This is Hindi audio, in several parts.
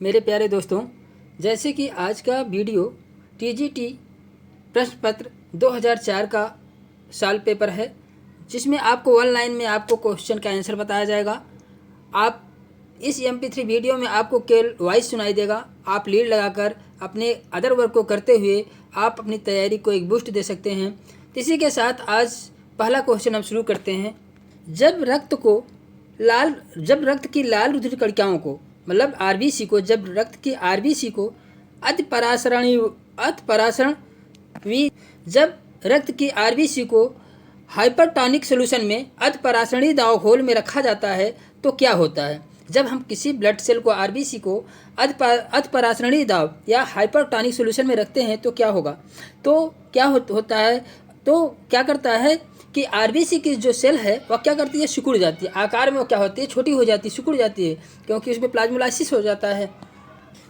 मेरे प्यारे दोस्तों, जैसे कि आज का वीडियो टीजीटी प्रश्न पत्र 2004 का साल पेपर है, जिसमें आपको ऑनलाइन में आपको क्वेश्चन का आंसर बताया जाएगा। आप इस MP3 वीडियो में आपको केवल वॉइस सुनाई देगा। आप लीड लगाकर अपने अदर वर्क को करते हुए आप अपनी तैयारी को एक बूस्ट दे सकते हैं। इसी के साथ आज पहला क्वेश्चन हम शुरू करते हैं। जब रक्त की लाल रुधिर कणिकाओं को मतलब आरबीसी को जब रक्त की आरबीसी को जब रक्त की आरबीसी को हाइपरटोनिक सॉल्यूशन में अधपरासरणी दाब घोल में रखा जाता है तो क्या होता है। जब हम किसी ब्लड सेल को आरबीसी को अधपरासरणी दाब या हाइपरटोनिक सॉल्यूशन में रखते हैं तो क्या होगा। तो क्या होता है, तो क्या करता है कि आरबीसी की जो सेल है वह क्या करती है, सिकुड़ जाती है। आकार में वो क्या होती है, छोटी हो जाती है, सिकुड़ जाती है, क्योंकि उसमें प्लाज्मोलाइसिस हो जाता है।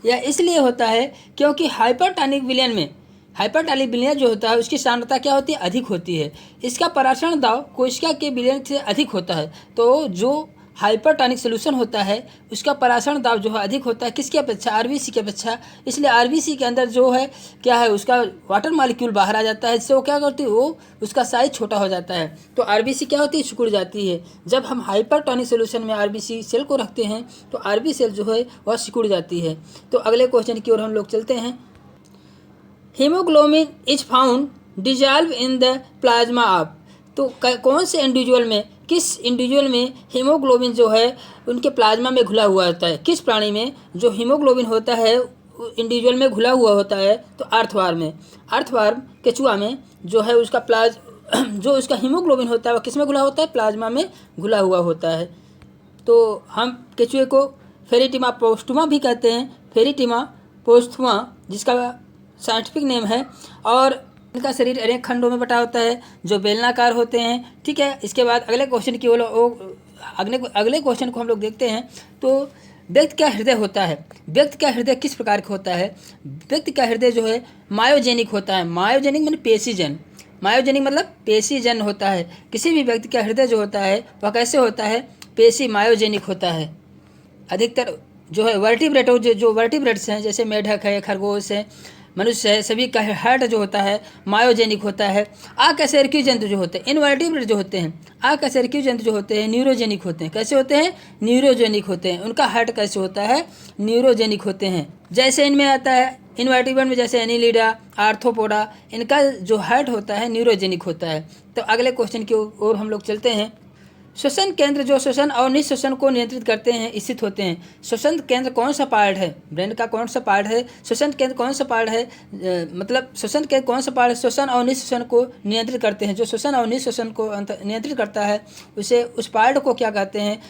यह इसलिए होता है क्योंकि हाइपरटोनिक विलयन जो होता है उसकी सांद्रता क्या होती है, अधिक होती है। इसका परासरण दाब कोशिका के विलयन से अधिक होता है। तो जो हाइपरटोनिक सोल्यूशन होता है उसका परासरण दाब जो है अधिक होता है, किसकी अपेक्षा, आरबीसी की अपेक्षा। इसलिए आरबीसी के अंदर जो है क्या है, उसका वाटर मॉलिक्यूल बाहर आ जाता है, जिससे वो क्या करती है, वो उसका साइज छोटा हो जाता है। तो आरबीसी क्या होती है, सिकुड़ जाती है। जब हम हाइपरटोनिक सोल्यूशन में आरबीसी सेल को रखते हैं तो आरबी सेल जो है वह सिकुड़ जाती है। तो अगले क्वेश्चन की ओर हम लोग चलते हैं। Haemoglobin is found dissolve in the plasma of, तो कौन से इंडिविजुअल में, किस इंडिविजुअल में हीमोग्लोबिन जो है उनके प्लाज्मा में घुला हुआ होता है। किस प्राणी में जो हीमोग्लोबिन होता है इंडिविजुअल में घुला हुआ होता है, तो अर्थवार्म केचुआ में जो है उसका जो उसका हीमोग्लोबिन होता है वह किस में घुला होता है, प्लाज्मा में घुला हुआ होता है। तो हम केचुए को फेरिटिमा पोस्टुमा भी कहते हैं, फेरिटिमा पोस्टुमा जिसका साइंटिफिक नेम है। और इनका शरीर अनेक खंडों में बटा होता है जो बेलनाकार होते हैं। ठीक है, इसके बाद अगले क्वेश्चन को हम लोग देखते हैं। तो व्यक्ति का हृदय होता है, व्यक्ति का हृदय किस प्रकार का होता है। व्यक्ति का हृदय जो है मायोजेनिक होता है। मायोजेनिक मतलब पेशीजन होता है। किसी भी व्यक्ति का हृदय जो होता है वह कैसे होता है, पेशी मायोजेनिक होता है। अधिकतर जो है वर्टिब्रेट जो वर्टिब्रेट्स हैं, जैसे मेढक है, खरगोश है, मनुष्य है, सभी का हार्ट जो होता है मायोजेनिक होता है। आकशेरुकीय जंतु जो होते हैं, इनवर्टिब्रेट जो होते हैं, आकशेरुकीय जंतु जो होते हैं न्यूरोजेनिक होते हैं। कैसे होते हैं, न्यूरोजेनिक होते हैं। उनका हार्ट कैसे होता है, न्यूरोजेनिक होते हैं। जैसे इनमें आता है इनवर्टिब्रेट में, जैसे एनिलिडा, आर्थ्रोपोडा, इनका जो हार्ट होता है न्यूरोजेनिक होता है। तो अगले क्वेश्चन की ओर हम लोग चलते हैं। श्वसन केंद्र जो श्वसन और निःश्वसन को नियंत्रित करते हैं स्थित होते हैं। श्वसन केंद्र कौन सा पार्ट है, ब्रेन का कौन सा पार्ट है, श्वसन केंद्र कौन सा पार्ट है, मतलब श्वसन केंद्र कौन सा पार्ट है, श्वसन और निःश्वसन को नियंत्रित करते हैं। जो श्वसन और निःश्वसन को नियंत्रित करता है उस पार्ट को क्या कहते हैं,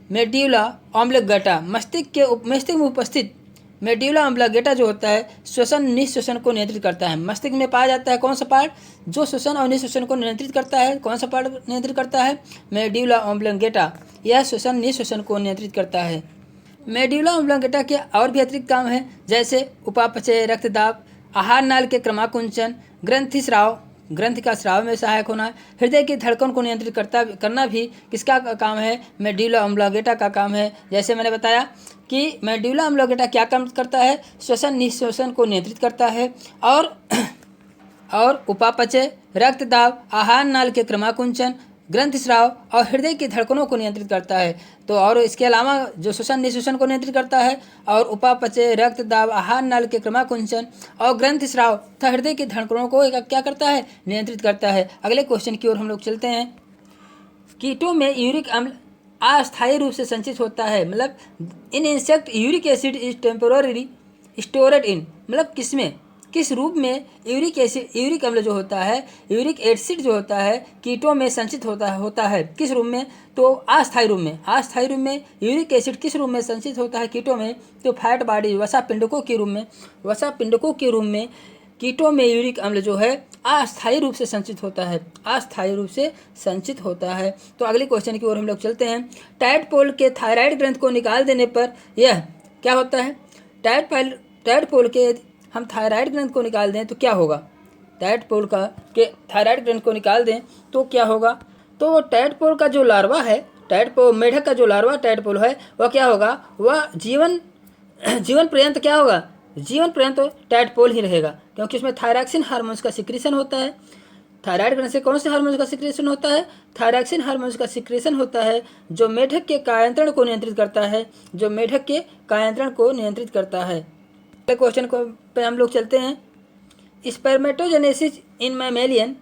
मेड्यूला ऑब्लिंगेटा। मस्तिष्क में उपस्थित मेड्यूला ऑब्लिंगेटा जो होता है श्वसन निःश्वसन को नियंत्रित करता है। मस्तिष्क में पाया जाता है कौन सा पार्ट, जो श्वसन और निःश्वसन को नियंत्रित करता है, कौन सा पार्ट नियंत्रित करता है, मेड्यूला ऑब्लिंगेटा। यह श्वसन निःश्वसन को नियंत्रित करता है। मेड्यूला ऑब्लिंगेटा के और भी अतिरिक्त काम है, जैसे उपापचय, रक्तदाब, आहार नाल के क्रमाकुंचन, ग्रंथि का स्राव में सहायक होना। हृदय की धड़कन को नियंत्रित करना भी किसका काम है, मेड्यूला ऑब्लिंगेटा का काम है। जैसे मैंने बताया कि मेड्यूला ऑब्लिंगेटा क्या काम करता है, श्वसन निःश्वसन को नियंत्रित करता है और उपापचय, रक्तदाब, आहार नाल के क्रमाकुंचन, ग्रंथि स्राव और हृदय की धड़कनों को नियंत्रित करता है। तो और इसके अलावा जो श्वसन निःश्वसन को नियंत्रित करता है और उपापचय, रक्तदाब, आहार नाल के क्रमाकुंचन और ग्रंथि स्राव तथा हृदय की धड़कनों को क्या करता है, नियंत्रित करता है। अगले क्वेश्चन की ओर हम लोग चलते हैं। कीटों में यूरिक अम्ल अस्थायी रूप से संचित होता है, मतलब in insect uric acid is temporary stored in, मतलब किस रूप में यूरिक अम्ल जो होता है, यूरिक एसिड जो होता है कीटों में संचित होता है किस रूप में, तो अस्थायी रूप में यूरिक एसिड किस रूप में संचित होता है कीटों में, तो फैट बॉडी वसा पिंडकों के रूप में कीटों में यूरिक अम्ल जो है अस्थायी रूप से संचित होता है। तो अगले क्वेश्चन की ओर हम लोग चलते हैं। टाइडपोल के थायराइड ग्रंथ को निकाल देने पर यह क्या होता है, टाइडपोल के हम थायराइड ग्रंथ को निकाल दें तो क्या होगा, टाइडपोल के थायराइड ग्रंथ को निकाल दें तो क्या होगा। तो टाइडपोल का जो लार्वा है, मेढक का जो लार्वा टाइडपोल है वह क्या होगा, वह जीवन जीवन पर्यंत क्या होगा, जीवन पर्यंत तो टैडपोल ही रहेगा, क्योंकि उसमें थायरॉक्सिन हार्मोन्स का सिक्रीशन होता है। थायराइड ग्रंथि से कौन से हार्मोन्स का सिक्रीशन होता है, थायरॉक्सिन हार्मोन्स का सिक्रीशन होता है, जो मेढक के कायांतरण को नियंत्रित करता है, जो मेढक के कायांतरण को नियंत्रित करता है। अगले क्वेश्चन को पे हम लोग चलते हैं। Spermatogenesis in mammalian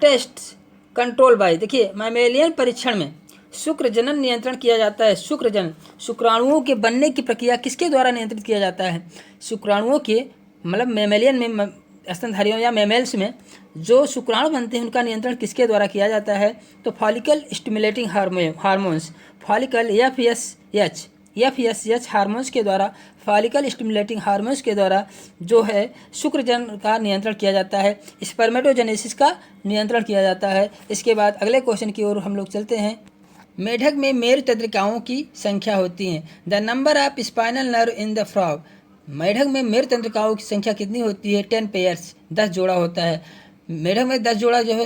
tests control by, देखिए मैमेलियन परीक्षण में शुक्र जनन नियंत्रण किया जाता है। शुक्र जनन, शुक्राणुओं के बनने की प्रक्रिया किसके द्वारा नियंत्रित किया जाता है, शुक्राणुओं के, मतलब मैमेलियन में, स्तनधारियों या मैमेल्स में जो शुक्राणु बनते हैं उनका नियंत्रण किसके द्वारा किया जाता है, तो follicle stimulating hormones, follicle FSH hormones के द्वारा, फॉलिकल स्टिमुलेटिंग हार्मोन्स के द्वारा जो है शुक्रजनन का नियंत्रण किया जाता है, स्पर्मेटोजेनेसिस का नियंत्रण किया जाता है। इसके बाद अगले क्वेश्चन की ओर हम लोग चलते हैं। मेढक में मेरु तंत्रिकाओं की संख्या होती है, the number of spinal nerve in the frog. मेढक में मेरु तंत्रिकाओं की संख्या कितनी होती है, 10 पेयर्स, 10 जोड़ा होता है। मेढक में 10 जोड़ा जो है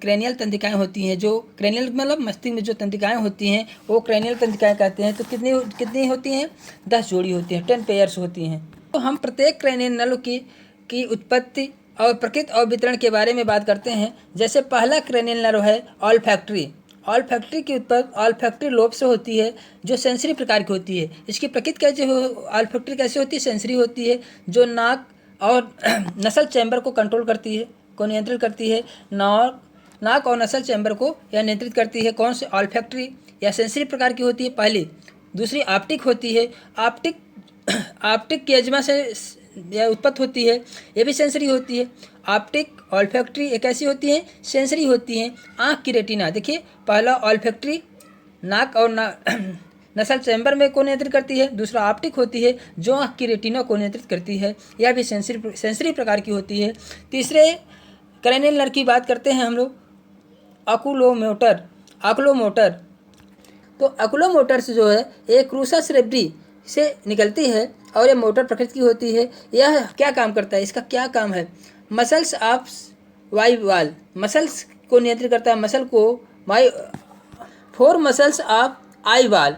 क्रेनियल तंत्रिकाएं होती हैं, जो क्रेनियल मतलब मस्तिष्क में जो तंत्रिकाएं होती हैं वो क्रेनियल तंत्रिकाएं कहते हैं। तो कितनी होती हैं, 10 जोड़ी होती हैं, 10 पेयर्स होती हैं। तो हम प्रत्येक क्रेनियल नर्व की उत्पत्ति और प्रकृति और वितरण के बारे में बात करते हैं। जैसे पहला क्रेनियल नर्व है ऑल्फैक्टरी। ऑल्फैक्टरी की उत्पत्ति ऑल्फैक्टरी लोब से होती है, जो सेंसरी प्रकार की होती है। इसकी प्रकृति कैसे ऑल्फैक्टरी कैसे होती है, सेंसरी होती है, जो नाक और नसल चैम्बर को कंट्रोल करती है, को नियंत्रित करती है। नाक और नसल चैम्बर को यह नियंत्रित करती है। कौन से, ऑल्फैक्टरी या सेंसरी प्रकार की होती है पहली। दूसरी ऑप्टिक होती है। ऑप्टिक की एजमा से यह उत्पत्ति होती है, ये भी सेंसरी होती है। ऑप्टिक, ऑल्फैक्टरी एक ऐसी होती है, सेंसरी होती हैं। आँख की रेटिना, देखिए पहला ऑल्फैक्टरी नाक और नसल चैम्बर में को नियंत्रित करती है। दूसरा ऑप्टिक होती है जो आँख की रेटिना को नियंत्रित करती है, यह भी सेंसरी प्रकार की होती है। तीसरे क्रेनियल नर्व की बात करते हैं हम लोग, ऑकुलोमोटर। तो ऑकुलोमोटर्स जो है एक क्रूसा सेरेब्री से निकलती है और यह मोटर प्रकृति की होती है। यह क्या काम करता है, इसका क्या काम है, मसल्स ऑफ वाई वाल, मसल्स को नियंत्रित करता है। मसल को फोर मसल्स ऑफ आई बाल,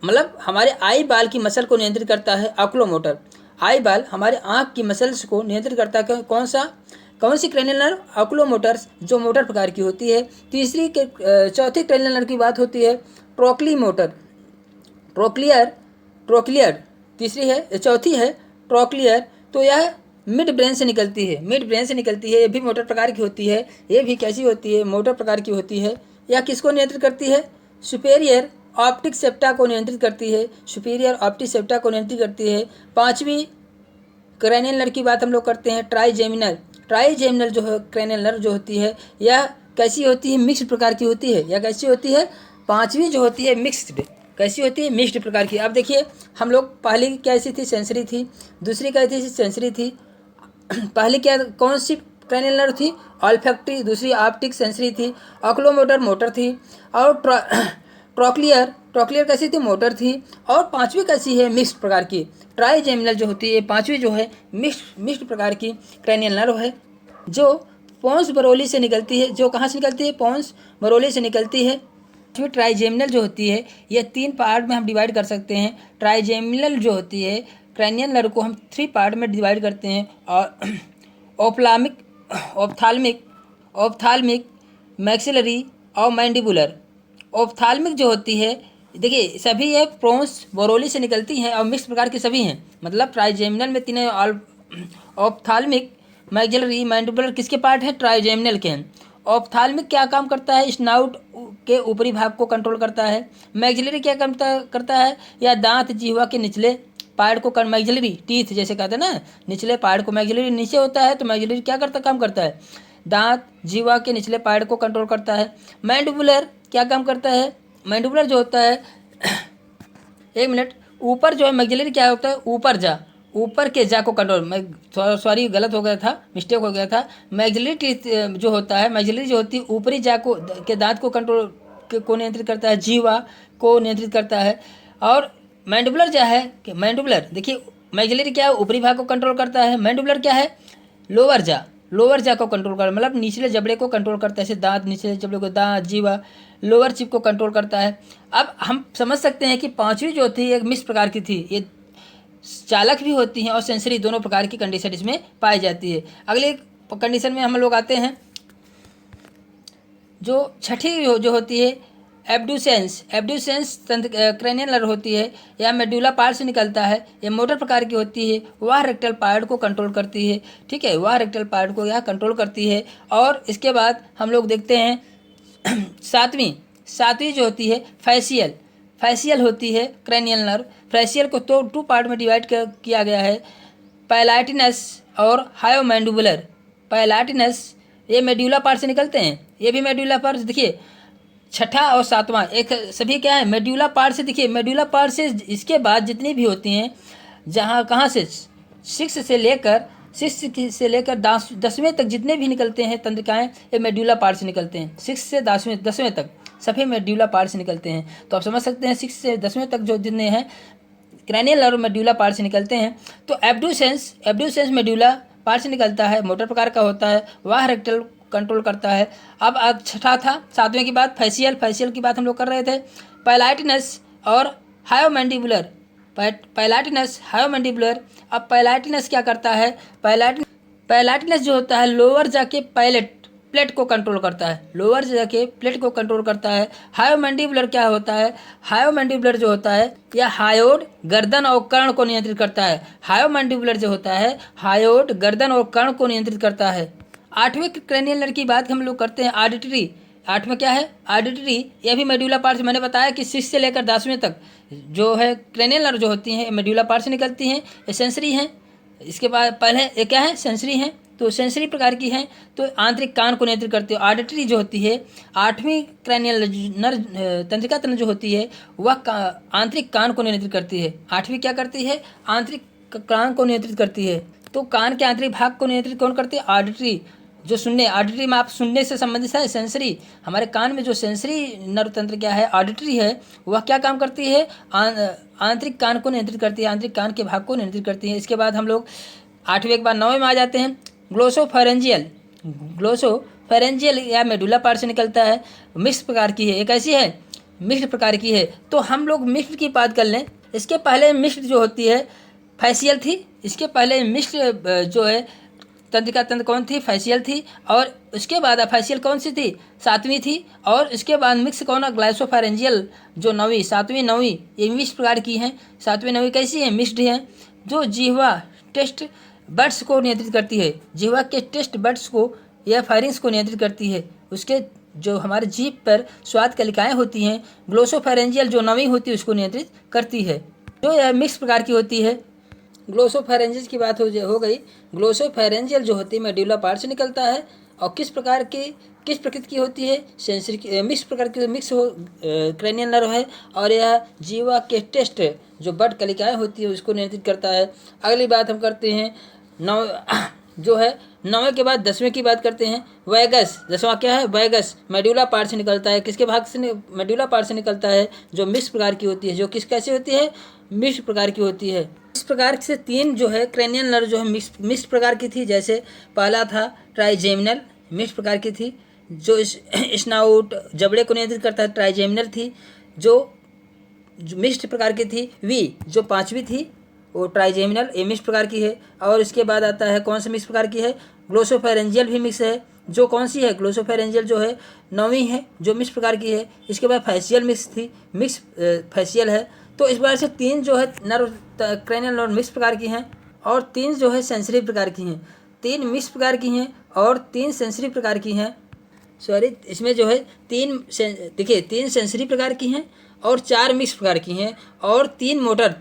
मतलब हमारे आई बाल की मसल को नियंत्रित करता है ऑकुलोमोटर। आई बाल हमारे आँख की मसल्स को नियंत्रित करता है। कौन सी क्रेनियल नर्व, ऑकुलोमोटर्स, जो मोटर प्रकार की होती है। चौथी क्रेनियल नर्व की बात होती है ट्रोक्लीमोटर, ट्रोक्लियर तीसरी है, चौथी है ट्रोक्लियर। तो यह मिड ब्रेन से निकलती है, ये भी मोटर प्रकार की होती है। ये भी कैसी होती है, मोटर प्रकार की होती है। यह किसको नियंत्रित करती है, सुपेरियर ऑप्टिक सेप्टा को नियंत्रित करती है, सुपीरियर ऑप्टिक सेप्टा को नियंत्रित करती है। पांचवी क्रेनियल नर्व की बात हम लोग करते हैं, ट्राइजेमिनल जो है क्रेनियल नर्व जो होती है, यह कैसी होती है, मिक्स्ड प्रकार की होती है। यह कैसी होती है, पांचवी जो होती है मिक्स्ड, कैसी होती है, मिक्स्ड प्रकार की। अब देखिए हम लोग पहली कैसी थी, सेंसरी थी, दूसरी कैसी थी, सेंसरी थी। पहली क्या, कौन सी क्रेनियल नर्व थी, ऑल्फैक्टरी, दूसरी ऑप्टिक, सेंसरी थी। ऑकुलोमोटर मोटर थी, और ट्रोक्लियर कैसी थी, मोटर थी। और पांचवी कैसी है, मिक्स्ड प्रकार की, ट्राइजेमिनल जो होती है, पांचवी जो है मिक्स्ड प्रकार की क्रेनियल नर्व है, जो पोन्स बरोली से निकलती है। जो कहाँ से निकलती है, पोन्स बरोली से निकलती है। ट्राइजेमिनल जो होती है, यह 3 पार्ट में हम डिवाइड कर सकते हैं। ट्राइजेमिनल जो होती है क्रेनियल नर्व को हम 3 पार्ट में डिवाइड करते हैं, और ऑप्थाल्मिक, मैक्सिलरी और मैंडिबुलर। ऑप्थाल्मिक जो होती है, देखिए सभी ये प्रोन्स बोरोली से निकलती हैं और मिक्स प्रकार की सभी हैं। मतलब ट्राइजेमिनल में 3 ऑप्थाल्मिक, मैक्सिलरी, मैंडिबुलर किसके पार्ट है, ट्राइजेमिनल के हैं। ऑप्थाल्मिक क्या काम करता है, स्नाउट के ऊपरी भाग को कंट्रोल करता है। मैक्सिलरी क्या करता है, या दांत जिह्वा के निचले पार्ट को मैक्सिलरी टीथ जैसे कहते हैं ना, निचले पार्ट को, मैक्सिलरी नीचे होता है तो मैक्सिलरी क्या काम करता है, दांत जिह्वा के निचले पार्ट को कंट्रोल करता है। मैंडिबुलर क्या काम करता है, मैंडिबुलर जो होता है एक मिनट, ऊपर जो है मैक्सिलरी क्या होता है, ऊपर के जा को कंट्रोल, मैं सॉरी गलत हो गया था, मिस्टेक हो गया था। मैक्सिलरी टीथ जो होता है, मैक्सिलरी जो होती है ऊपरी जा को के दांत को कंट्रोल को नियंत्रित करता है, जीवा को नियंत्रित करता है। और मैंडिबुलर क्या है कि मैंडिबुलर, देखिए मैक्सिलरी क्या है, ऊपरी भाग को कंट्रोल करता है। मैंडिबुलर क्या है, लोअर जा को कंट्रोल कर, मतलब निचले जबड़े को कंट्रोल करता है, जैसे दांत, निचले जबड़े को, दांत, जीवा, लोअर चिप को कंट्रोल करता है। अब हम समझ सकते हैं कि पांचवी जो थी एक मिक्स प्रकार की थी, ये चालक भी होती हैं और सेंसरी, दोनों प्रकार की कंडीशन इसमें पाई जाती है। अगले कंडीशन में हम लोग आते हैं, जो छठी जो होती है एब्ड्यूसेंस। एब्ड्यूसेंस क्रेनियल नर्व होती है, यह मेडुला पार्ट से निकलता है। यह मोटर प्रकार की होती है, वह रेक्टल पार्ट को कंट्रोल करती है। ठीक है, वह रेक्टल पार्ट को यह कंट्रोल करती है। और इसके बाद हम लोग देखते हैं सातवीं जो होती है फैशियल। फैशियल होती है क्रेनियल नर्व। फैशियल को तो 2 पार्ट में डिवाइड किया गया है, पैलाटिनस और हायोमैंडिबुलर। पैलाटिनस ये मेडुला पार्ट से निकलते हैं, ये भी मेडुला पार्ट। देखिए छठा और सातवां एक सभी क्या है, मेडुला पार्ट से। देखिए मेडुला पार्ट से इसके बाद जितनी भी होती हैं, जहाँ कहाँ से 6 से लेकर 10वें तक जितने भी निकलते हैं तंत्रिकाएं, ये मेडुला पार्ट से निकलते हैं। 6 से 10वें तक सभी मेडुला पार्ट से निकलते हैं। तो आप समझ सकते हैं 6 से 10वें तक जो जितने हैं क्रैनियल और मेडुला पार्ट से निकलते हैं। तो एब्ड्यूसेंस मेडुला पार्ट से निकलता है, मोटर प्रकार का होता है, वह रेक्टल कंट्रोल करता है। अब छठा था, सातवें की बात फैशियल की बात हम लोग कर रहे थे। पैलाटिनस और हायोमैंडिबुलर। पैलाटिनस हायोमैंडिबुलर। अब पैलाटिनस क्या करता है, पैलाटिनस जो होता है लोअर जाके प्लेट को कंट्रोल करता है, लोअर जाके प्लेट को कंट्रोल करता है। हायोमैंडिबुलर क्या होता है, हायोमैंडिबुलर जो होता है यह हायोड, गर्दन और कर्ण को नियंत्रित करता है। हायोमैंडिबुलर जो होता है हायोड, गर्दन और कर्ण को नियंत्रित करता है। 8वें क्रेनियल नर्व की बात हम लोग करते हैं, ऑडिटरी। 8वां क्या है, ऑडिटरी। यह भी मेडुला पार्ट से, मैंने बताया कि 6 से लेकर 10वें तक जो है क्रेनियल नर्व जो होती हैं मेडुला पार्ट से निकलती हैं, ये सेंसरी हैं। इसके बाद पहले ये क्या है, सेंसरी हैं। तो सेंसरी प्रकार की हैं, तो आंतरिक कान को नियंत्रित करती है। ऑडिटरी जो होती है 8वीं क्रेनियल नर्व तंत्रिका तंत्र जो होती है वह आंतरिक कान को नियंत्रित करती है। 8वीं क्या करती है, आंतरिक कान को नियंत्रित करती है। तो कान के आंतरिक भाग को नियंत्रित कौन करती है, ऑडिटरी। जो सुनने, ऑडिटरी में आप सुनने से संबंधित है, सेंसरी। हमारे कान में जो सेंसरी नर्व तंत्र क्या है, ऑडिटरी है, वह क्या काम करती है, आंतरिक कान को नियंत्रित करती है, आंतरिक कान के भाग को नियंत्रित करती है। इसके बाद हम लोग 8वें के बाद 9वें में आ जाते हैं, ग्लोसोफेरेंजियल या मेडुला पार्ट से निकलता है, मिक्स प्रकार की है। एक ऐसी है मिक्स्ड प्रकार की है। तो हम लोग मिक्स्ड की बात कर लें। इसके पहले मिक्स्ड जो होती है फैशियल थी, इसके पहले मिक्स्ड जो है तंत्रिका तंत्र कौन थी, फैशियल थी। और उसके बाद फैशियल कौन सी थी, 7वीं थी। और इसके बाद मिक्स कौन है, ग्लाइसोफेरेंजियल जो 9वीं, 7वीं 9वीं, ये मिक्स प्रकार की हैं। 7वीं 9वीं कैसी है, मिक्स्ड है। जो जिह्वा टेस्ट बड्स को नियंत्रित करती है, जिह्वा के टेस्ट बड्स को या फायरिंग्स को नियंत्रित करती है। उसके जो हमारे जीभ पर स्वाद कलिकाएँ होती हैं, ग्लोसोफेरेंजियल जो 9वीं होती है उसको नियंत्रित करती है। जो यह मिक्स प्रकार की होती है। ग्लोसोफेरेंजियल की बात हो गई। ग्लोसोफेरेंजियल जो होती है मेडुला पार्ट से निकलता है और किस प्रकृति की होती है, सेंसरी मिक्स प्रकार की, मिक्स क्रेनियल नर्व है। और यह जीवा के टेस्ट जो बड कलिकाएँ होती है उसको नियंत्रित करता है। अगली बात हम करते हैं 9वें के बाद 10वें की बात करते हैं। वैगस, 10वां क्या है, वैगस मेडुला पार्ट से निकलता है। किसके भाग से, मेडुला पार्ट से निकलता है, जो मिक्स प्रकार की होती है। जो कैसी होती है, मिक्स प्रकार की होती है। इस प्रकार से 3 जो है क्रेनियल नर्व जो है मिक्स प्रकार की थी। जैसे पहला था ट्राइजेमिनल, मिक्स प्रकार की थी। जो स्नाउट जबड़े को नियंत्रित करता है, ट्राइजेमिनल थी। जो मिक्स्ड प्रकार की थी। वी जो 5वीं थी वो ट्राइजेमिनल, ये मिक्स प्रकार की है। और इसके बाद आता है कौन सा मिक्स प्रकार की है, ग्लोसोफेरेंजियल भी मिक्स है। जो कौन सी है, ग्लोसोफेरेंजियल जो है 9वीं है, जो मिक्स प्रकार की है। इसके बाद फैशियल मिक्स थी, मिक्स फैशियल है। तो इस प्रकार से 3 जो है नर्व क्रेनियल नर्व मिक्स प्रकार की हैं और 3 जो है सेंसरी प्रकार की हैं। 3 मिक्स प्रकार की हैं और 3 सेंसरी प्रकार की हैं। इसमें जो है 3 सेंसरी प्रकार की हैं और 4 मिक्स प्रकार की हैं। और 3 मोटर,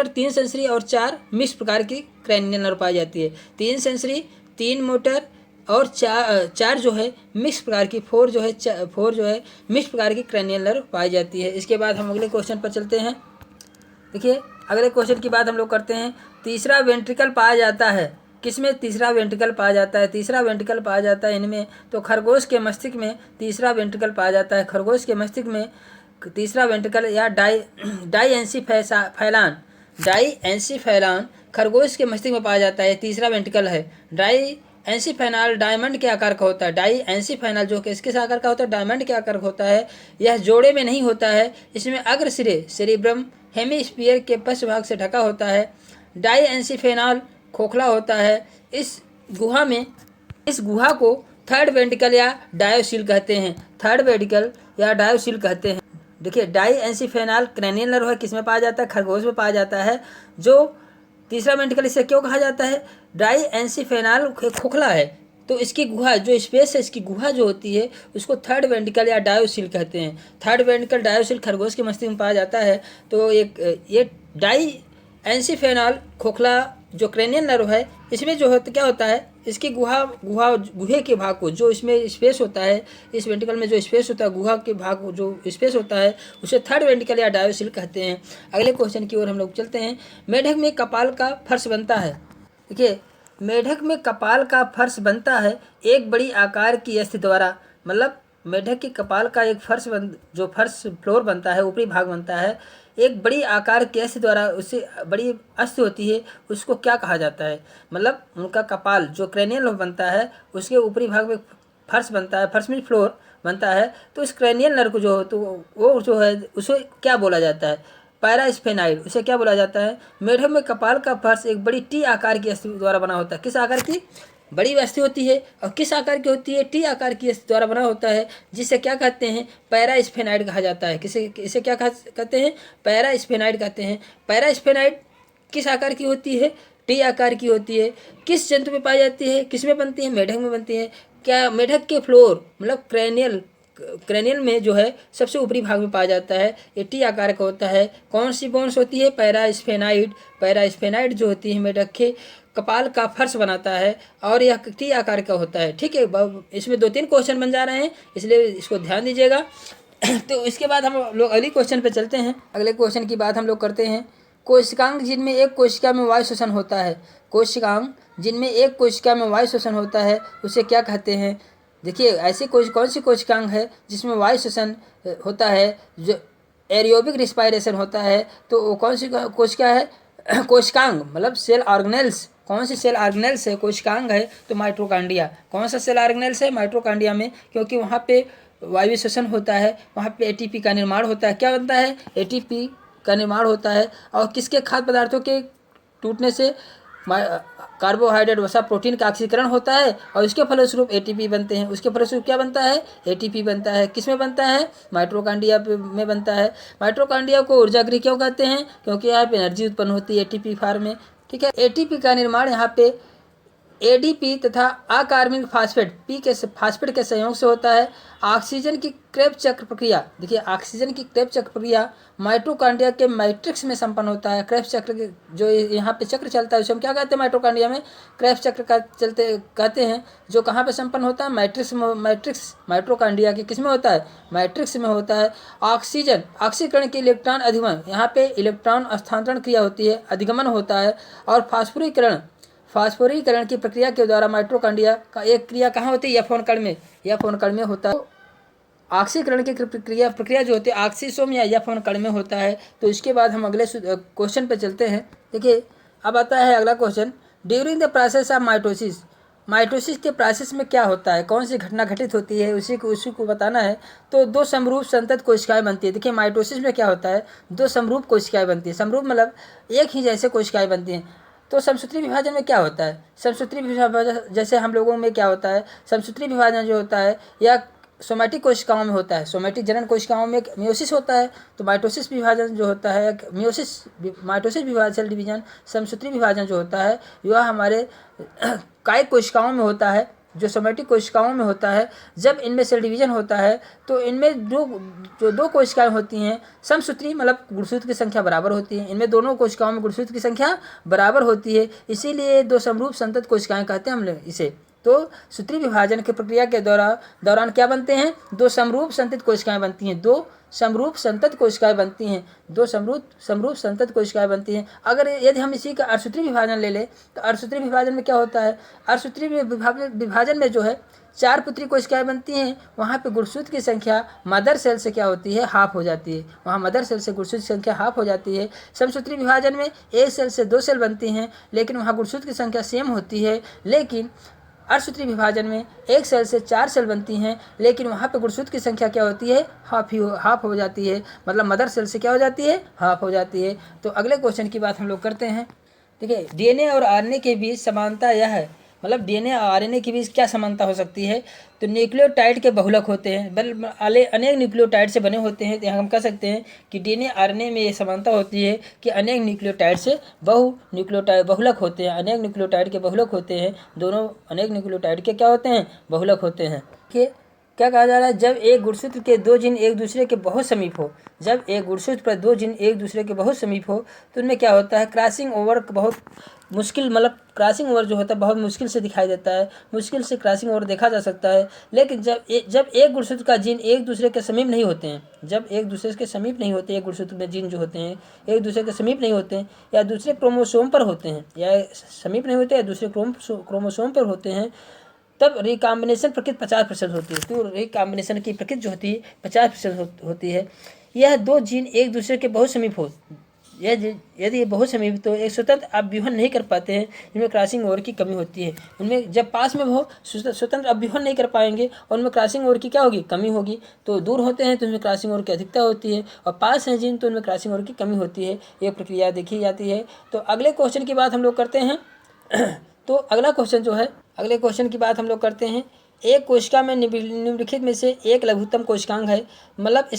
3 सेंसरी और 4 मिक्स प्रकार की क्रेनियल नर्व पाई जाती है। 3 सेंसरी, 3 मोटर और 4 जो है मिक्स प्रकार की, 4 जो है मिक्स प्रकार की क्रेनियल नर्व पाई जाती है। इसके बाद हम अगले क्वेश्चन पर चलते हैं। देखिए अगले क्वेश्चन की बात हम लोग करते हैं। तीसरा वेंट्रिकल पाया जाता है, किसमें तीसरा वेंट्रिकल पाया जाता है, तीसरा वेंट्रिकल पाया जाता है इनमें। तो खरगोश के मस्तिष्क में तीसरा वेंट्रिकल पाया जाता है। खरगोश के मस्तिष्क में तीसरा वेंट्रिकल या डाईएंसीफेलान खरगोश के मस्तिष्क में पाया जाता है, तीसरा वेंट्रिकल है। डाईएंसीफेलान डायमंड के आकार का होता है। डाईएंसीफेलान जो कि किस आकार का होता है, डायमंड के आकार का होता है। यह जोड़े में नहीं होता है। इसमें अग्र सिरे सेरिब्रम हेमिस्फीयर के पश्च भाग से ढका होता है। डाईएंसीफेनॉल खोखला होता है। इस गुहा को थर्ड वेंट्रिकल या डायोसिल कहते हैं। थर्ड वेंट्रिकल या डायोसिल कहते हैं। देखिए, डाईएंसीफेनॉल क्रैनियल नर्व है, किसमें पाया जाता है? खरगोश में पाया जाता है। जो तीसरा वेंट्रिकल, इसे क्यों कहा जाता है? डाईएंसीफेनॉल खोखला है, तो इसकी गुहा, जो स्पेस है इसकी गुहा जो होती है, उसको थर्ड वेंट्रिकल या डायोसिल कहते हैं। थर्ड वेंट्रिकल डायोसिल खरगोश के मस्तिष्क में पाया जाता है। तो ये डाईएंसीफेनॉल खोखला जो क्रेनियल नर्व है, इसमें जो होता क्या होता है, इसकी गुहे के भाग को, जो इसमें स्पेस होता है, इस वेंट्रिकल में जो स्पेस होता है, गुहा के भाग को जो स्पेस होता है, उसे थर्ड वेंट्रिकल या डायोसिल कहते हैं। अगले क्वेश्चन की ओर हम लोग चलते हैं। मेढक में कपाल का फर्श बनता है। देखिए, मेढक में कपाल का फर्श बनता है एक बड़ी आकार की अस्थि द्वारा। मतलब मेढक के कपाल का एक जो फर्श फ्लोर बनता है, ऊपरी भाग बनता है, एक बड़ी आकार की अस्थि द्वारा, उससे बड़ी अस्थि होती है, उसको क्या कहा जाता है? मतलब उनका कपाल जो क्रेनियल बनता है, उसके ऊपरी भाग में फर्श बनता है, फर्श में फ्लोर बनता है। तो इस क्रेनियल नर्व को जो, तो वो जो है, उसे क्या बोला जाता है? पैरास्फेनाइड। उसे क्या बोला जाता है? मेढक में कपाल का फर्श एक बड़ी टी आकार की अस्थि द्वारा बना होता है। किस आकार की? बड़ी अस्थि होती है। और किस आकार की होती है? टी आकार की अस्थि द्वारा बना होता है, जिसे क्या कहते हैं? पैरास्फेनाइड कहा जाता है। इसे क्या कहते हैं? पैरास्फेनाइड कहते हैं। पैरास्फेनाइड किस आकार की होती है? टी आकार की होती है। किस जंतु में पाई जाती है? किस में बनती है? मेढक में बनती है। क्या मेढक के फ्लोर, मतलब क्रेनियल में जो है सबसे ऊपरी भाग में पाया जाता है, ये टी आकार का होता है। कौन सी बोन्स होती है? पैरास्फेनाइड। पैरास्फेनाइड जो होती है मेढक के कपाल का फर्श बनाता है, और यह टी आकार का होता है। ठीक है, इसमें 2-3 क्वेश्चन बन जा रहे हैं, इसलिए इसको ध्यान दीजिएगा। तो इसके बाद हम लोग अगले क्वेश्चन पे चलते हैं। अगले क्वेश्चन की बात हम लोग करते हैं। कोशिकांग जिनमें एक कोशिका में वायु श्वसन होता है। कोशिकांग जिनमें एक कोशिका में वायु श्वसन होता है, उसे क्या कहते हैं? देखिए, ऐसी कौन सी कोशिकांग है जिसमें वायु श्वसन होता है, जो एरोबिक रिस्पायरेशन होता है? तो वो कौन सी कोशिका है? कोशिकांग मतलब सेल ऑर्गेनेल्स। कौन सी सेल ऑर्गेनेल्स है? कोशिकांग है तो माइटोकॉन्ड्रिया। कौन सा सेल ऑर्गेनेल्स है? माइटोकॉन्ड्रिया में, क्योंकि वहाँ पे वायु श्वसन होता है, वहाँ पे एटीपी का निर्माण होता है। क्या बनता है? एटीपी का निर्माण होता है। और किसके खाद्य पदार्थों के टूटने से? कार्बोहाइड्रेट वसा प्रोटीन का ऑक्सीकरण होता है, और इसके फलस्वरूप एटीपी बनते हैं। उसके फलस्वरूप क्या बनता है? एटीपी बनता है। किस में बनता है? माइटोकॉन्ड्रिया में बनता है। माइटोकॉन्ड्रिया को ऊर्जा गृह क्यों कहते हैं? क्योंकि यहाँ पे एनर्जी उत्पन्न होती है एटीपी फॉर्म में। ठीक है, एटीपी का निर्माण यहाँ पे एडीपी तथा अकार्बनिक फास्फेट के संयोग से होता है। ऑक्सीजन की क्रेब चक्र प्रक्रिया, देखिए ऑक्सीजन की क्रेब चक्र प्रक्रिया माइटोकॉन्ड्रिया के मैट्रिक्स में संपन्न होता है। क्रेब चक्र के जो यहाँ पे चक्र चलता है, उसे हम क्या कहते हैं? माइटोकॉन्ड्रिया में क्रेब चक्र का चलते कहते हैं, जो कहाँ पे संपन्न होता है? मैट्रिक्स माइटोकॉन्ड्रिया के किस में होता है? मैट्रिक्स में होता है। ऑक्सीकरण के इलेक्ट्रॉन अधिगमन, यहाँ पे इलेक्ट्रॉन स्थानांतरण क्रिया होती है, अधिगमन होता है। और फास्फोरीकरण की प्रक्रिया के द्वारा माइटोकॉन्ड्रिया का एक क्रिया कहाँ होती है? F1 कण में होता है। तो ऑक्सीकरण की प्रक्रिया जो होती है ऑक्सीसोम या F1 कण में होता है। तो इसके बाद हम अगले क्वेश्चन पे चलते हैं। देखिए, अब आता है अगला question. During the process of mitosis के प्रोसेस में क्या होता है? कौन सी घटना घटित होती है? उसी को बताना है। तो 2 समरूप संतत कोशिकाएं बनती है। देखिए, माइटोसिस में क्या होता है? 2 समरूप कोशिकाएं बनती है। समरूप मतलब एक ही जैसे कोशिकाएं बनती हैं। तो समसूत्री विभाजन में क्या होता है? समसूत्री विभाजन जैसे हम लोगों में क्या होता है? समसूत्री विभाजन जो होता है या सोमैटिक कोशिकाओं में होता है। सोमैटिक जनन कोशिकाओं में मियोसिस होता है। तो माइटोसिस विभाजन जो होता है, माइटोसिस विभाजन सेल डिवीजन, समसूत्री विभाजन जो होता है, यह हमारे कायिक कोशिकाओं में होता है, जो सोमैटिक कोशिकाओं में होता है। जब इनमें सेल डिवीजन होता है, तो इनमें जो 2 कोशिकाएं होती हैं, समसूत्री मतलब गुणसूत्र की संख्या बराबर होती है। इनमें दोनों कोशिकाओं में गुणसूत्र की संख्या बराबर होती है, इसीलिए 2 समरूप संतत कोशिकाएं कहते हैं हम लोग इसे। तो सूत्री विभाजन की प्रक्रिया के दौरान क्या बनते हैं? 2 समरूप संतत कोशिकाएं बनती हैं। 2 समरूप संतत कोशिकाएं बनती हैं। 2 समरूप संतत कोशिकाएं बनती हैं। अगर यदि हम इसी का अर्धसूत्री विभाजन ले लें, तो अर्धसूत्री विभाजन में क्या होता है? अर्धसूत्री विभाजन में जो है 4 पुत्री कोशिकाएं बनती हैं। वहाँ पे गुणसूत्र की संख्या मदर सेल से क्या होती है? हाफ हो जाती है। वहाँ मदर सेल से गुणसूत्र की संख्या हाफ हो जाती है। समसूत्री विभाजन में एक सेल से 2 सेल बनती हैं, लेकिन वहाँ गुणसूत्र की संख्या सेम होती है। लेकिन अर्धसूत्री विभाजन में एक सेल से 4 सेल बनती हैं, लेकिन वहाँ पे गुणसूत्र की संख्या क्या होती है? हाफ हो जाती है। मतलब मदर सेल से क्या हो जाती है? हाफ हो जाती है। तो अगले क्वेश्चन की बात हम लोग करते हैं। देखिए डीएनए और आरएनए के बीच समानता यह है, मतलब डीएनए और आरएनए के बीच क्या समानता हो सकती है, तो न्यूक्लियोटाइड के बहुलक होते हैं, अनेक न्यूक्लियोटाइड से बने होते हैं। तो यहाँ हम कह सकते हैं कि डीएनए आरएनए में ये समानता होती है कि अनेक न्यूक्लियोटाइड से बहुलक होते हैं, अनेक न्यूक्लियोटाइड के बहुलक होते हैं, दोनों अनेक न्यूक्लियोटाइड के क्या होते हैं, बहुलक होते हैं। क्या कहा जा रहा है, जब एक गुणसूत्र के दो जिन एक दूसरे के बहुत समीप हो, जब एक गुणसूत्र पर दो जिन एक दूसरे के बहुत समीप हो तो उनमें क्या होता है, क्रॉसिंग ओवर बहुत मुश्किल, मतलब क्रॉसिंग ओवर जो होता है बहुत मुश्किल से दिखाई देता है, मुश्किल से क्रॉसिंग ओवर देखा जा सकता है। लेकिन जब एक गुणसूत्र का जीन एक दूसरे के समीप नहीं होते हैं, जब एक दूसरे के समीप नहीं होते, एक गुणसूत्र में जीन जो होते हैं एक दूसरे के समीप नहीं होते हैं, या दूसरे क्रोमोसोम पर होते हैं, या समीप नहीं होते या दूसरे क्रोमोसोम पर होते हैं, तब रिकॉम्बिनेशन प्रकृति 50% होती है। तो रिकॉम्बिनेशन की प्रकृति जो होती है 50% होती है। यह दो जीन एक दूसरे के बहुत समीप हो, यदि बहुत समीप तो एक स्वतंत्र अभ्यूहन नहीं कर पाते हैं, इनमें क्रॉसिंग ओवर की कमी होती है। उनमें जब पास में हो स्वतंत्र अभ्यूहन नहीं कर पाएंगे और उनमें क्रॉसिंग ओवर की क्या होगी, कमी होगी। तो दूर होते हैं तो उनमें क्रॉसिंग ओवर की अधिकता होती है, और पास हैं जीन तो उनमें क्रॉसिंग ओवर की कमी होती है। ये प्रक्रिया देखी जाती है। तो अगले क्वेश्चन की बात हम लोग करते हैं। तो अगला क्वेश्चन जो है, अगले क्वेश्चन की बात हम लोग करते हैं। एक कोशिका में निम्नलिखित में से एक लघुत्तम कोशिकांग है, मतलब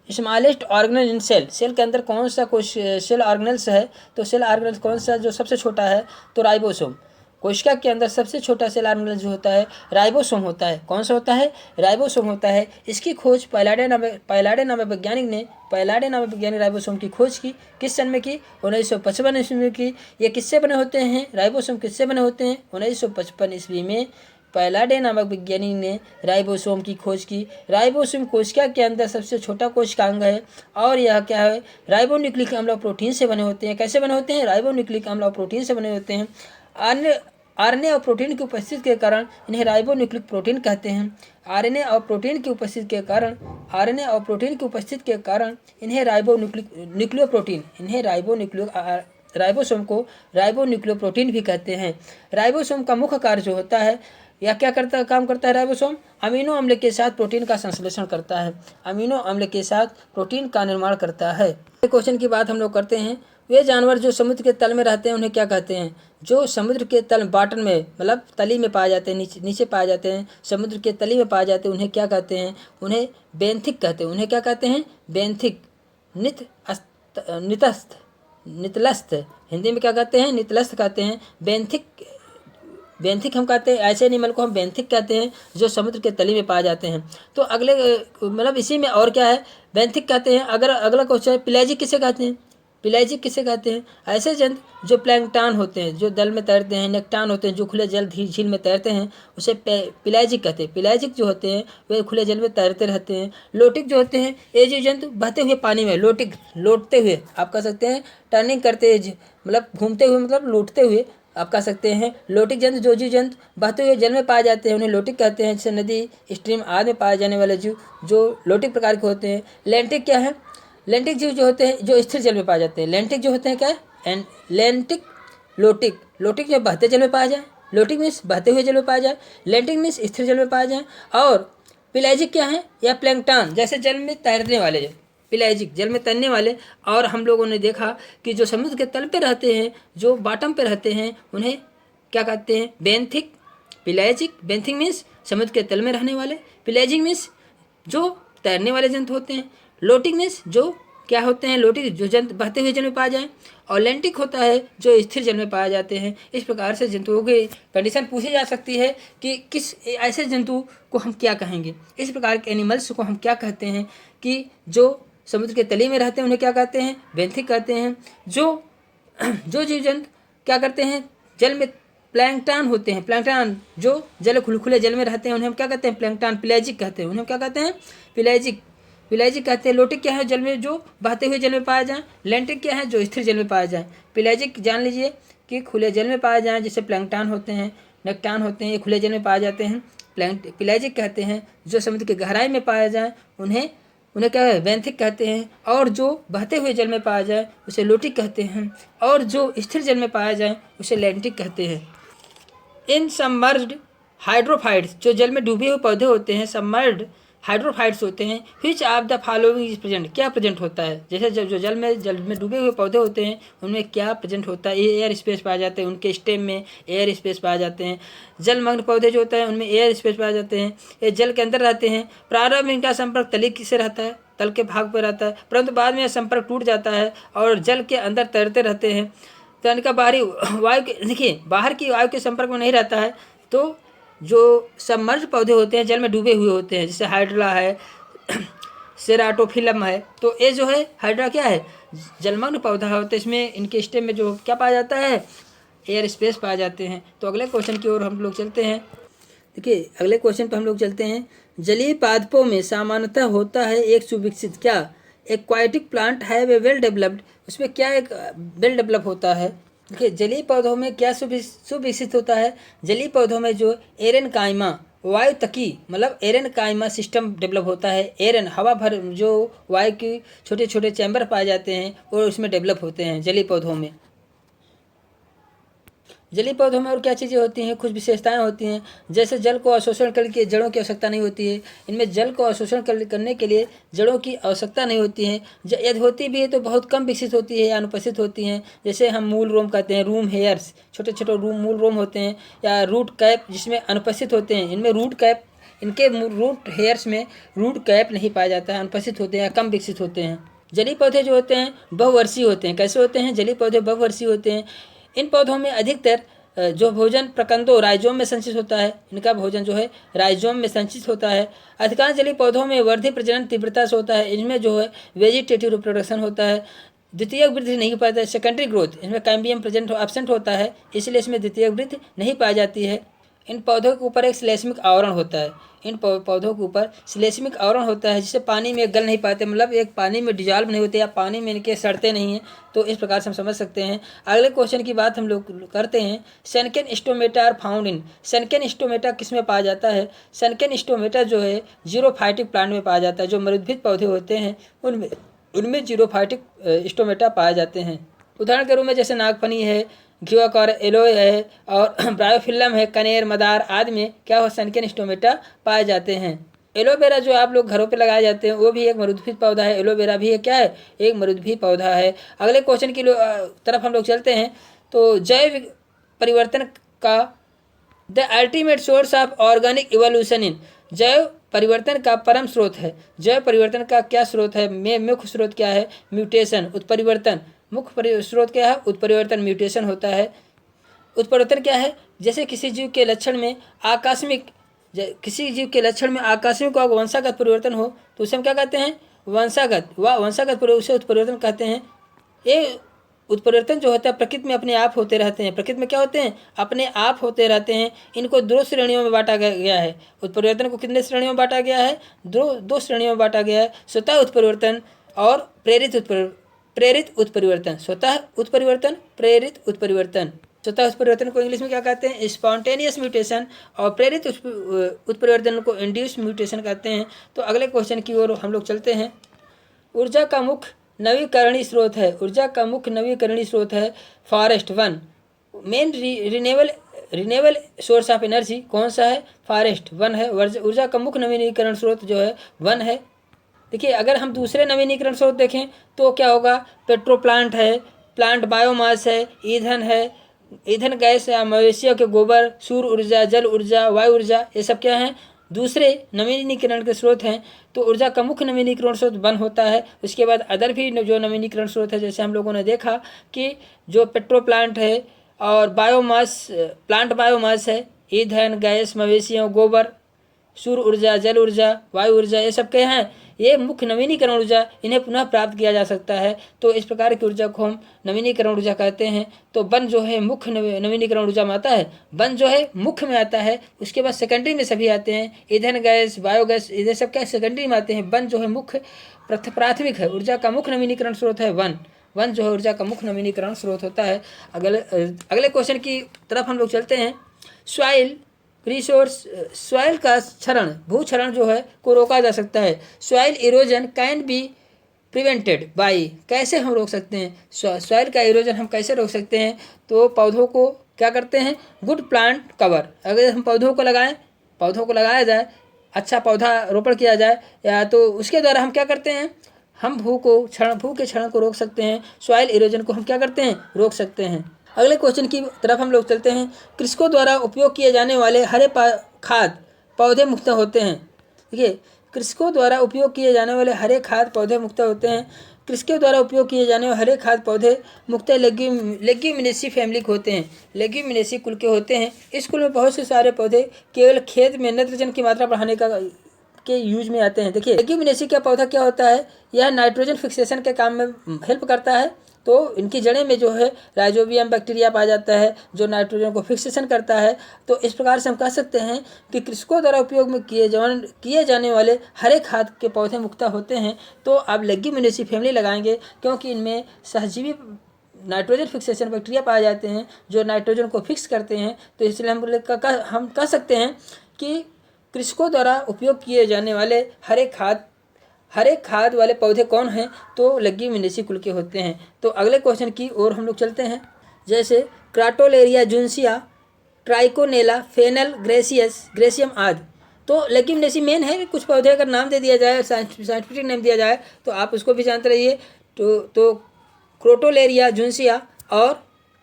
स्मॉलेस्ट ऑर्गेनल इन सेल के अंदर कौन सा सेल ऑर्गेनल्स है, तो सेल ऑर्गेनल्स कौन सा जो सबसे छोटा है, तो राइबोसोम। कोशिका के अंदर सबसे छोटा सेल ऑर्गेनल जो होता है राइबोसोम होता है। कौन सा होता है, राइबोसोम होता है। इसकी खोज पैलाडे नामक वैज्ञानिक राइबोसोम की खोज की, किस सन में की, 1955 ईस्वी में की। ये किससे बने होते हैं, राइबोसोम किससे बने होते हैं, 1955 ईस्वी में पैलाडे नामक वैज्ञानिक ने राइबोसोम की खोज की। राइबोसोम कोशिका के अंदर सबसे छोटा कोशिकांग है, और यह क्या है, राइबोन्यूक्लिक अम्ल और प्रोटीन से बने होते हैं। कैसे बने होते हैं, राइबोन्यूक्लिक अम्ल और प्रोटीन से बने होते हैं। आरएनए और प्रोटीन की उपस्थिति के कारण इन्हें राइबोन्यूक्लिक प्रोटीन कहते हैं। आरएनए और प्रोटीन की उपस्थिति के कारण इन्हें राइबोसोम को राइबोन्यूक्लियोप्रोटीन भी कहते हैं। राइबोसोम का मुख्य कार्य जो होता है, या क्या काम करता है राइबोसोम, अमीनो अम्ल के साथ प्रोटीन का संश्लेषण करता है, अमीनो अम्ल के साथ प्रोटीन का निर्माण करता है। क्वेश्चन की बात हम लोग करते हैं। वे जानवर जो समुद्र के तल में रहते हैं उन्हें क्या कहते हैं, जो समुद्र के तल बॉटम में, मतलब तली में पाए जाते हैं, नीचे पाए जाते हैं, समुद्र के तली में पाए जाते हैं, उन्हें क्या कहते हैं, उन्हें बेंथिक कहते हैं। उन्हें क्या कहते हैं, बेंथिक। नितलस्थ, हिंदी में क्या कहते हैं, नितलस्थ कहते हैं। बेंथिक हम कहते हैं, ऐसे एनिमल को हम बेंथिक कहते हैं जो समुद्र के तली में पाए जाते हैं। तो अगले मतलब इसी में और क्या है, बेंथिक कहते हैं। अगर अगला क्वेश्चन है, पेलाजिक किसे कहते हैं, पेलाजिक किसे कहते हैं, ऐसे जंतु जो प्लैंकटन होते हैं, जो जल में तैरते हैं, नेक्टान होते हैं, जो खुले जल झील में तैरते हैं, उसे पेलाजिक कहते हैं। पेलाजिक जो होते हैं वे खुले जल में तैरते रहते हैं। लोटिक जो होते हैं, ये जीव जंतु बहते हुए पानी में, लौटते हुए आप कह सकते हैं, टर्निंग करते हुए, मतलब घूमते हुए, मतलब लौटते हुए आप कह सकते हैं। लोटिक जंतु, जो जीव जंतु बहते हुए जल में पाए जाते हैं उन्हें लोटिक कहते हैं। जैसे नदी, स्ट्रीम आदि में पाए जाने वाले जीव जो लोटिक प्रकार के होते हैं। लेंटिक क्या है, लेंटिक जीव जो होते हैं जो स्थिर जल में पाए जाते हैं। लेंटिक जो होते हैं क्या है, लेंटिक, लोटिक जो बहते जल में पाया जाए, लोटिक मीन्स बहते हुए जल में पाया जाए, लेंटिक मीन्स स्थिर जल में पाया जाए। और पेलाजिक क्या है, या प्लैंकटन, जैसे जल में तैरने वाले, पेलाजिक जल में तैरने वाले। और हम लोगों ने देखा कि जो समुद्र के तल पे रहते हैं, जो बॉटम पे रहते हैं, उन्हें क्या कहते हैं, बेंथिक, पेलाजिक। बेंथिक मीन्स समुद्र के तल में रहने वाले, पेलाजिक मीन्स जो तैरने वाले जंतु होते हैं, लोटिक मीन्स जो क्या होते हैं, लोटिक जो जंतु बहते हुए जल में पाया जाए, और लेंटिक होता है जो स्थिर जल में पाए जाते हैं। इस प्रकार से जंतुओं की कंडीशन पूछी जा सकती है कि किस ऐसे जंतु को हम क्या कहेंगे, इस प्रकार के एनिमल्स को हम क्या कहते हैं, कि जो समुद्र के तली में रहते हैं उन्हें क्या कहते हैं, बेंथिक कहते हैं। जो जीव जंतु क्या करते हैं, जल में प्लैंकटन होते हैं, प्लैंकटन जो खुले जल में रहते हैं उन्हें हम क्या कहते हैं, प्लैंकटन, पेलाजिक कहते हैं, उन्हें क्या कहते हैं, पेलाजिक कहते हैं। लोटिक क्या है, जल में जो बहते हुए जल में पाया जाए। लेंटिक क्या है, जो स्थिर जल में पाया जाए। पेलाजिक जान लीजिए कि खुले जल में पाए जाएँ, जैसे प्लैंकटन होते हैं, नेक्टान होते हैं, ये खुले जल में पाए जाते हैं। पेलाजिक कहते हैं जो समुद्र की गहराई में पाया जाए उन्हें क्या है, बेंथिक कहते हैं। और जो बहते हुए जल में पाया जाए उसे लोटिक कहते हैं, और जो स्थिर जल में पाया जाए उसे लेंटिक कहते हैं। इन सबमर्ज्ड हाइड्रोफाइट्स, जो जल में डूबे हुए पौधे होते हैं, सबमर्ज्ड हाइड्रोफाइट्स होते हैं। Which of the following is present, क्या प्रेजेंट होता है? जैसे जो जल में डूबे हुए पौधे होते हैं उनमें क्या प्रेजेंट होता है? ये एयर स्पेस पाए जाते हैं, उनके स्टेम में एयर स्पेस पाए जाते हैं। जलमग्न पौधे जो होते हैं उनमें एयर स्पेस पाए जाते हैं, ये जल के अंदर रहते हैं। प्रारंभ में इनका संपर्क तली से रहता है, तल के भाग पर रहता है, परंतु बाद में यह संपर्क टूट जाता है और जल के अंदर तैरते रहते हैं। तो इनका बाहरी वायु के, देखिए बाहर की वायु के संपर्क में नहीं रहता है। तो जो सबमर्ज पौधे होते हैं जल में डूबे हुए होते हैं, जैसे हाइड्रा है, सेराटोफिलम है, तो ये जो है हाइड्रा क्या है? जलमग्न पौधा होता है। इसमें इनके स्टेम में जो क्या पाया जाता है? एयर स्पेस पाए जाते हैं। तो अगले क्वेश्चन की ओर हम लोग चलते हैं। देखिए अगले क्वेश्चन पर हम लोग चलते हैं। जलीय पादपों में सामान्यतः होता है एक सुविकसित, क्या एक्वाटिक प्लांट है वे वेल डेवलप्ड, उसमें क्या एक वेल डेवलप होता है? देखिए जलीय पौधों में क्या सुविकसित होता है? जलीय पौधों में जो एरेनकाइमा वायुतकी मतलब एरेनकाइमा सिस्टम डेवलप होता है। एरन हवा भर जो वायु की छोटे छोटे चैम्बर पाए जाते हैं और उसमें डेवलप होते हैं जलीय पौधों में। जलीय पौधों में और क्या चीज़ें होती हैं? कुछ विशेषताएं होती हैं, जैसे जल को अवशोषण करके जड़ों की आवश्यकता नहीं होती है। इनमें जल को अवशोषण करने के लिए जड़ों की आवश्यकता नहीं होती है। यदि होती भी है तो बहुत कम विकसित होती है या अनुपस्थित होती हैं। जैसे हम मूल रोम कहते हैं, रूम हेयर्स, छोटे छोटे मूल रोम होते हैं, या रूट कैप जिसमें अनुपस्थित होते हैं। इनमें रूट कैप, इनके रूट हेयर्स में रूट कैप नहीं पाया जाता है, अनुपस्थित होते हैं या कम विकसित होते हैं। जलीय पौधे जो होते हैं बहुवर्षीय होते हैं। कैसे होते हैं? जलीय पौधे बहुवर्षीय होते हैं। इन पौधों में अधिकतर जो भोजन प्रकंदों राइजोम में संचित होता है, इनका भोजन जो है राइजोम में संचित होता है। अधिकांश जलीय पौधों में वर्धी प्रजनन तीव्रता से होता है। इनमें जो है वेजिटेटिव रिप्रोडक्शन होता है, द्वितीयक वृद्धि नहीं पाता है। सेकेंडरी ग्रोथ, इसमें कैम्बियम प्रेजेंट एब्सेंट होता है, इसलिए इसमें द्वितीयक वृद्धि नहीं पाई जाती है। इन पौधों के ऊपर एक श्लेष्मिक आवरण होता है। इन पौधों के ऊपर श्लेष्मिक आवरण होता है, जिससे पानी में गल नहीं पाते, मतलब एक पानी में डिजॉल्व नहीं होते या पानी में इनके सड़ते नहीं हैं। तो इस प्रकार से हम समझ सकते हैं। अगले क्वेश्चन की बात हम लोग करते हैं। Sunken stomata are found in, sunken stomata किस में पाया जाता है? सनकेन स्टोमेटा जो है जीरोफाइटिक प्लांट में पाया जाता है। जो मरुद्भिद पौधे होते हैं उनमें जीरोफाइटिक स्टोमेटा पाए जाते हैं। उदाहरण के रूप में जैसे नागफनी है, घिवाकर, एलोए है और ब्रायोफिल्लम है, कनेर, मदार आदि में क्या हो? सनकेन स्टोमेटा पाए जाते हैं। एलोवेरा जो आप लोग घरों पे लगाए जाते हैं वो भी एक मरुद्भिद पौधा है। एलोवेरा भी क्या है? एक मरुद्भिद पौधा है। अगले क्वेश्चन की तरफ हम लोग चलते हैं। तो जैव परिवर्तन का the ultimate source of organic evolution in, जैव परिवर्तन का परम स्रोत है। जैव परिवर्तन का क्या स्रोत है? मुख्य स्रोत क्या है? म्यूटेशन, उत्परिवर्तन। मुख्य स्रोत क्या है? उत्परिवर्तन, म्यूटेशन होता है। उत्परिवर्तन क्या है? जैसे किसी जीव के लक्षण में आकस्मिक वंशागत परिवर्तन हो तो उसे हम क्या कहते हैं? वंशागत उसे उत्परिवर्तन कहते हैं। ये उत्परिवर्तन जो होता है प्रकृति में अपने आप होते रहते हैं। प्रकृति में क्या होते हैं? अपने आप होते रहते हैं। इनको दो श्रेणियों में बांटा गया है। उत्परिवर्तन को कितने श्रेणियों में बांटा गया है? दो श्रेणियों में बांटा गया है, स्वतः उत्परिवर्तन और प्रेरित उत्परिवर्तन। स्वतः उत्परिवर्तन, प्रेरित उत्परिवर्तन। स्वतः उत्परिवर्तन को इंग्लिश में क्या कहते हैं? Spontaneous mutation. और प्रेरित उत्परिवर्तन को इंड्यूस म्यूटेशन कहते हैं। तो अगले क्वेश्चन की ओर हम लोग चलते हैं। ऊर्जा का मुख्य नवीकरणीय स्रोत है forest. One main renewable source of energy कौन सा है? फॉरेस्ट वन है। ऊर्जा का मुख्य नवीनीकरण स्रोत जो है वन है। देखिए अगर हम दूसरे नवीनीकरण स्रोत देखें तो क्या होगा? पेट्रो प्लांट है, प्लांट बायोमास है, ईंधन गैस या मवेशियों के गोबर, सूर्य ऊर्जा, जल ऊर्जा, वायु ऊर्जा, ये सब क्या हैं? दूसरे नवीनीकरण के स्रोत हैं। तो ऊर्जा का मुख्य नवीनीकरण स्रोत वन होता है। उसके बाद अदर भी जो नवीनीकरण स्रोत है, जैसे हम लोगों ने देखा कि जो पेट्रो प्लांट है और प्लांट बायोमास है, ईंधन गैस, मवेशियों, गोबर, सूर्य ऊर्जा, जल ऊर्जा, वायु ऊर्जा, ये सब क्या हैं? ये मुख्य नवीनीकरण ऊर्जा, इन्हें पुनः प्राप्त किया जा सकता है। तो इस प्रकार की ऊर्जा को हम नवीनीकरण ऊर्जा कहते हैं। तो वन जो है मुख्य नवीनीकरण ऊर्जा में आता है। वन जो है मुख्य में आता है, उसके बाद सेकेंडरी में सभी आते हैं। ईंधन गैस, बायोगैस, ये सब क्या सेकेंडरी में आते हैं। वन जो है मुख्य प्राथमिक है। ऊर्जा का मुख्य नवीनीकरण स्रोत है वन जो है ऊर्जा का मुख्य नवीनीकरण स्रोत होता है। अगले क्वेश्चन की तरफ हम लोग चलते हैं। सॉइल का क्षरण, भूक्षरण जो है को रोका जा सकता है। Soil erosion can be prevented by, कैसे हम रोक सकते हैं? सॉइल का इरोजन हम कैसे रोक सकते हैं? तो पौधों को क्या करते हैं? गुड प्लांट कवर, अगर हम पौधों को लगाया जाए अच्छा पौधा रोपण किया जाए, या तो उसके द्वारा हम क्या करते हैं, हम भू के क्षरण को रोक सकते हैं, सॉइल इरोजन को हम क्या करते हैं, रोक सकते हैं। अगले क्वेश्चन की तरफ हम लोग चलते हैं। कृषकों द्वारा उपयोग किए जाने वाले हरे खाद पौधे मुक्त होते हैं। देखिए, कृषकों द्वारा उपयोग किए जाने वाले हरे खाद पौधे मुक्त होते हैं। कृषकों द्वारा उपयोग किए जाने वाले हरे खाद पौधे मुख्यतः लेग्यूमिनेसी फैमिली के होते हैं, लेग्यूमिनेसी कुल के होते हैं। इस कुल में बहुत से सारे पौधे केवल खेत में नाइट्रोजन की मात्रा बढ़ाने के यूज में आते हैं। देखिए, लेग्यूमिनेसी का पौधा क्या होता है, यह नाइट्रोजन फिक्सेशन के काम में हेल्प करता है। तो इनकी जड़ें में जो है राइजोबियम बैक्टीरिया पाया जाता है, जो नाइट्रोजन को फिक्सेशन करता है। तो इस प्रकार से हम कह सकते हैं कि कृषकों द्वारा उपयोग में किए जाने वाले हरे खाद के पौधे मुक्त होते हैं। तो आप लेग्यूमिनेसी फैमिली लगाएंगे, क्योंकि इनमें सहजीवी नाइट्रोजन फिक्सेशन बैक्टीरिया पाए जाते हैं, जो नाइट्रोजन को फिक्स करते हैं। तो इसलिए हम कह सकते हैं कि कृषकों द्वारा उपयोग किए जाने वाले हरे खाद वाले पौधे कौन हैं, तो लेग्यूमिनेसी कुल के होते हैं। तो अगले क्वेश्चन की ओर हम लोग चलते हैं। जैसे क्राटोलेरिया जुन्सिया, ट्राइकोनेला, फेनल ग्रेसियम आदि। तो लेग्यूमिनेसी मेन है। कुछ पौधे अगर नाम दे दिया जाए, साइंटिफिक नेम दिया जाए, तो आप उसको भी जानते रहिए। तो क्रोटोलेरिया जुन्सिया और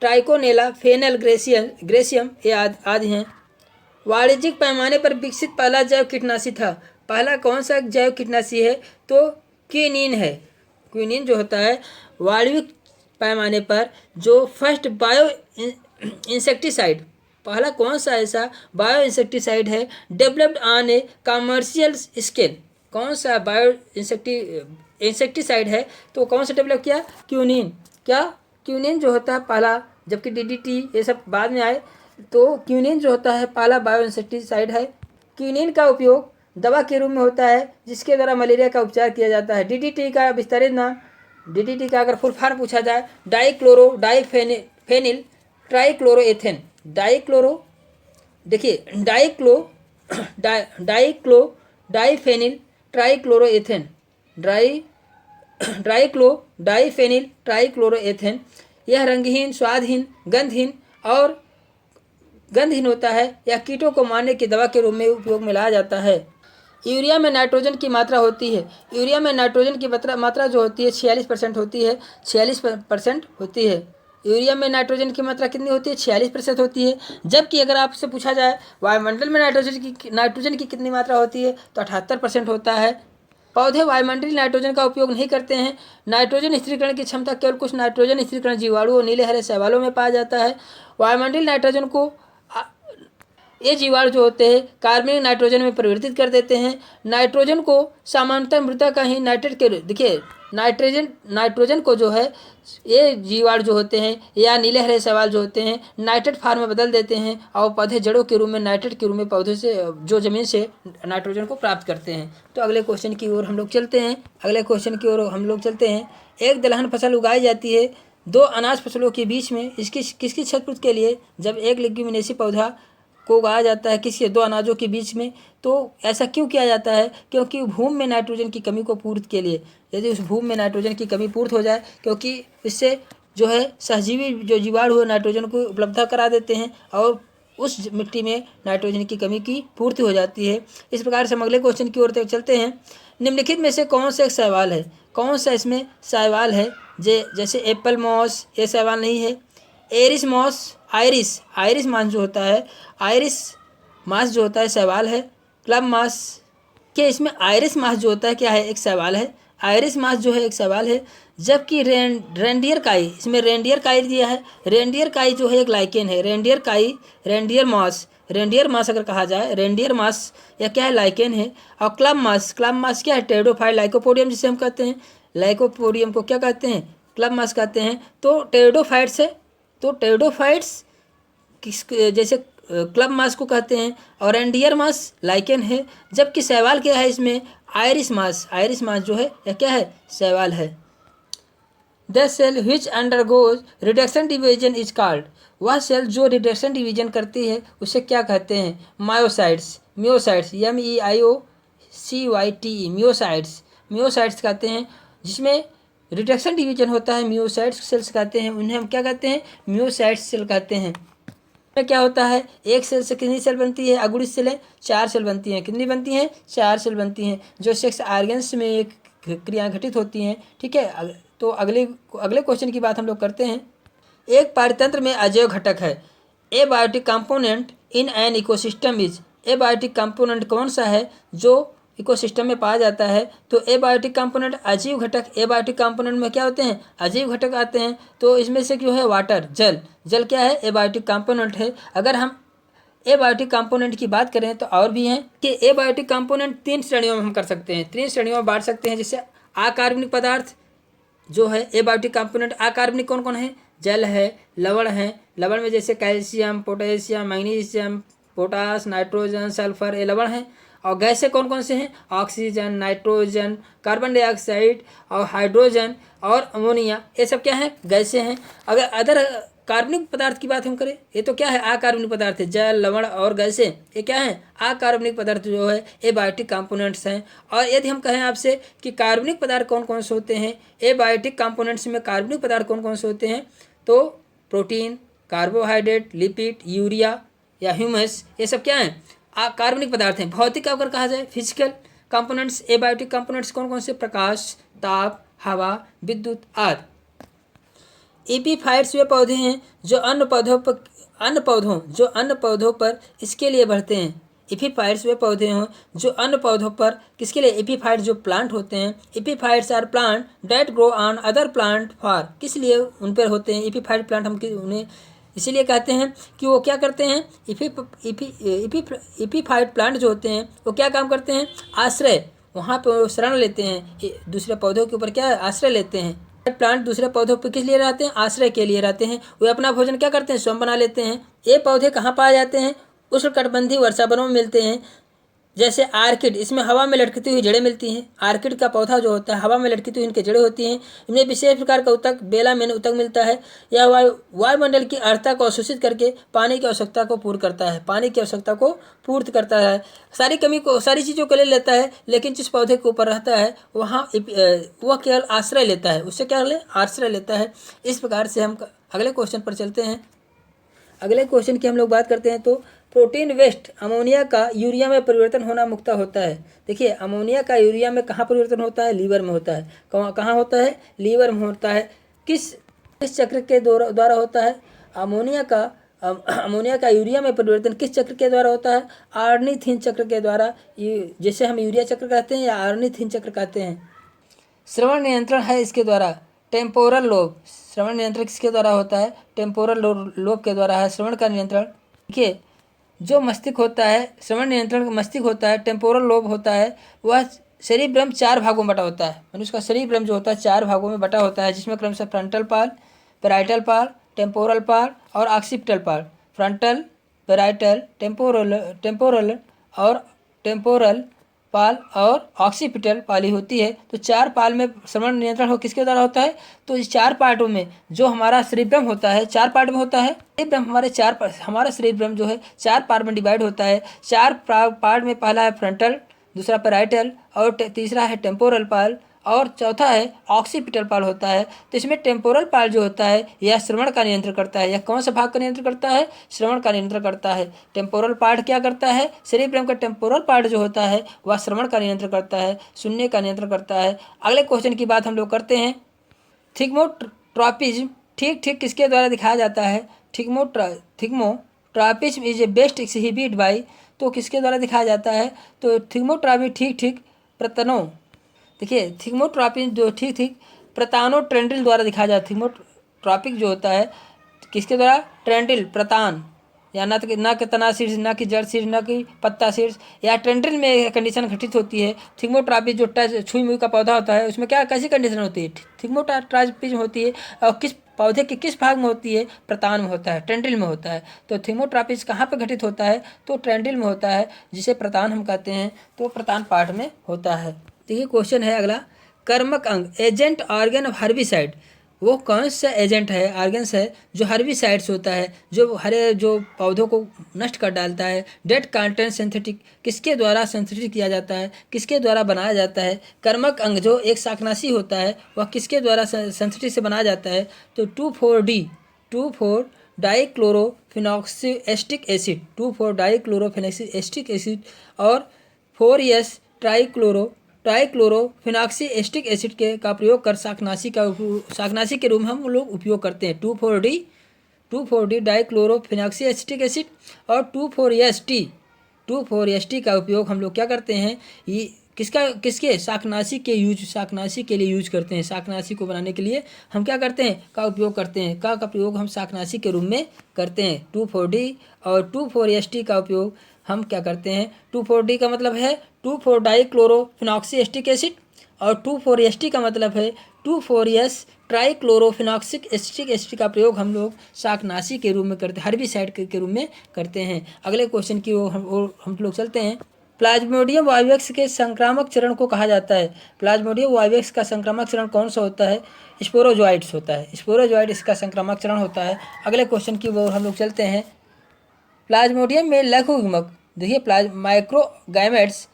ट्राइकोनेला, फेनल ग्रेसियम ये आदि हैं। वाणिज्यिक पैमाने पर विकसित पहला जैव कीटनाशी था। पहला कौन सा जैव कीटनाशी है, तो क्विनीन है। क्विनीन जो होता है वाणिज्यिक पैमाने पर जो फर्स्ट बायो इंसेक्टिसाइड, पहला कौन सा ऐसा बायो इंसेक्टिसाइड है developed on A commercial scale. कौन सा बायो इंसेक्टिसाइड है, तो कौन सा डेवलप किया, क्विनीन। क्या क्विनीन जो होता है पहला, जबकि डीडीटी ये सब बाद में आए। तो क्विनीन जो होता है पहला बायो इंसेक्टिसाइड है। क्विनीन का उपयोग दवा के रूप में होता है, जिसके द्वारा मलेरिया का उपचार किया जाता है। डीडीटी का विस्तारित नाम, डीडीटी का अगर फुल फॉर्म पूछा जाए, डाइफेनिल ट्राइक्लोरोएथेन। देखिए डाइफेनिल ट्राइक्लोरोएथेन, डाइफेनिल ट्राइक्लोरोएथेन। यह रंगहीन, स्वादहीन, गंधहीन होता है, या कीटों को मारने की दवा के रूप में उपयोग में लाया जाता है। यूरिया में नाइट्रोजन की मात्रा होती है। यूरिया में नाइट्रोजन की मात्रा जो होती है 46% होती है, 46% होती है। यूरिया में नाइट्रोजन की मात्रा कितनी होती है, 46% होती है। जबकि अगर आपसे पूछा जाए वायुमंडल में नाइट्रोजन की कितनी मात्रा होती है, तो 78% होता है। पौधे वायुमंडलीय नाइट्रोजन का उपयोग नहीं करते हैं। नाइट्रोजन स्थिरीकरण की क्षमता केवल कुछ नाइट्रोजन स्थिरीकरण जीवाणु और नीले हरे शैवालों में पाया जाता है। वायुमंडलीय नाइट्रोजन को ये जीवाणु जो होते हैं कार्बनिक नाइट्रोजन में परिवर्तित कर देते हैं। नाइट्रोजन को सामान्यतः मृदा का ही नाइट्रेट के, देखिए नाइट्रोजन को जो है ये जीवाणु जो होते हैं या नीले हरे शैवाल जो होते हैं नाइट्रेट फार्म में बदल देते हैं, और पौधे जड़ों के रूप में नाइट्रेट के रूप में पौधे से जो जमीन से नाइट्रोजन को प्राप्त करते हैं। तो अगले क्वेश्चन की ओर हम लोग चलते हैं। एक दलहन फसल उगाई जाती है दो अनाज फसलों के बीच में। इसकी किसकी क्षतिपूर्ति के लिए जब एक लेग्यूमिनेसी पौधा को उगाया जाता है किसी दो अनाजों के बीच में, तो ऐसा क्यों किया जाता है, क्योंकि भूमि में नाइट्रोजन की कमी को पूर्ति के लिए। यदि उस भूमि में नाइट्रोजन की कमी पूर्ति हो जाए, क्योंकि इससे जो है सहजीवी जो जीवाणु है नाइट्रोजन को उपलब्ध करा देते हैं, और उस मिट्टी में नाइट्रोजन की कमी की पूर्ति हो जाती है। इस प्रकार से हम अगले क्वेश्चन की ओर तक चलते हैं। निम्नलिखित में से कौन सा एक शैवाल है, कौन सा इसमें शैवाल है, जैसे एप्पल मॉस ये शैवाल नहीं है। एरिस मॉस, आयरिस मास जो होता है, आयरिस मास जो होता है शैवाल है। क्लब मास के इसमें आयरिस मास जो होता है क्या है, एक शैवाल है। आयरिस मास जो है एक सवाल है। जबकि रेंडियर काई, इसमें रेंडियर काई दिया है। रेंडियर काई जो है एक लाइकेन है। रेंडियर काई, रेंडियर मास अगर कहा जाए, रेंडियर मास या क्या है, लाइकेन है। और क्लब मास क्या है, टेरिडोफाइट लाइकोपोडियम जिसे हम कहते हैं। लाइकोपोडियम को क्या कहते हैं, क्लब मास कहते हैं। तो टेरिडोफाइट्स है, तो टेरिडोफाइट्स जैसे क्लब मास को कहते हैं, और रेंडियर मास लाइकेन है। जबकि शैवाल क्या है इसमें, आयरिस मास जो है यह क्या है, शैवाल है। The cell which undergoes reduction division is called, वह सेल जो रिडक्शन डिवीजन करती है उसे क्या कहते हैं, मायोसाइट्स। MIOCYTE मियोसाइट्स कहते हैं। जिसमें रिडक्शन डिवीजन होता है मियोसाइट्स सेल्स कहते हैं, उन्हें हम क्या कहते हैं, मियोसाइट्स सेल कहते हैं। क्या होता है, एक सेल से कितनी सेल बनती है, अगुणित सेलें 4 सेल बनती हैं। कितनी बनती हैं, 4 सेल बनती हैं, जो सेक्स ऑर्गन्स में एक क्रियाएं घटित होती हैं। ठीक है, तो अगले क्वेश्चन की बात हम लोग करते हैं। एक पारितंत्र में अजैव घटक है। Abiotic component in an ecosystem is, abiotic component कौन सा है जो इकोसिस्टम में पाया जाता है? तो एबायोटिक कंपोनेंट अजीव घटक, एबायोटिक कंपोनेंट में क्या होते हैं, अजीव घटक आते हैं। तो इसमें से जो है वाटर, जल क्या है, एबायोटिक कंपोनेंट है। अगर हम एबायोटिक कंपोनेंट की बात करें तो और भी हैं कि एबायोटिक कंपोनेंट 3 श्रेणियों में हम कर सकते हैं, 3 श्रेणियों में बांट सकते हैं। जैसे अकार्बनिक पदार्थ जो है एबायोटिक कंपोनेंट, अकार्बनिक कौन कौन है, जल है, लवण है। लवण में जैसे calcium, potassium, magnesium, potash, nitrogen, sulphur, ये लवण है। और गैसें कौन कौन से हैं, ऑक्सीजन, नाइट्रोजन, कार्बन डाइऑक्साइड और हाइड्रोजन और अमोनिया, ये सब क्या है, गैसें हैं। अगर अदर कार्बनिक पदार्थ की बात हम करें, ये तो क्या है, अकार्बनिक पदार्थ है, जल, लवण और गैसें, ये क्या है, अकार्बनिक पदार्थ जो है एबायोटिक कंपोनेंट्स हैं। और यदि हम कहें आपसे कि कार्बनिक पदार्थ कौन कौन से होते हैं, एबायोटिक कंपोनेंट्स में कार्बनिक पदार्थ कौन कौन से होते हैं, तो प्रोटीन, कार्बोहाइड्रेट, लिपिड, यूरिया या ह्यूमस, ये सब क्या है, कार्बनिक पदार्थ हैं। भौतिक अगर कहा जाए, फिजिकल कंपोनेंट्स, एबायोटिक कंपोनेंट्स कौन कौन से, प्रकाश, ताप, हवा, विद्युत आदि। एपीफाइट्स वे पौधे हैं जो अन्य पौधों पर इसके लिए बढ़ते हैं। एपीफाइट्स वे पौधे हैं जो अन्य पौधों पर किसके लिए, एपीफाइट्स जो प्लांट होते हैं, epiphytes are plant that grow on other plant for, किस लिए उन पर होते हैं एपीफाइट प्लांट, हम उन्हें इसीलिए कहते हैं कि वो क्या करते हैं, एपीफाइट प्लांट जो होते हैं वो क्या काम करते हैं, आश्रय, वहाँ पर शरण लेते हैं, दूसरे पौधों के ऊपर क्या आश्रय लेते हैं। प्लांट दूसरे पौधों पर किस लिए रहते हैं, आश्रय के लिए रहते हैं। वे अपना भोजन क्या करते हैं, स्वयं बना लेते हैं। ये पौधे कहाँ पाए जाते हैं, उष्णकटिबंधीय वर्षावनों में मिलते हैं। जैसे आर्किड, इसमें हवा में लटकती हुई जड़ें मिलती हैं। आर्किड का पौधा जो होता है हवा में लटकती हुई इनकी जड़ें होती हैं। इनमें विशेष प्रकार का उत्तक, बेला मेन उत्तक मिलता है। यह वायुमंडल की अर्धता को अवशोषित करके पानी की आवश्यकता को पूर्ण करता है, पानी की आवश्यकता को पूर्ति करता है, सारी चीज़ों को ले लेता है। लेकिन जिस पौधे के ऊपर रहता है वहाँ वह केवल आश्रय लेता है, उससे क्या आश्रय लेता है। इस प्रकार से हम अगले क्वेश्चन पर चलते हैं। अगले क्वेश्चन की हम लोग बात करते हैं तो प्रोटीन वेस्ट अमोनिया का यूरिया में परिवर्तन होना मुक्त होता है। देखिए अमोनिया का यूरिया में कहाँ परिवर्तन होता है, लीवर में होता है। कहाँ होता है, लीवर में होता है। किस चक्र के द्वारा होता है, अमोनिया का यूरिया में परिवर्तन किस चक्र के द्वारा होता है, आर्निथिन चक्र के द्वारा। जैसे हम यूरिया चक्र कहते हैं या आर्निथिन चक्र कहते हैं। श्रवण नियंत्रण है इसके द्वारा, टेम्पोरल लोब, श्रवण नियंत्रण किसके द्वारा होता है, टेम्पोरल लोब के द्वारा है श्रवण का नियंत्रण। देखिए जो मस्तिष्क होता है, श्रवण नियंत्रण मस्तिष्क होता है, टेम्पोरल लोब होता है, वह सेरिब्रम 4 भागों में बटा होता है। मनुष्य का सेरिब्रम जो होता है 4 भागों में बटा होता है, जिसमें क्रमशः frontal part, parietal part, temporal part और occipital part. Frontal, parietal, temporal और टेम्पोरल पाल और ऑक्सीपिटल पाली होती है। तो 4 पाल में श्रवण नियंत्रण किसके द्वारा होता है, तो इस 4 पार्टों में जो हमारा सेरिब्रम होता है 4 पार्ट में होता है। सेरिब्रम हमारा सेरिब्रम जो है 4 पार्ट में डिवाइड होता है। 4 पार्ट में पहला है फ्रंटल, दूसरा पैराइटल और तीसरा है टेम्पोरल पाल और चौथा है ऑक्सीपिटल पाल होता है। तो इसमें टेम्पोरल पाल जो होता है यह श्रवण का नियंत्रण करता है। यह कौन सा भाग का नियंत्रण करता है, श्रवण का नियंत्रण करता है। टेम्पोरल पार्ट क्या करता है, सेरिब्रम का टेम्पोरल पार्ट जो होता है वह श्रवण का नियंत्रण करता है, सुनने का नियंत्रण करता है। अगले क्वेश्चन की बात हम लोग करते हैं। थिग्मोट्रॉपिज्म ठीक किसके द्वारा दिखाया जाता है, thigmotropism is a best exhibit by, तो किसके द्वारा दिखाया जाता है, तो थिग्मोट्रॉपी ठीक प्रतनों, देखिए थिग्मोट्रॉपिक जो ठीक प्रतानोट्रेंडिल द्वारा दिखाया जाता है। थिग्मोट्रॉपिक जो होता है किसके द्वारा, ट्रेंडिल, प्रतान, या न कि तना शीर्ष, न कि जड़ शीर्ष, न कि पत्ता शीर्ष, या ट्रेंडिल में कंडीशन घटित होती है। थिग्मोट्रॉपिक जो छुई मुई का पौधा होता है उसमें क्या कैसी कंडीशन होती है, थिग्मोट्रॉपिज्म होती है। और किस पौधे के किस भाग में होती है, प्रतान में होता है, ट्रेंडिल में होता है। तो थिग्मोट्रॉपिज्म कहाँ पे घटित होता है, तो ट्रेंडिल में होता है, जिसे प्रतान हम कहते हैं। तो प्रतान पार्ट में होता है। देखिए क्वेश्चन है अगला, कर्मक अंग, एजेंट ऑर्गन ऑफ हर्बिसाइड, वो कौन सा एजेंट है, ऑर्गन्स है जो हर्बिसाइड्स होता है, जो पौधों को नष्ट कर डालता है। डेड कंटेंट सिंथेटिक, किसके द्वारा सिंथेटिक किया जाता है, किसके द्वारा बनाया जाता है। कर्मक अंग जो एक शाकनाशी होता है वह किसके द्वारा सिंथेटिक से बनाया जाता है, तो 2,4-D dichlorophenoxy acid, 2,4 dichlorophenoxy acetic acid और 4S ट्राइक्लोरोफिनॉक्सी एस्टिक एसिड के का प्रयोग कर शाकनाशी के रूप में हम लोग उपयोग करते हैं। 2,4-D डाइक्लोरोफिनॉक्सी एस्टिक एसिड और 2,4-ST का उपयोग हम लोग क्या करते हैं, ये किसके शाकनाशी के लिए यूज करते हैं। शाकनाशी को बनाने के लिए हम क्या करते हैं, का उपयोग करते हैं, का प्रयोग हम शाकनाशी के रूप में करते हैं। 2,4-D और 2,4-ST का उपयोग हम क्या करते हैं, 2,4-D का मतलब है 2,4 डाइक्लोरोफिनॉक्सी एस्टिक एसिड और 2,4-ST का मतलब है 2,4S ट्राइक्लोरोफिनॉक्सिक एस्टिक एसिड का प्रयोग हम लोग शाकनाशी के रूप में करते हैं, हर्बिसाइड के रूप में करते हैं। अगले क्वेश्चन की हम लोग चलते हैं। प्लाज्मोडियम वायवक्स के संक्रामक चरण को कहा जाता है। प्लाज्मोडियम वायवक्स का संक्रामक चरण कौन सा होता है, स्पोरोजोइट्स होता है। स्पोरोजोइट इसका संक्रामक चरण होता है। अगले क्वेश्चन की ओर हम लोग चलते हैं। प्लाज्मोडियम में लघु युग्मक, देखिए माइक्रोगैमेट्स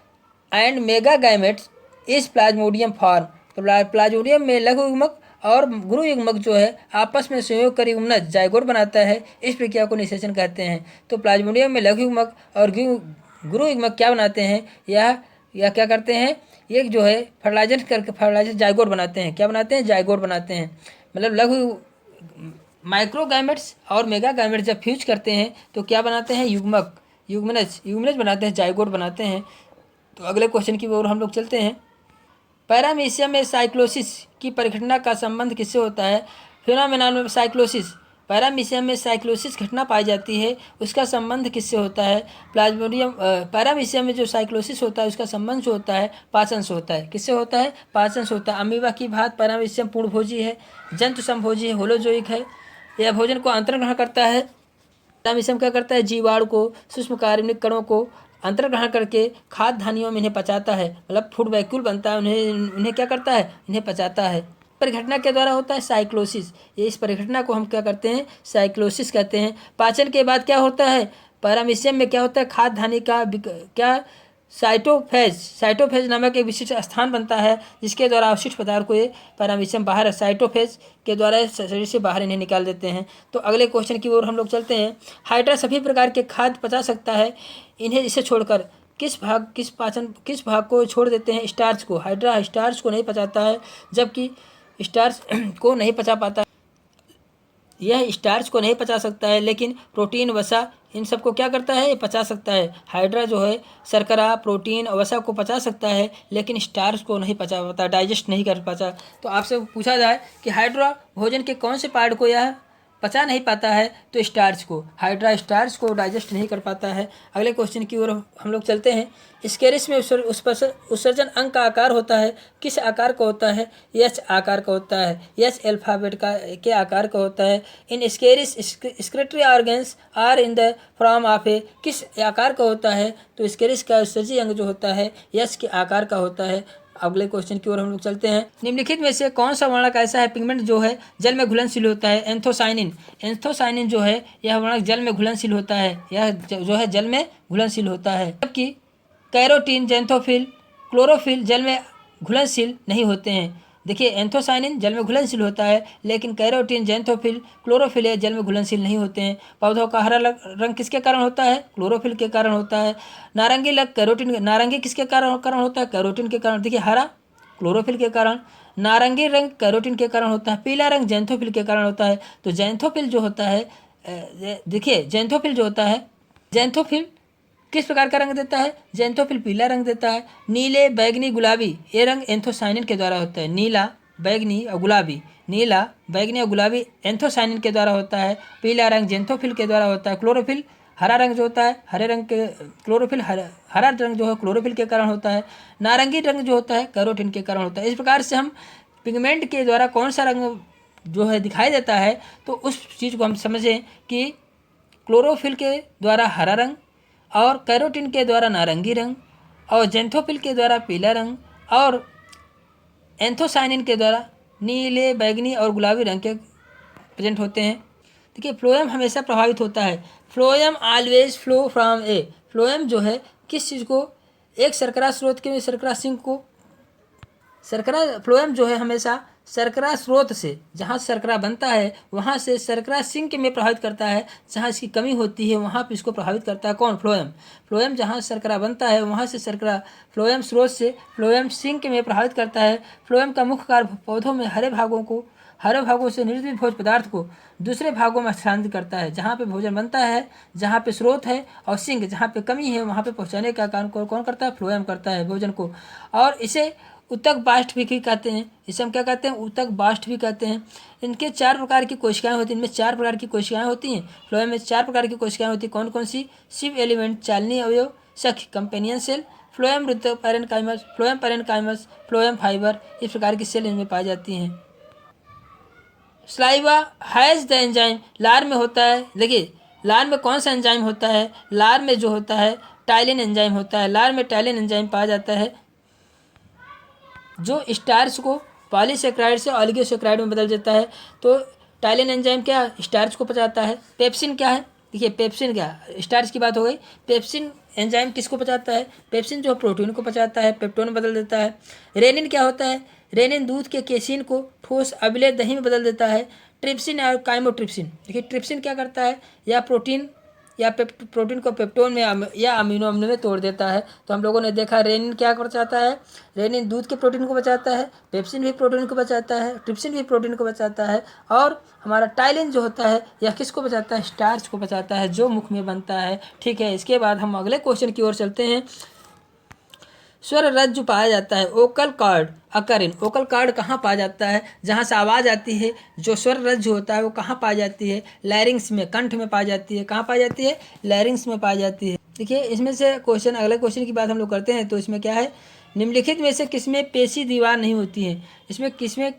एंड मेगा गैमेट्स इस प्लाज्मोडियम फॉर्म। तो प्लाज्मोडियम में लघु युग्मक और गुरु युग्मक जो है आपस में संयोग कर युग्मनज जाइगोट बनाता है, इस प्रक्रिया को निषेचन कहते हैं। तो प्लाज्मोडियम में लघु युग्मक और गुरु युग्मक क्या बनाते हैं, या क्या करते हैं, ये जो है फर्टिलाइजर जाइगोट बनाते हैं। क्या बनाते हैं, जाइगोट बनाते हैं। मतलब लघु माइक्रोगैमेट्स और मेगा गैमेट्स जब फ्यूज करते हैं तो क्या बनाते हैं, युग्मनज बनाते हैं, जाइगोट बनाते हैं। तो अगले क्वेश्चन की ओर हम लोग चलते हैं। पैरामीशियम में साइक्लोसिस की परिघटना का संबंध किससे होता है। फिनोमेनन में साइक्लोसिस, पैरामीशियम में साइक्लोसिस घटना पाई जाती है, उसका संबंध किससे होता है। पैरामीशियम में जो साइक्लोसिस होता है उसका संबंध जो होता है पाचन से होता है। किससे होता है, पाचन से होता है। अमीबा की भांति पैरामीशियम पूर्णभोजी है, जंतु समभोजी है, होलोजोइक है। यह भोजन को अंतर्ग्रहण करता है। पैरामीशियम क्या करता है, जीवाणु को, सूक्ष्म कार्बनिक कणों को अंतर्ग्रहण करके खाद्य धानियों में इन्हें पचाता है। मतलब फूड वैक्यूल बनता है, उन्हें क्या करता है, इन्हें पचाता है। परिघटना के द्वारा होता है साइक्लोसिस। ये इस परिघटना को हम क्या करते हैं, साइक्लोसिस कहते हैं। पाचन के बाद क्या होता है, पैरामीशियम में क्या होता है, खाद्य धानी का क्या साइटोफेज नामक एक विशिष्ट स्थान बनता है, जिसके द्वारा अवशिष्ट पदार्थ को ये पैरामीशियम बाहर साइटोफेज के द्वारा शरीर से बाहर इन्हें निकाल देते हैं। तो अगले क्वेश्चन की ओर हम लोग चलते हैं। हाइड्रा सभी प्रकार के खाद्य पचा सकता है, इन्हें इसे छोड़कर किस भाग को छोड़ देते हैं, स्टार्च को। हाइड्रा स्टार्च को नहीं पचाता है, जबकि स्टार्च को नहीं पचा पाता, यह स्टार्च को नहीं पचा सकता है, लेकिन प्रोटीन, वसा, इन सबको क्या करता है, ये पचा सकता है। हाइड्रा जो है शर्करा, प्रोटीन और वसा को पचा सकता है, लेकिन स्टार्च को नहीं पचा पाता, डाइजेस्ट नहीं कर पाता। तो आपसे पूछा जाए कि हाइड्रा भोजन के कौन से पार्ट को यह पचा नहीं पाता है, तो स्टार्च को। हाइड्रा स्टार्च को डाइजेस्ट नहीं कर पाता है। अगले क्वेश्चन की ओर हम लोग चलते हैं। स्केरिस में उत्सर्जन अंग का आकार होता है, किस आकार का होता है, एच आकार का होता है, एच अल्फाबेट के आकार का होता है। In Ascaris excretory organs are in the form of a, किस आकार का होता है, तो स्केरिस का उत्सर्जी अंग जो होता है एच के आकार का होता है। अगले क्वेश्चन की ओर हम लोग चलते हैं। निम्नलिखित में से कौन सा वर्णक ऐसा है पिगमेंट जो है जल में घुलनशील होता है। एंथोसाइनिन जो है यह वर्णक जल में घुलनशील होता है, यह जो है जल में घुलनशील होता है। जबकि कैरोटीन, ज़ैंथोफिल, क्लोरोफिल जल में घुलनशील नहीं होते हैं। देखिए एंथोसाइनिन जल में घुलनशील होता है, लेकिन कैरोटीन, ज़ैंथोफिल, क्लोरोफिल जल में घुलनशील नहीं होते हैं। पौधों का हरा रंग किसके कारण होता है, क्लोरोफिल के कारण होता है। नारंगी किसके कारण होता है, कैरोटीन के कारण। देखिए हरा क्लोरोफिल के कारण, नारंगी रंग कैरोटीन के कारण होता है, पीला रंग ज़ैंथोफिल के कारण होता है। तो ज़ैंथोफिल जो होता है, देखिए ज़ैंथोफिल जो होता है, ज़ैंथोफिल किस प्रकार का रंग देता है, ज़ैंथोफिल पीला रंग देता है। नीले, बैगनी, गुलाबी ये रंग एंथोसाइनिन के द्वारा होता है। नीला, बैगनी और गुलाबी एंथोसाइनिन के द्वारा होता है। पीला रंग ज़ैंथोफिल के द्वारा होता है। क्लोरोफिल हरा रंग जो होता है, हरे रंग के क्लोरोफिल हरा रंग जो है क्लोरोफिल के कारण होता है। नारंगी रंग जो होता है कैरोटीन के कारण होता है। इस प्रकार से हम पिगमेंट के द्वारा कौन सा रंग जो है दिखाई देता है, तो उस चीज़ को हम समझें कि क्लोरोफिल के द्वारा हरा रंग और कैरोटीन के द्वारा नारंगी रंग और ज़ैंथोफिल के द्वारा पीला रंग और एंथोसाइनिन के द्वारा नीले, बैगनी और गुलाबी रंग के प्रेजेंट होते हैं। देखिए फ्लोएम हमेशा प्रभावित होता है। Phloem always flow from A. Phloem जो है किस चीज़ को, एक शर्करा स्रोत के शर्करा सिंक को, फ्लोएम जो है हमेशा शर्करा स्रोत से, जहाँ शर्करा बनता है वहाँ से शर्करा सिंक में प्रभावित करता है, जहाँ इसकी कमी होती है वहाँ पे इसको प्रभावित करता है कौन? फ्लोएम। फ्लोएम जहाँ शर्करा बनता है वहाँ से शर्करा फ्लोएम स्रोत से फ्लोएम सिंक में प्रभावित करता है। फ्लोएम का मुख्य कार्य पौधों में हरे भागों से निर्मित भोज्य पदार्थ को दूसरे भागों में स्थानांतरित करता है। जहाँ पे भोजन बनता है, जहाँ पे स्रोत है, और सिंक जहाँ पे कमी है वहाँ पे पहुँचाने का काम कौन करता है? फ्लोएम करता है भोजन को। और इसे ऊतक बास्ट भी कहते हैं। इसे हम क्या कहते हैं? ऊतक बास्ट भी कहते हैं। इनके 4 प्रकार की कोशिकाएं होती हैं। इनमें 4 प्रकार की कोशिकाएं होती हैं। फ्लोएम में 4 प्रकार की कोशिकाएं होती हैं। कौन कौन सी? सिव एलिमेंट, चालनी अवयव, सख companion cell, phloem parenchymas, phloem parenchymas, phloem fibre, इस प्रकार की सेल इनमें पाई जाती हैं। स्लाइवा हैज़ द एंजाइम, लार में होता है। देखिए लार में कौन सा एंजाइम होता है? लार में जो होता है टाइलिन एंजाइम होता है। लार में टाइलिन एंजाइम पाया जाता है जो स्टार्च को पॉलीसेक्राइड से ऑलिगोसेक्राइड में बदल देता है। तो टाइलिन एंजाइम क्या? स्टार्च को पचाता है। पेप्सिन क्या है? देखिए पेप्सिन क्या, स्टार्च की बात हो गई। पेप्सिन एंजाइम किसको पचाता है? पेप्सिन जो प्रोटीन को पचाता है, पेप्टोन में बदल देता है। रेनिन क्या होता है? रेनिन दूध के केसिन को ठोस अम्लीय दही में बदल देता है। ट्रिप्सिन और काइमोट्रिप्सिन, देखिए ट्रिप्सिन क्या करता है? या प्रोटीन को पेप्टोन में या अमीनो अम्ल में तोड़ देता है। तो हम लोगों ने देखा रेनिन क्या बचाता है? रेनिन दूध के प्रोटीन को बचाता है, पेप्सिन भी प्रोटीन को बचाता है, ट्रिप्सिन भी प्रोटीन को बचाता है, और हमारा टाइलिन जो होता है यह किसको बचाता है? स्टार्च को बचाता है जो मुख में बनता है। ठीक है, इसके बाद हम अगले क्वेश्चन की ओर चलते हैं। स्वर रज्जु पाया जाता है। ओकल कॉर्ड अकर इन, ओकल कॉर्ड कहाँ पाया जाता है? जहाँ से आवाज़ आती है जो स्वर रज्जु होता है वो कहाँ पाई जाती है? लैरिंग्स में, कंठ में पाई जाती है। कहाँ पाई जाती है? लैरिंग्स में पाई जाती है। देखिए इसमें से क्वेश्चन, अगले क्वेश्चन की बात हम लोग करते हैं। तो इसमें क्या है? निम्नलिखित में से किसमें पेशी दीवार नहीं होती है? इसमें किसमें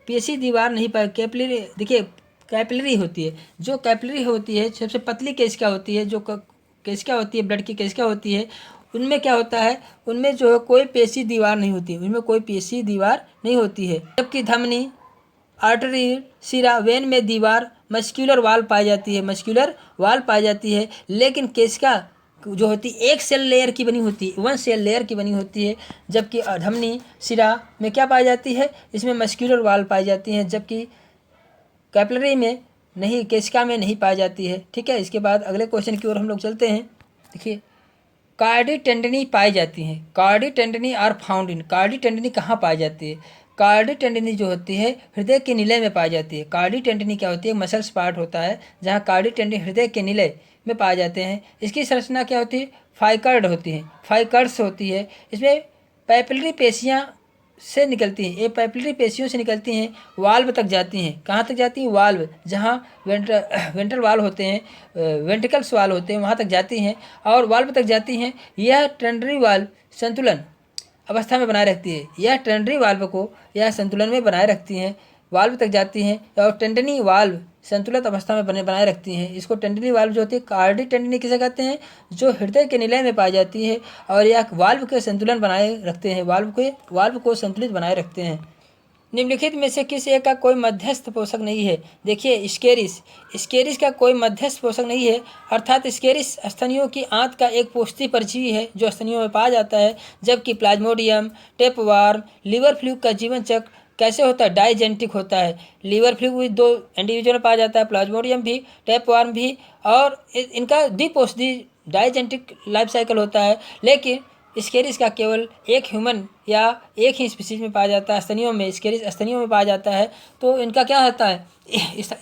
पेशी दीवार नहीं पाई? कैपिलरी, देखिए कैपिलरी होती है। जो कैपिलरी होती है सबसे पतली केशिका होती है, जो केशिका होती है, ब्लड की केशिका होती है, उनमें क्या होता है? उनमें जो है कोई पेशी दीवार नहीं होती, उनमें कोई पेशी दीवार नहीं होती है। जबकि धमनी, आर्टरी, सिरा, वेन में दीवार, मस्क्यूलर वाल पाई जाती है, मस्क्यूलर वाल पाई जाती है। लेकिन केशिका जो होती है एक सेल लेयर की बनी होती है, 1 सेल लेयर की बनी होती है। जबकि धमनी, सिरा में क्या पाई जाती है? इसमें मस्क्यूलर वाल पाई जाती हैं, जबकि कैपिलरी में नहीं, केशिका में नहीं पाई जाती है। ठीक है, इसके बाद अगले क्वेश्चन की ओर हम लोग चलते हैं। देखिए कार्डी टेंडनी पाई जाती हैं। Chordae tendineae are found in, chordae tendineae कहाँ पाई जाती है? कार्डी टेंडनी जो होती है हृदय के निलय में पाई जाती है। कार्डी टेंडनी क्या होती है? मसल्स पार्ट होता है जहाँ कार्डी टेंडनी हृदय के निलय में पाए जाते हैं। इसकी संरचना क्या होती है? फाइकर्ड होती है, फाइकर्ड्स होती है। इसमें पैपिलरी पेशियाँ से निकलती हैं, ये पैपिलरी पेशियों से निकलती हैं, वाल्व तक जाती हैं। कहाँ तक जाती हैं? वाल्व, जहाँ वेंट्रल वाल्व होते हैं, वेंट्रिकल्स वाल्व होते हैं, वहाँ तक जाती हैं और वाल्व तक जाती हैं। यह टेंडरी वाल्व संतुलन अवस्था में बनाए रखती है। यह टेंडरी वाल्व को यह संतुलन में बनाए रखती हैं, वाल्व तक जाती हैं और टेंडनी वाल्व संतुलित अवस्था में बनाए रखती हैं। इसको टेंडनी वाल्व जो होती है, कार्डी टेंडनी किसे कहते हैं? जो हृदय के निलय में पाई जाती है और यह वाल्व के संतुलन बनाए रखते हैं, वाल्व को संतुलित बनाए रखते हैं। निम्नलिखित में से किस एक का कोई मध्यस्थ पोषक नहीं है? देखिए स्केरिस का कोई मध्यस्थ पोषक नहीं है, अर्थात स्केरिस स्तनियों की आंत का एक पोषती परजीवी है जो स्तनियों में पाया जाता है। जबकि प्लाज्मोडियम, टेपवार्म, लिवर फ्लूक का जीवन चक्र कैसे होता है? डाइजेंटिक होता है। लिवर फ्लूक भी 2 इंडिविजुअल में पाया जाता है, प्लाज्मोडियम भी, टेपवार्म भी, और इनका द्विपोषी डाइजेंटिक लाइफ साइकिल होता है। लेकिन स्केरिस का केवल एक ह्यूमन या एक ही स्पीसीज में पाया जाता है, स्तनियों में। स्केरिस स्तनियों में पाया जाता है। तो इनका क्या होता है?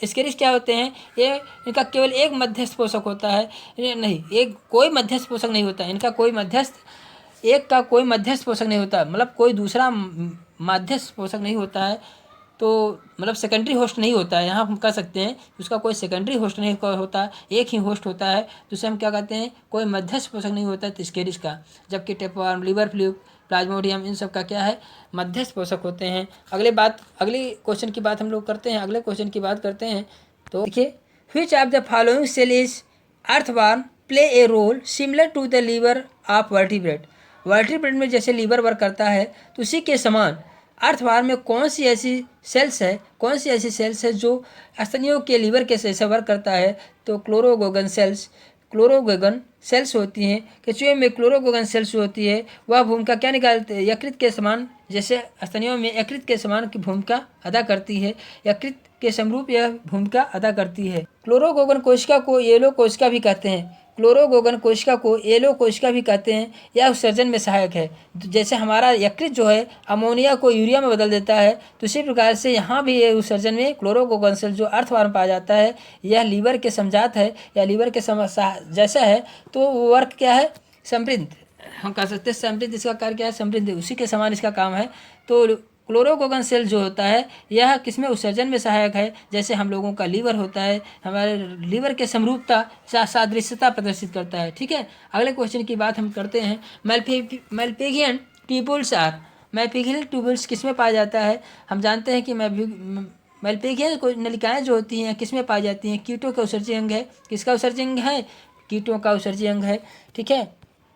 स्केरिस क्या होते हैं? ये इनका केवल एक मध्यस्थ पोषक होता है, नहीं, एक कोई मध्यस्थ पोषक नहीं होता। इनका कोई मध्यस्थ, एक का कोई मध्यस्थ पोषक नहीं होता, मतलब कोई दूसरा मध्यस्थ पोषक नहीं होता है। तो मतलब सेकेंडरी होस्ट नहीं होता है, यहाँ हम कह सकते हैं उसका कोई सेकेंडरी होस्ट नहीं होता, एक ही होस्ट होता है, तो उसे हम क्या कहते हैं? कोई मध्यस्थ पोषक नहीं होता है स्केरिस का। जबकि टेपवार्म, लिवर फ्लूक, प्लाज्मोडियम, इन सब का क्या है? मध्यस्थ पोषक होते हैं। अगले क्वेश्चन की बात हम लोग करते हैं, अगले क्वेश्चन की बात करते हैं। तो देखिए, which of the following cell is earthworm play a role similar to the liver of vertebrate? Vertebrate में जैसे लीवर वर्क करता है तो उसी के समान अर्थवर्म में कौन सी ऐसी सेल्स है जो स्तनियों के लीवर के जैसे वर्क करता है? तो क्लोरोगोगन सेल्स, क्लोरोगोगन सेल्स होती हैं, केचुए में क्लोरोगोगन सेल्स होती है, वह भूमिका क्या निकालते हैं, यकृत के समान, जैसे स्तनियों में यकृत के समान की भूमिका अदा करती है, यकृत के समरूप यह भूमिका अदा करती है। क्लोरोगोगन कोशिका को येलो कोशिका भी कहते हैं, क्लोरोगोगन कोशिका को येलो कोशिका भी कहते हैं। यह उत्सर्जन में सहायक है। जैसे हमारा यकृत जो है अमोनिया को यूरिया में बदल देता है, तो इसी प्रकार से यहाँ भी ये उत्सर्जन में क्लोरोगोगन सेल जो अर्थवार में पाया जाता है, यह लीवर के समजात है या लीवर के जैसा है, तो वर्क क्या है, समृद्ध, हम कह सकते हैं समृद्ध, इसका कार्य क्या है, समृद्ध, उसी के समान इसका काम है। तो क्लोरोगोगन सेल जो होता है यह किसमें उत्सर्जन में सहायक है, जैसे हम लोगों का लीवर होता है, हमारे लीवर के समरूपता सादृश्यता प्रदर्शित करता है। ठीक है, अगले क्वेश्चन की बात हम करते हैं। मैल्पिघियन ट्यूबुल्स आर, मैल्पिघियन ट्यूबुल्स किसमें पाया जाता है, हम जानते हैं कि मैल्पिघियन नलिकाएं जो होती हैं किसमें पाई जाती हैं, कीटों का उत्सर्जी अंग है, किसका उत्सर्जी अंग है, कीटों का उत्सर्जी अंग है। ठीक है,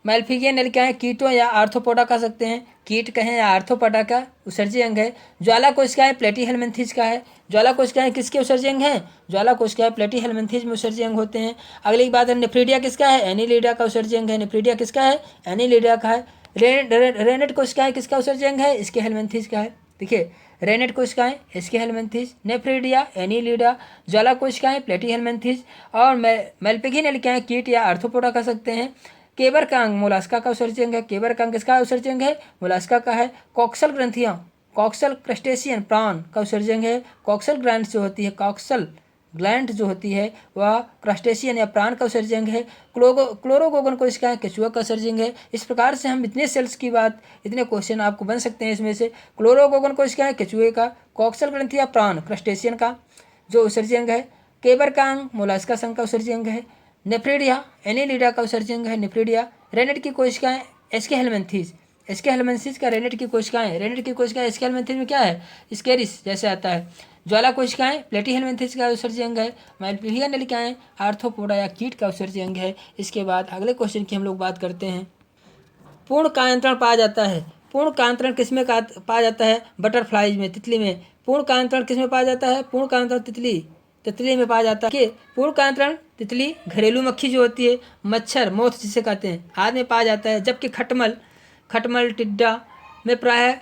मैल्पिघियन नलिकाएं कीटों या आर्थ्रोपोडा कह सकते हैं, कीट कहें या आर्थ्रोपोडा का उत्सर्जी अंग है। ज्वाला कोशिकाएं प्लेटीहेलमिन्थेस का है, ज्वाला कोशिकाएं किसके उत्सर्जी अंग हैं, ज्वाला कोशिकाएं प्लेटीहेलमिन्थेस में उत्सर्जी अंग होते हैं। अगली बात है नेफ्रीडिया किसका है, एनीलिडा का उत्सर्जी अंग है, नेफ्रीडिया किसका है, एनीलिडा का है। रेनेट कोशिकाएं किसका उत्सर्जी अंग है, इसके हेलमिन्थेस का है। देखिए, रेनेट कोशिकाएं इसके हेलमिन्थेस, नेफ्रीडिया, एनीलिडा, ज्वाला कोशिकाएं प्लेटीहेलमिन्थेस और मैल्पिघियन नलिकाएं कीट या आर्थ्रोपोडा कह सकते हैं। केबर का अंग मोलास्का का उत्सर्जी अंग है, केबर का अंग किसका उत्सर्जी अंग है, मोलास्का का है। कॉक्सल ग्रंथियां, कॉक्सल क्रस्टेशियन प्राण का उत्सर्जी अंग है, कॉक्सल ग्लैंड जो होती है, कॉक्सल ग्लैंड जो होती है वह क्रस्टेशियन या प्राण का उत्सर्जी अंग है। क्लोरोगोगन कोशिकाएं केचुआ का उत्सर्जी अंग है। इस प्रकार से हम इतने सेल्स की बात, इतने क्वेश्चन आपको बन सकते हैं इसमें से। क्लोरोगोगन कोशिकाएं केचुए का, कॉक्सल ग्रंथि या प्राण क्रस्टेशियन का जो उत्सर्जी अंग है, केबर का अंग मोलास्का संघ का उत्सर्जी अंग है, नेफ्रीडिया एनीलिडा का उत्सर्जी अंग है, नेफ्रीडिया। रेनेट की कोशिकाएं एस्के हेलमिन्थेस, एस्के हेलमिन्थेस का रेनेट की कोशिकाएं, रेनेट की कोशिकाएं एस्के हेलमिन्थेस में क्या है, स्केरिस जैसे आता है। ज्वाला कोशिकाएं प्लेटीहेलमिन्थेस का उत्सर्जी अंग है। मैल्पिघियन नलिकाएं आर्थ्रोपोडा या कीट का उत्सर्जी अंग है। इसके बाद अगले क्वेश्चन की हम लोग बात करते हैं। पूर्ण कायांतरण पाया जाता है, पूर्ण कायांतरण किसमें पाया जाता है, बटरफ्लाईज में, तितली में। पूर्ण कायांतरण किसमें पाया जाता है, पूर्ण कायांतरण तितली में पाया जाता है। पूर्ण कायांतरण तितली, घरेलू मक्खी जो होती है, मच्छर मोथ जिसे कहते हैं, आदि में पाया जाता है। जबकि खटमल टिड्डा में प्रायः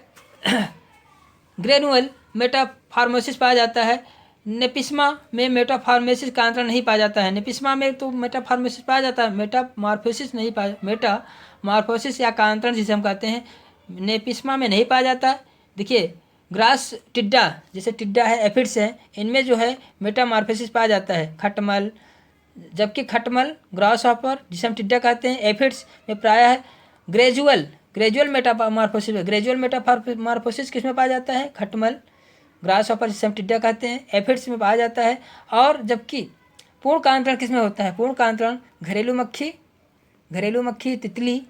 ग्रेनुअल मेटाफॉर्मोसिस पाया जाता है। नेपिस्मा में मेटाफॉर्मोसिस का अंतरण नहीं पाया जाता है। नेपिस्मा में तो मेटाफॉर्मोसिस पाया जाता है, मेटामॉर्फोसिस नहीं पाया, मेटामॉर्फोसिस या कांतरण जिसे हम कहते हैं, नेपिस्मा में नहीं पाया जाता है। देखिए, ग्रास टिड्डा, जैसे टिड्डा है, एफिड्स है, इनमें जो है मेटामॉर्फोसिस पाया जाता है, खटमल। जबकि खटमल, ग्रास हॉपर जिसे हम टिड्डा कहते हैं, एफिड्स में प्रायः ग्रेजुअल मेटामॉर्फोसिस, ग्रेजुअल मेटामॉर्फोसिस किस में पाया जाता है, खटमल, ग्रास हॉपर जिसे हम टिड्डा कहते हैं, एफिड्स में पाया जाता है। और जबकि पूर्ण कांतरण किस में होता है, पूर्ण कांतरण घरेलू मक्खी, तितली,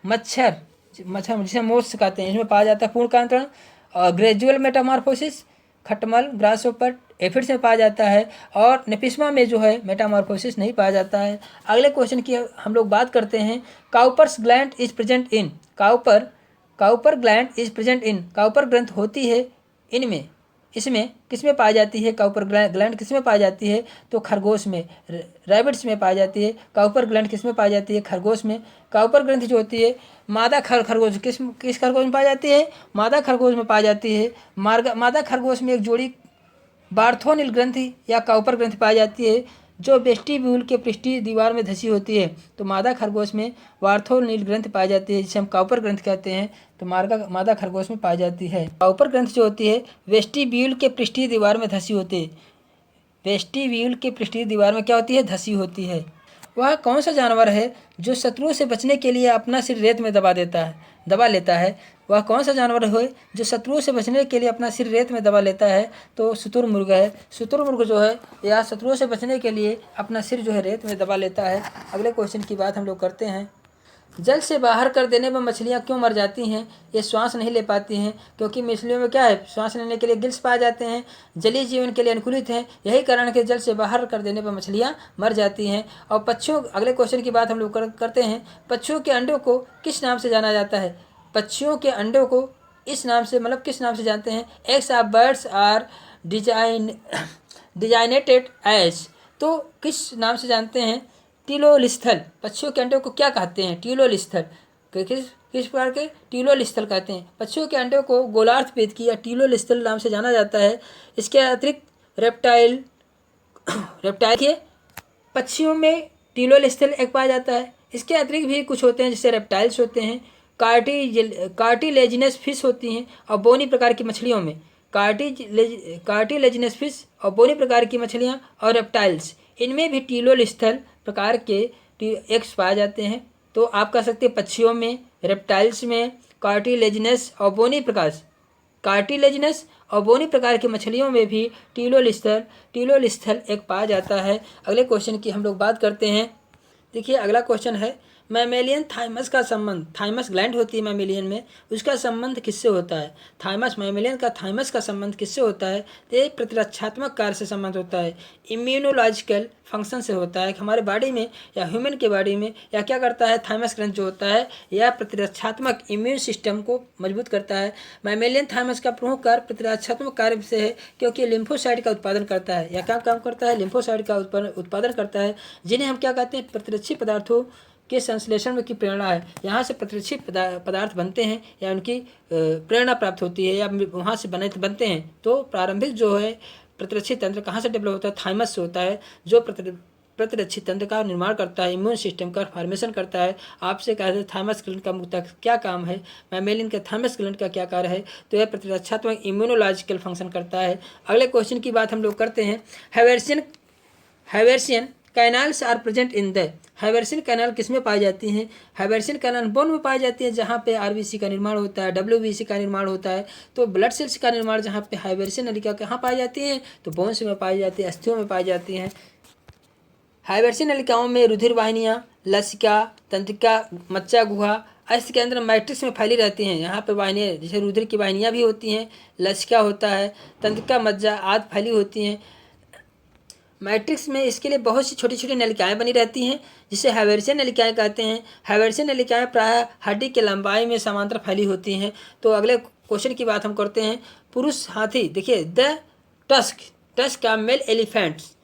मच्छर जिसे मोथ्स कहते हैं, इसमें पाया जाता है पूर्ण कांतरण। और ग्रेजुअल मेटामॉर्फोसिस खटमल, ग्रास हॉपर, एफिड्स में पाया जाता है। और नेपिस्मा में जो है मेटामॉर्फोसिस नहीं पाया जाता है। अगले क्वेश्चन की हम लोग बात करते हैं। Cowper's gland is present in, Cowper gland is present in, Cowper ग्रंथ होती है इनमें, इसमें किसमें पाई जाती है, काउपर ग्लैंड किसमें पाई जाती है, तो खरगोश में, रैबिट्स में पाई जाती है। काउपर ग्लैंड किसमें पाई जाती है, खरगोश में। काउपर ग्रंथि जो होती है मादा खरगोश, किस खरगोश में पाई जाती है, मादा खरगोश में पाई जाती है। मादा खरगोश में एक जोड़ी बार्थोनिल ग्रंथि या काउपर ग्रंथि पाई जाती है, जो वेस्टिब्यूल के पृष्ठीय दीवार में धसी होती है। तो मादा खरगोश में बार्थोनिल ग्रंथि पाई जाती है, जिसे हम काउपर ग्रंथि कहते हैं, तो मादा खरगोश में पाई जाती है। काउपर ग्रंथि जो होती है वेस्टिब्यूल के पृष्ठीय दीवार में धसी होती है, वेस्टिब्यूल के पृष्ठीय दीवार में क्या होती है, धसी होती है। वह कौन सा जानवर है जो शत्रुओं से बचने के लिए अपना सिर रेत में दबा लेता है, वह कौन सा जानवर है जो शत्रुओं से बचने के लिए अपना सिर रेत में दबा लेता है, तो शुतुरमुर्ग है। शुतुरमुर्ग जो है या शत्रुओं से बचने के लिए अपना सिर जो है रेत में दबा लेता है। अगले क्वेश्चन की बात हम लोग करते हैं। जल से बाहर कर देने में मछलियाँ क्यों मर जाती हैं, ये श्वास नहीं ले पाती हैं, क्योंकि मछलियों में क्या है, श्वास लेने के लिए गिल्स पाए जाते हैं, जलीय जीवन के लिए अनुकूलित हैं। यही कारण है कि जल से बाहर कर देने पर मछलियाँ मर जाती हैं। और पक्षियों, अगले क्वेश्चन की बात हम लोग करते हैं। पक्षियों के अंडों को किस नाम से जाना जाता है, पक्षियों के अंडों को इस नाम से, मतलब किस नाम से जानते हैं, eggs of birds are designated as, तो किस नाम से जानते हैं, टीलोलिस्थल, पक्षियों के अंडे को क्या कहते हैं? टीलोलिस्थल, किस प्रकार के? टीलोलिस्थल कहते हैं। पक्षियों के अंडे को गोलार्ध पेदकी या टीलोलिस्थल नाम से जाना जाता है। इसके अतिरिक्त रेप्टाइल के पक्षियों में टीलोलिस्थल एक पाया जाता है। इसके अतिरिक्त भी कुछ होते हैं, जैसे रेप्टाइल्स होते हैं, कार्टिलेजिनस फिश होती हैं, और बोनी प्रकार की मछलियों में कार्टिलेजिनस फिश और बोनी प्रकार की मछलियाँ और रेप्टाइल्स, इनमें भी टीलोलिस्थल प्रकार के एग्स पाए जाते हैं। तो आप कह सकते हैं पक्षियों में, रेप्टाइल्स में, कार्टिलेजिनस और बोनी प्रकार की मछलियों में भी टीलोलिस्थल एक पाया जाता है। अगले क्वेश्चन की हम लोग बात करते हैं। देखिए अगला क्वेश्चन है, मैमेलियन थाइमस का संबंध, थाइमस ग्लैंड होती है मैमेलियन में, उसका संबंध किससे होता है? मैमेलियन का थाइमस का संबंध किससे होता है? तो ये प्रतिरक्षात्मक कार्य से संबंध होता है, इम्यूनोलॉजिकल फंक्शन से होता है। हमारे बॉडी में या ह्यूमन के बॉडी में या क्या करता है, थाइमस ग्लैंड जो होता है यह प्रतिरक्षात्मक इम्यून सिस्टम को मजबूत करता है। मैमेलियन थाइमस का प्रमुख कार्य प्रतिरक्षात्मक कार्य से है, क्योंकि लिम्फोसाइट का उत्पादन करता है। या क्या काम करता है? लिम्फोसाइट का उत्पादन करता है, जिन्हें हम क्या कहते हैं? प्रतिरक्षी पदार्थों के संश्लेषण की प्रेरणा है। यहाँ से प्रतिरक्षी पदार्थ बनते हैं या उनकी प्रेरणा प्राप्त होती है या वहाँ से बनते हैं। तो प्रारंभिक जो है प्रतिरक्षी तंत्र कहाँ से डेवलप होता है? थाइमस से होता है, जो प्रतिरक्षी तंत्र का निर्माण करता है, इम्यून सिस्टम का फॉर्मेशन करता है। आपसे कहते हैं थाइमस ग्लैंड का मुख्य क्या काम है, मैमेलियन के थाइमस ग्लैंड का क्या कार्य है? तो यह प्रतिरक्षात्मक इम्यूनोलॉजिकल फंक्शन करता है। अगले क्वेश्चन की बात हम लोग करते हैं। Haversian canals are present in the, Haversian canal किस में पाई जाती हैं? हैवर्सियन कैनाल बोन में पाई जाती है, जहाँ पे आरबीसी का निर्माण होता है, डब्ल्यूबीसी का निर्माण होता है। तो ब्लड सेल्स का निर्माण जहाँ पे हैवर्सियन नलिका कहाँ पाई जाती है? तो बोन्स में पाई जाती है, अस्थियों में पाई जाती हैं। हैवर्सियन नलिकाओं में रुधिर वाहिनियाँ, लसिका, तंत्रिका, मज्जा गुहा, अस्थि के अंदर मैट्रिक्स में फैली रहती हैं। यहाँ पे वाहिनियाँ, जैसे रुधिर की वाहिनियाँ भी होती हैं, लसिका होता है, तंत्रिका, मज्जा आदि फैली होती हैं। मैट्रिक्स में इसके लिए बहुत सी छोटी छोटी नलिकाएं बनी रहती हैं, जिसे हैवर्सियन नलिकाएं कहते हैं। हैवर्सियन नलिकाएं प्रायः हड्डी के लंबाई में समांतर फैली होती हैं। तो अगले क्वेश्चन की बात हम करते हैं। पुरुष हाथी, देखिए द टस्क का मेल एलिफेंट्स,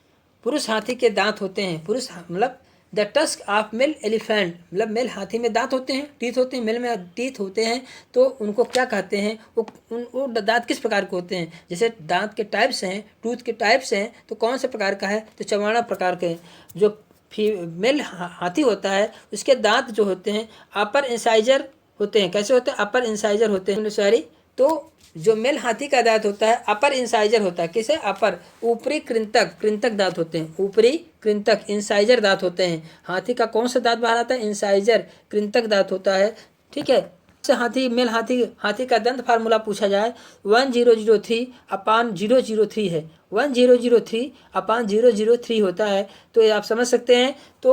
पुरुष हाथी के दांत होते हैं। पुरुष मतलब the tusk of male elephant, मतलब मेल हाथी में दांत होते हैं, टीथ होते हैं, मेल में टीथ होते हैं। तो उनको क्या कहते हैं? वो दांत किस प्रकार के होते हैं? जैसे दांत के टाइप्स हैं, टूथ के टाइप्स हैं, तो कौन से प्रकार का है? तो चौवाना प्रकार के। जो फीमेल हाथी होता है उसके दांत जो होते हैं अपर इंसाइजर होते हैं। कैसे होते हैं? अपर इंसाइजर होते हैं, सॉरी। तो जो मेल हाथी का दांत होता है अपर इंसाइजर होता है। किसे? अपर, ऊपरी कृंतक दांत होते हैं, ऊपरी कृंतक इंसाइजर दांत होते हैं। हाथी का कौन सा दांत बाहर आता है? इंसाइजर कृंतक दांत होता है, ठीक है। मेल हाथी का दंत फार्मूला पूछा जाए 1003/003 है, 1003/003 होता है। तो ये आप समझ सकते हैं। तो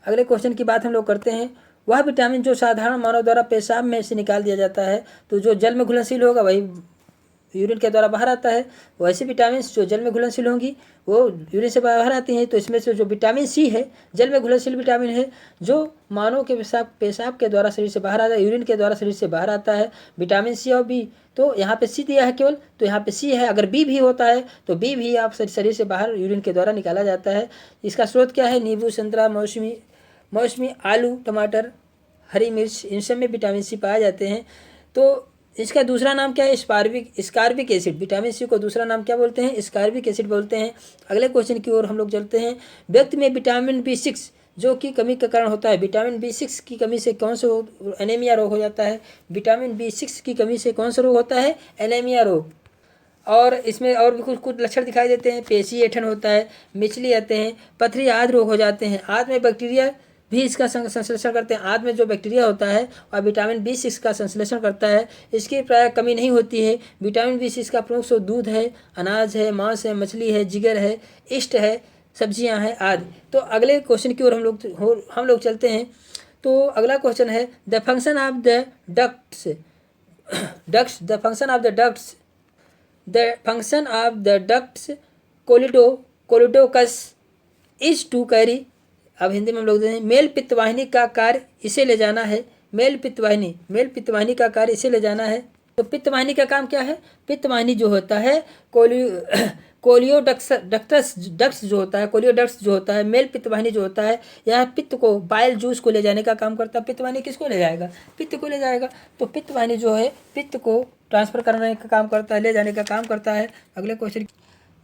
अगले क्वेश्चन की बात हम लोग करते हैं। वह विटामिन जो साधारण मानव द्वारा पेशाब में से निकाल दिया जाता है, तो जो जल में घुलनशील होगा वही यूरिन के द्वारा बाहर आता है। वैसे विटामिन जो जल में घुलनशील होंगी वो यूरिन से बाहर आती हैं। तो इसमें से जो विटामिन सी है, जल में घुलनशील विटामिन है, जो मानव के पेशाब के द्वारा शरीर से बाहर आता है, यूरिन के द्वारा शरीर से बाहर आता है, विटामिन सी और बी। तो यहाँ पे सी दिया है केवल, तो यहाँ पे सी है। अगर बी भी होता है तो बी भी आप शरीर से बाहर यूरिन के द्वारा निकाला जाता है। इसका स्रोत क्या है? नींबू, संतरा, मौसमी, आलू, टमाटर, हरी मिर्च, इन सब में विटामिन सी पाए जाते हैं। तो इसका दूसरा नाम क्या है? स्कारबिक एसिड। विटामिन सी को दूसरा नाम क्या बोलते हैं? स्कारबिक एसिड बोलते हैं। अगले क्वेश्चन की ओर हम लोग चलते हैं। व्यक्ति में विटामिन B6 जो कि कमी का कारण होता है, विटामिन B6 की कमी से कौन सा एनीमिया रोग हो जाता है? विटामिन B6 की कमी से कौन सा रोग होता है? एनीमिया रोग। और इसमें और भी कुछ लक्षण दिखाई देते हैं। पेशी ऐठन होता है, मिचली आते हैं, पथरी आदि रोग हो जाते हैं। आदि में बैक्टीरिया भी इसका संश्लेषण करते हैं। आदि में जो बैक्टीरिया होता है और विटामिन B6 का संश्लेषण करता है, इसकी प्राय कमी नहीं होती है। विटामिन B6 का प्रमुख स्रोत दूध है, अनाज है, मांस है, मछली है, जिगर है, ईस्ट है, सब्जियां हैं आदि। तो अगले क्वेश्चन की ओर हम लोग चलते हैं। तो अगला क्वेश्चन है the function of the ducts choledochus is to carry. अब हिंदी में हम लोग देखें, मेल पित्तवाहिनी का कार्य इसे ले जाना है। मेल पित्तवाहिनी का कार्य इसे ले जाना है। तो पित्तवाहिनी का काम क्या है? पित्तवाहिनी जो होता है कोलियोडक्ट्स जो होता है, कोलियोडक्ट्स जो होता है, मेल पित्तवाहिनी जो होता है, यह पित्त को, बाइल जूस को ले जाने का काम करता है। पित्तवाहिनी किसको ले जाएगा? पित्त को ले जाएगा। तो पित्तवाहिनी जो है पित्त को ट्रांसफर करने का काम करता है, ले जाने का काम करता है। अगले क्वेश्चन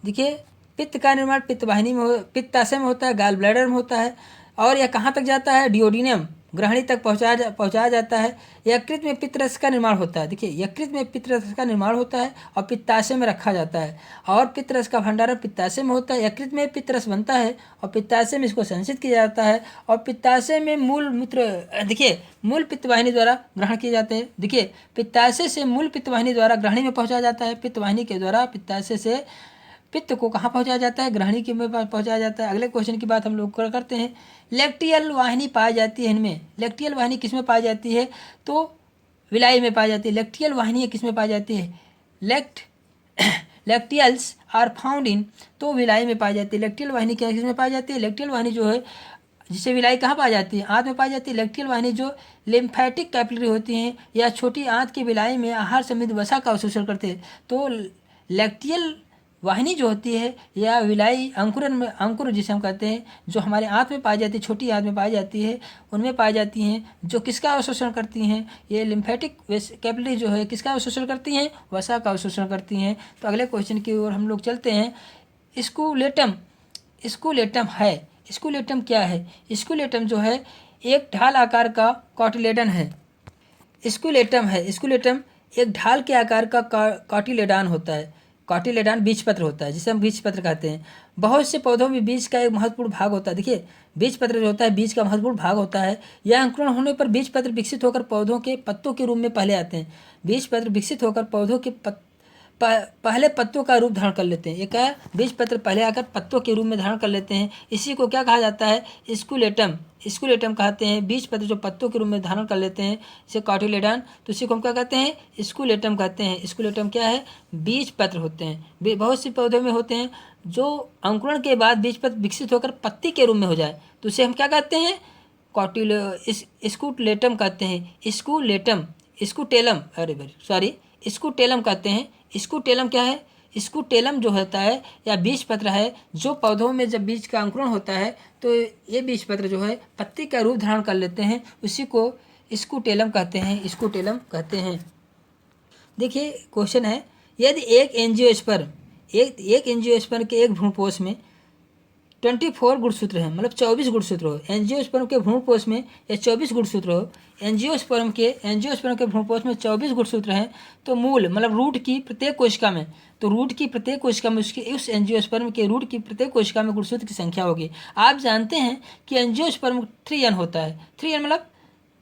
देखिए, पित्त का निर्माण पित्तवाहिनी में, पित्ताशय में होता है, गाल ब्लैडर में होता है, और यह कहाँ तक जाता है? डिओडिनियम, ग्रहणी तक पहुँचाया जाता है। यकृत में पित्तरस का निर्माण होता है। देखिए, यकृत में पित्तरस का निर्माण होता है और पित्ताशय में रखा जाता है, और पित्तरस का भंडारण पित्ताशय में होता है। यकृत में पित्तरस बनता है और पित्ताशय में इसको संचित किया जाता है, और पित्ताशय में मूल मूत्र, देखिए, मूल पित्तवाहिनी द्वारा ग्रहण किए जाते हैं। देखिए, पित्ताशय से मूल पित्तवाहिनी द्वारा ग्रहणी में पहुँचाया जाता है। पित्तवाहिनी के द्वारा पित्ताशय से पित्त को कहाँ पहुँचाया जाता है? ग्रहणी के में पहुँचाया जाता है। अगले क्वेश्चन की बात हम लोग करते हैं। लैक्टियल वाहिनी पाई जाती है इनमें। लैक्टियल वाहिनी किस में पाई जाती है? तो विलाई में पाई जाती है। लैक्टियल वाहिनी किस में पाई जाती है? लैक्टियल्स आर फाउंड इन, तो विलाई में पाई जाती है। लैक्टियल वाहिनी क्या किस में पाई जाती है? लैक्टियल वाहिनी जो है, जिसे विलाई कहाँ पाई जाती है? आंत में पाई जाती है। लैक्टियल वाहिनी जो लिम्फेटिक कैपिलरी होती हैं, या छोटी आंत की विलाई में आहार समृद्ध वसा का अवशोषण करते हैं। तो लैक्टियल वाहिनी जो होती है, या विलाई अंकुरन में, अंकुर जिसे हम कहते हैं, जो हमारे आंत में पाई जाती है, छोटी आंत में पाई जाती है, उनमें पाई जाती हैं, जो किसका अवशोषण करती हैं? ये लिम्फेटिक कैपिलरी जो है किसका अवशोषण करती हैं? वसा का अवशोषण करती हैं। तो अगले क्वेश्चन की ओर हम लोग चलते हैं। स्कूलेटम, स्कूलेटम है, स्कूलेटम क्या है? स्कूलेटम जो है एक ढाल आकार का कॉटिलेडन है। स्कूलेटम है, स्कूलेटम एक ढाल के आकार का कॉटिलेडान होता है। कॉटिलेडान बीजपत्र होता है, जिसे हम बीजपत्र कहते हैं। बहुत से पौधों में बीज का एक महत्वपूर्ण भाग होता है। देखिए, बीजपत्र जो होता है बीज का महत्वपूर्ण भाग होता है। यह अंकुरण होने पर बीजपत्र विकसित होकर पौधों के पत्तों के रूप में पहले आते हैं। बीजपत्र विकसित होकर पौधों के पहले पत्तों का रूप धारण कर लेते हैं। एक है बीजपत्र पहले आकर पत्तों के रूप में धारण कर लेते हैं। इसी को क्या कहा जाता है? स्कूलेटम, स्कूलेटम कहते हैं। बीजपत्र जो पत्तों के रूप में धारण कर लेते हैं, इसे कॉटिलेडन, तो इसी को हम क्या कहते हैं? स्कूलेटम कहते हैं। स्कूलेटम क्या है? बीजपत्र होते हैं। बहुत से पौधों में होते हैं जो अंकुरण के बाद बीजपत्र विकसित होकर पत्ती के रूप में हो जाए, तो उसे हम क्या कहते हैं? स्कूलेटम कहते हैं। स्कूलेटम, स्कूटेलम, स्कूटेलम कहते हैं। स्कूटेलम क्या है? स्कूटेलम जो होता है या बीजपत्र है, जो पौधों में जब बीज का अंकुरण होता है तो ये बीजपत्र जो है पत्ती का रूप धारण कर लेते हैं, उसी को स्कूटेलम कहते हैं। स्कूटेलम कहते हैं। देखिए, क्वेश्चन है, यदि एक एंजियोस्पर्म, एक एंजियोस्पर्म के एक भ्रूणपोष में 24 गुणसूत्र हैं, मतलब 24 गुणसूत्र हो। एंजियोस्पर्म के भ्रूणपोष में या 24 गुणसूत्र हो। एंजियोस्पर्म के भ्रूणपोष में 24 गुणसूत्र हैं, तो मूल मतलब रूट की प्रत्येक कोशिका में, तो रूट की प्रत्येक कोशिका में उसके उस एंजियोस्पर्म के रूट की प्रत्येक कोशिका में गुणसूत्र की संख्या होगी। आप जानते हैं कि एंजियोस्पर्म 3n होता है। 3n मतलब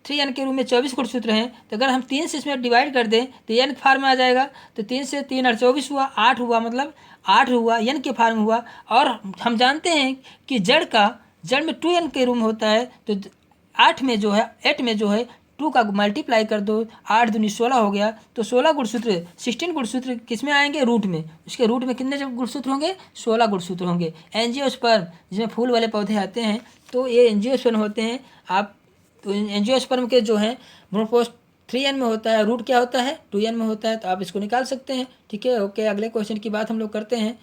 3n के रूप में 24 गुणसूत्र हैं, तो अगर हम 3 से इसमें डिवाइड कर दें तो n के फॉर्म में आ जाएगा। तो 3 से 3 और 24 हुआ, 8 हुआ, मतलब 8 हुआ, n के फॉर्म हुआ। और हम जानते हैं कि जड़ में 2n के रूप में होता है, तो 8 में जो है 2 का मल्टीप्लाई कर दो, 8 दूनी 16 हो गया। तो 16 गुणसूत्र, 16 गुणसूत्र किस में आएंगे? रूट में। उसके रूट में कितने गुणसूत्र होंगे? 16 गुणसूत्र होंगे। एंजियोस्पर्म जिसमें फूल वाले पौधे आते हैं, तो ये एंजियोस्पर्म होते हैं। आप तो एंजियोस्पर्म के जो हैं भ्रूणपोष 3n में होता है, रूट क्या होता है? 2n में होता है, तो आप इसको निकाल सकते हैं। ठीक है, ओके। अगले क्वेश्चन की बात हम लोग करते हैं।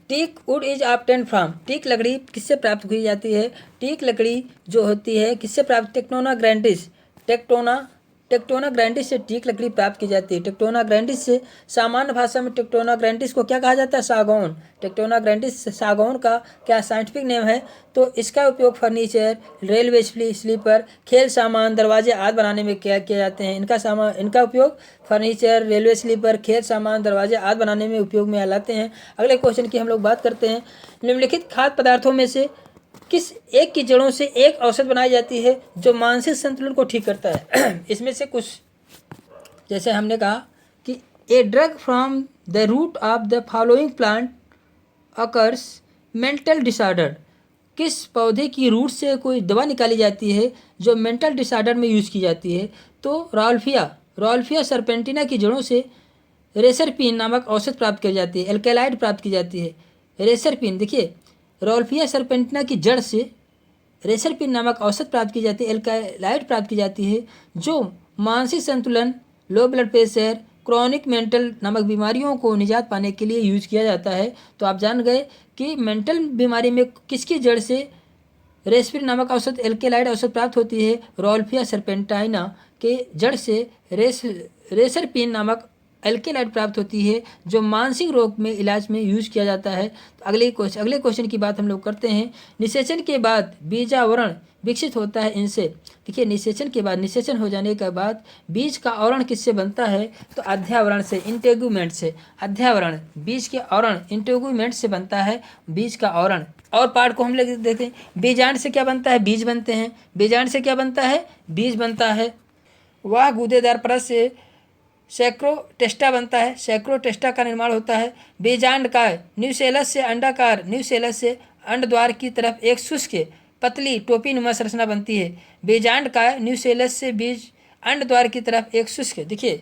Teak wood is obtained from, teak लकड़ी किससे प्राप्त की जाती है? टीक लकड़ी जो होती है किससे प्राप्त? टेक्टोना ग्रैंडिस, टेक्टोना ग्रैंडिस से टीक लकड़ी प्राप्त की जाती है। टेक्टोना ग्रैंडिस से, सामान्य भाषा में टेक्टोना ग्रैंडिस को क्या कहा जाता है? सागौन। टेक्टोना ग्रैंडिस सागौन का क्या साइंटिफिक नेम है? तो इसका उपयोग फर्नीचर, रेलवे स्लीपर, खेल सामान, दरवाजे आदि बनाने में किया जाते हैं। इनका उपयोग फर्नीचर, रेलवे स्लीपर, खेल सामान, दरवाजे आदि बनाने में उपयोग में लाते हैं। अगले क्वेश्चन की हम लोग बात करते हैं। निम्नलिखित खाद्य पदार्थों में से किस एक की जड़ों से एक औषध बनाई जाती है जो मानसिक संतुलन को ठीक करता है? इसमें से कुछ, जैसे हमने कहा कि a drug from the root of the following plant occurs mental disorder. किस पौधे की रूट से कोई दवा निकाली जाती है जो मेंटल डिसऑर्डर में यूज़ की जाती है? तो रॉल्फिया सरपेंटिना की जड़ों से रेसरपिन नामक औषध प्राप्त की जाती है, एल्केलाइड प्राप्त की जाती है। रेसरपिन, देखिए, रॉल्फिया सरपेंटिना की जड़ से रेसरपिन नामक औषध प्राप्त की जाती है, एल्केलाइड प्राप्त की जाती है, जो मानसिक संतुलन low blood pressure, chronic mental नामक बीमारियों को निजात पाने के लिए यूज किया जाता है। तो आप जान गए कि मेंटल बीमारी में किसकी जड़ से रेस्पिन नामक औषध एल्केलाइड औषध प्राप्त होती है। रोल्फिया सर्पेंटाइना के जड़ से रेसरपिन नामक एल्केलाइड प्राप्त होती है, जो मानसिक रोग में इलाज में यूज किया जाता है। तो अगले क्वेश्चन की बात हम लोग करते हैं। निषेचन के बाद बीजावरण विकसित होता है इनसे। देखिए, निषेचन के बाद, निषेचन हो जाने के बाद बीज का आवरण किससे बनता है? तो अध्यावरण से, इंटेगुमेंट से। अध्यावरण, बीज के आवरण इंटेगुमेंट से बनता है बीज का आवरण। और पार्ट को हम लोग देते हैं। बीजांड से क्या बनता है? बीज बनते हैं। बीजांड से क्या बनता है? बीज बनता है। वह गूदेदार परत से सैक्रोटेस्टा बनता है। सैक्रोटेस्टा का निर्माण होता है। बीजांड का न्यूसेलस से अंडाकार, न्यूसेलस से अंड द्वार की तरफ एक शुष्क पतली टोपी नुमा संरचना बनती है। बीजांड का न्यूसेलस से बीज अंड द्वार की तरफ एक शुष्क, देखिए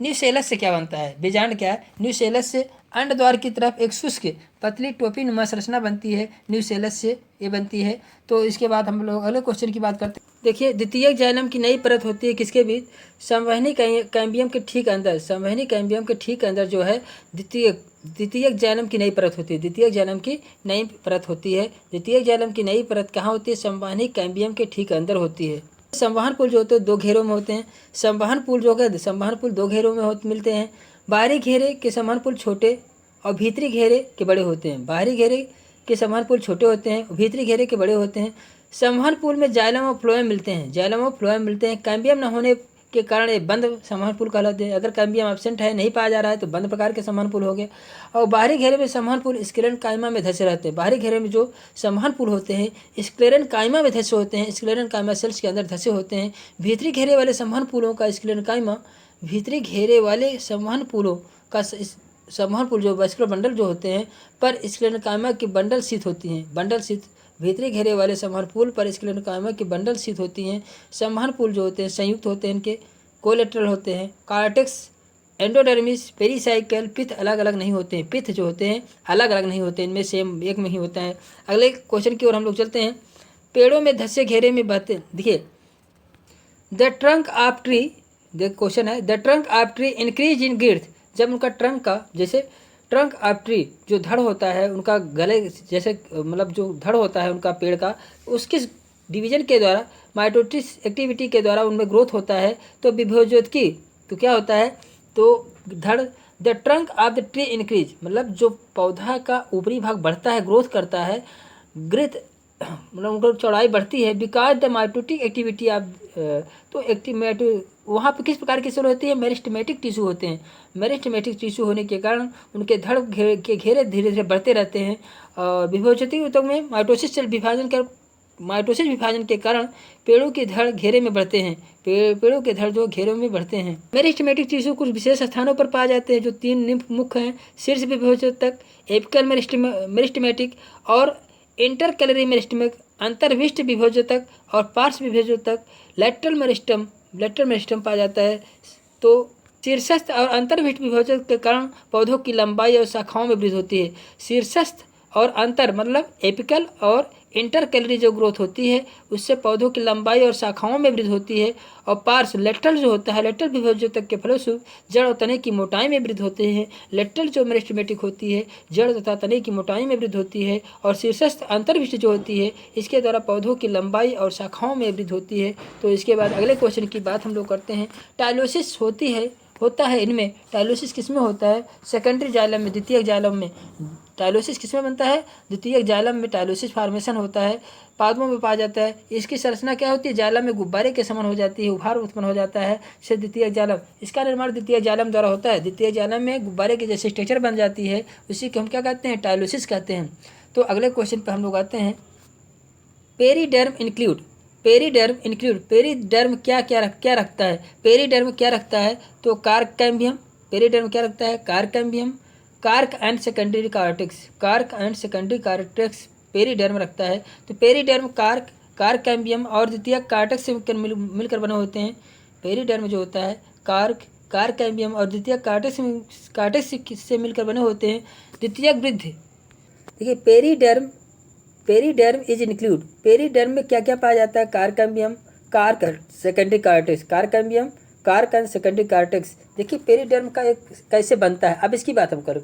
न्यूसेलस से क्या बनता है? बीजांड क्या है? न्यूसेलस से अंड द्वार की तरफ एक शुष्क पतली टोपी नुमा संरचना बनती है। न्यूसेलस से ये बनती है। तो इसके बाद हम लोग अगले क्वेश्चन की बात करते हैं। देखिए, द्वितीयक जाइलम की नई परत होती है किसके बीच? संवहनी कैम्बियम के ठीक अंदर। संवहनी कैम्बियम के ठीक अंदर जो है द्वितीयक जाइलम की नई परत होती है। द्वितीयक जाइलम की नई परत होती है। द्वितीयक जाइलम की नई परत कहाँ होती है? संवहनी कैम्बियम के ठीक अंदर होती है। संवहन पुल जो होते हैं दो घेरों में होते हैं। संवहन पुल जो है, संवहन पुल दो घेरों में मिलते हैं। बाहरी घेरे के संवहन पुल छोटे और भीतरी घेरे के बड़े होते हैं। बाहरी घेरे के संवहन पुल छोटे होते हैं और भीतरी घेरे के बड़े होते हैं। संवहन पुल में जाइलम और फ्लोएम मिलते हैं। जाइलम और फ्लोएम मिलते हैं। कैम्बियम न होने के कारण ये बंद संवहन पुल कहलाते हैं। अगर कैम्बियम एब्सेंट है, नहीं पाया जा रहा है, तो बंद प्रकार के संवहन पुल हो गए। और बाहरी घेरे में संवहन पुल स्क्लेरन कायमा में धसे रहते हैं। बाहरी घेरे में जो संवहन पुल होते हैं स्क्लेरन कायमा में धसे होते हैं। स्क्लेरन कायमा सेल्स के अंदर धसे होते हैं। भीतरी घेरे वाले संवहन पुलों का स्क्लेरन कायमा, भीतरी घेरे वाले संवहन पुलों का संवहन पुल जो वेस्कुलर बंडल जो होते हैं पर स्क्लेरन कायमा की बंडल शीथ होती हैं। बंडल शीथ, भीतरी घेरे वाले संवहन पुल पर स्क्लेरन कायमा की बंडल शीथ होती हैं। संवहन पुल जो होते हैं संयुक्त होते हैं, इनके कोलेटरल होते हैं। कार्टेक्स, एंडोडर्मिस, पेरीसाइकल, पिथ अलग अलग नहीं होते हैं। पिथ जो होते हैं अलग अलग नहीं होते हैं, इनमें सेम एक में ही होता है। अगले क्वेश्चन की ओर हम लोग चलते हैं। पेड़ों में धस्से घेरे में बहते, देखिए द ट्रंक ऑफ ट्री, देख क्वेश्चन है, the trunk of tree increase in girth. जब उनका ट्रंक का, जैसे ट्रंक ऑफ ट्री जो धड़ होता है उनका गले जैसे, मतलब जो धड़ होता है उनका पेड़ का, उसके डिवीजन के द्वारा माइटोटिस एक्टिविटी के द्वारा उनमें ग्रोथ होता है। तो विभोज्योतकी, तो क्या होता है? तो धड़, the trunk of the tree increase, मतलब जो पौधा का ऊपरी भाग बढ़ता है, ग्रोथ करता है, ग्रिथ मतलब उनकी चौड़ाई बढ़ती है। Because the mitotic activity of, तो एक्टिव वहाँ पे किस प्रकार की सेल होती है? मेरिस्टेमेटिक टिश्यू होते हैं। मेरिस्टेमेटिक टिश्यू होने के कारण उनके धड़ के घेरे धीरे धीरे बढ़ते रहते हैं। और विभोज्योति ऊतक में माइटोसिस विभाजन के कारण पेड़ों के धड़ घेरे में बढ़ते हैं। पेड़ों के धड़ जो घेरों में बढ़ते हैं। मेरिस्टेमेटिक टिश्यू कुछ विशेष स्थानों पर पाए जाते हैं, जो तीन निम्फ मुख्य हैं: शीर्ष विभोज्योतक, एपिकल मेरिस्टेमेटिक और इंटरकैलरी मेरिस्टेमिक, अंतर्विष्ट विभोज्योतक और पार्श्व विभोज्योतक। लेटरल मेरिस्टम पाया जाता है। तो शीर्षस्थ और अंतर्विष्ट विभोज्योतक के कारण पौधों की लंबाई और शाखाओं में वृद्धि होती है। शीर्षस्थ और अंतर मतलब एपिकल और इंटर कैलरी जो ग्रोथ होती है उससे पौधों की लंबाई और शाखाओं में वृद्धि होती है। और पार्श्व लेटरल जो होता है, लेटरल विभोज्योतक के फलस्वरूप जड़ और तने की मोटाई में वृद्धि होते हैं। लेटरल जो मेरिस्टेमेटिक होती है जड़ तथा तने की मोटाई में वृद्धि होती है। और शीर्षस्थ अंतर्विष्ट जो होती है इसके द्वारा पौधों की लंबाई और शाखाओं में वृद्धि होती है। तो इसके बाद अगले क्वेश्चन की बात हम लोग करते हैं। टाइलोसिस होता है इनमें। टाइलोसिस किसमें होता है? सेकेंडरी जाइलम में, द्वितीयक जाइलम में। टाइलोसिस किसमें बनता है? द्वितीयक जाइलम में टाइलोसिस फॉर्मेशन होता है, पादपों में पाया जाता है। इसकी संरचना क्या होती है? जाइलम में गुब्बारे के समान हो जाती है, उभार उत्पन्न हो जाता है, से द्वितीयक जाइलम। इसका निर्माण द्वितीयक जाइलम द्वारा होता है। द्वितीयक जाइलम में गुब्बारे के जैसे स्ट्रक्चर बन जाती है, उसी को हम क्या कहते हैं? टाइलोसिस कहते हैं। तो अगले क्वेश्चन पर हम लोग आते हैं। पेरीडर्म इंक्लूड, पेरीडर्म क्या रखता है? पेरीडर्म क्या रखता है? तो कार्क कैम्बियम। पेरीडर्म क्या रखता है? Cork cambium, cork and secondary cortex periderm रखता है। तो पेरीडर्म कार्क कैम्बियम और द्वितीय कार्टेक्स से मिलकर बने होते हैं। पेरीडर्म जो होता है कार्क कैम्बियम और द्वितीय कार्टेक्स से मिलकर बने होते हैं। द्वितीयक वृद्धि, देखिए पेरीडर्म इज इंक्लूड। पेरीडर्म में क्या क्या पाया जाता है? Cork cambium, cork secondary cortex, cork cambium, cork and secondary cortex. देखिए पेरिडर्म का एक कैसे बनता है, अब इसकी बात हम करें।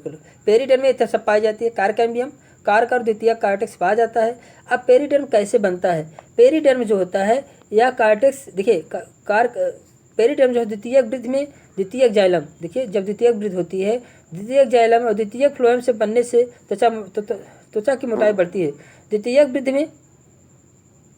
पेरिडर्म में इतना सब पाई जाती है, कार्क कैम्बियम, कार्क और द्वितीयक कार्टेक्स पाया जाता है। अब पेरिडर्म कैसे बनता है, पेरिडर्म जो होता है या कार्टेक्स, देखिए कार्क पेरिडर्म जो है द्वितीयक वृद्धि में द्वितीयक जाइलम, देखिए जब द्वितीयक वृद्धि होती है, द्वितीयक जाइलम और द्वितीयक फ्लोएम से बनने से त्वचा की मोटाई बढ़ती है। द्वितीयक वृद्धि में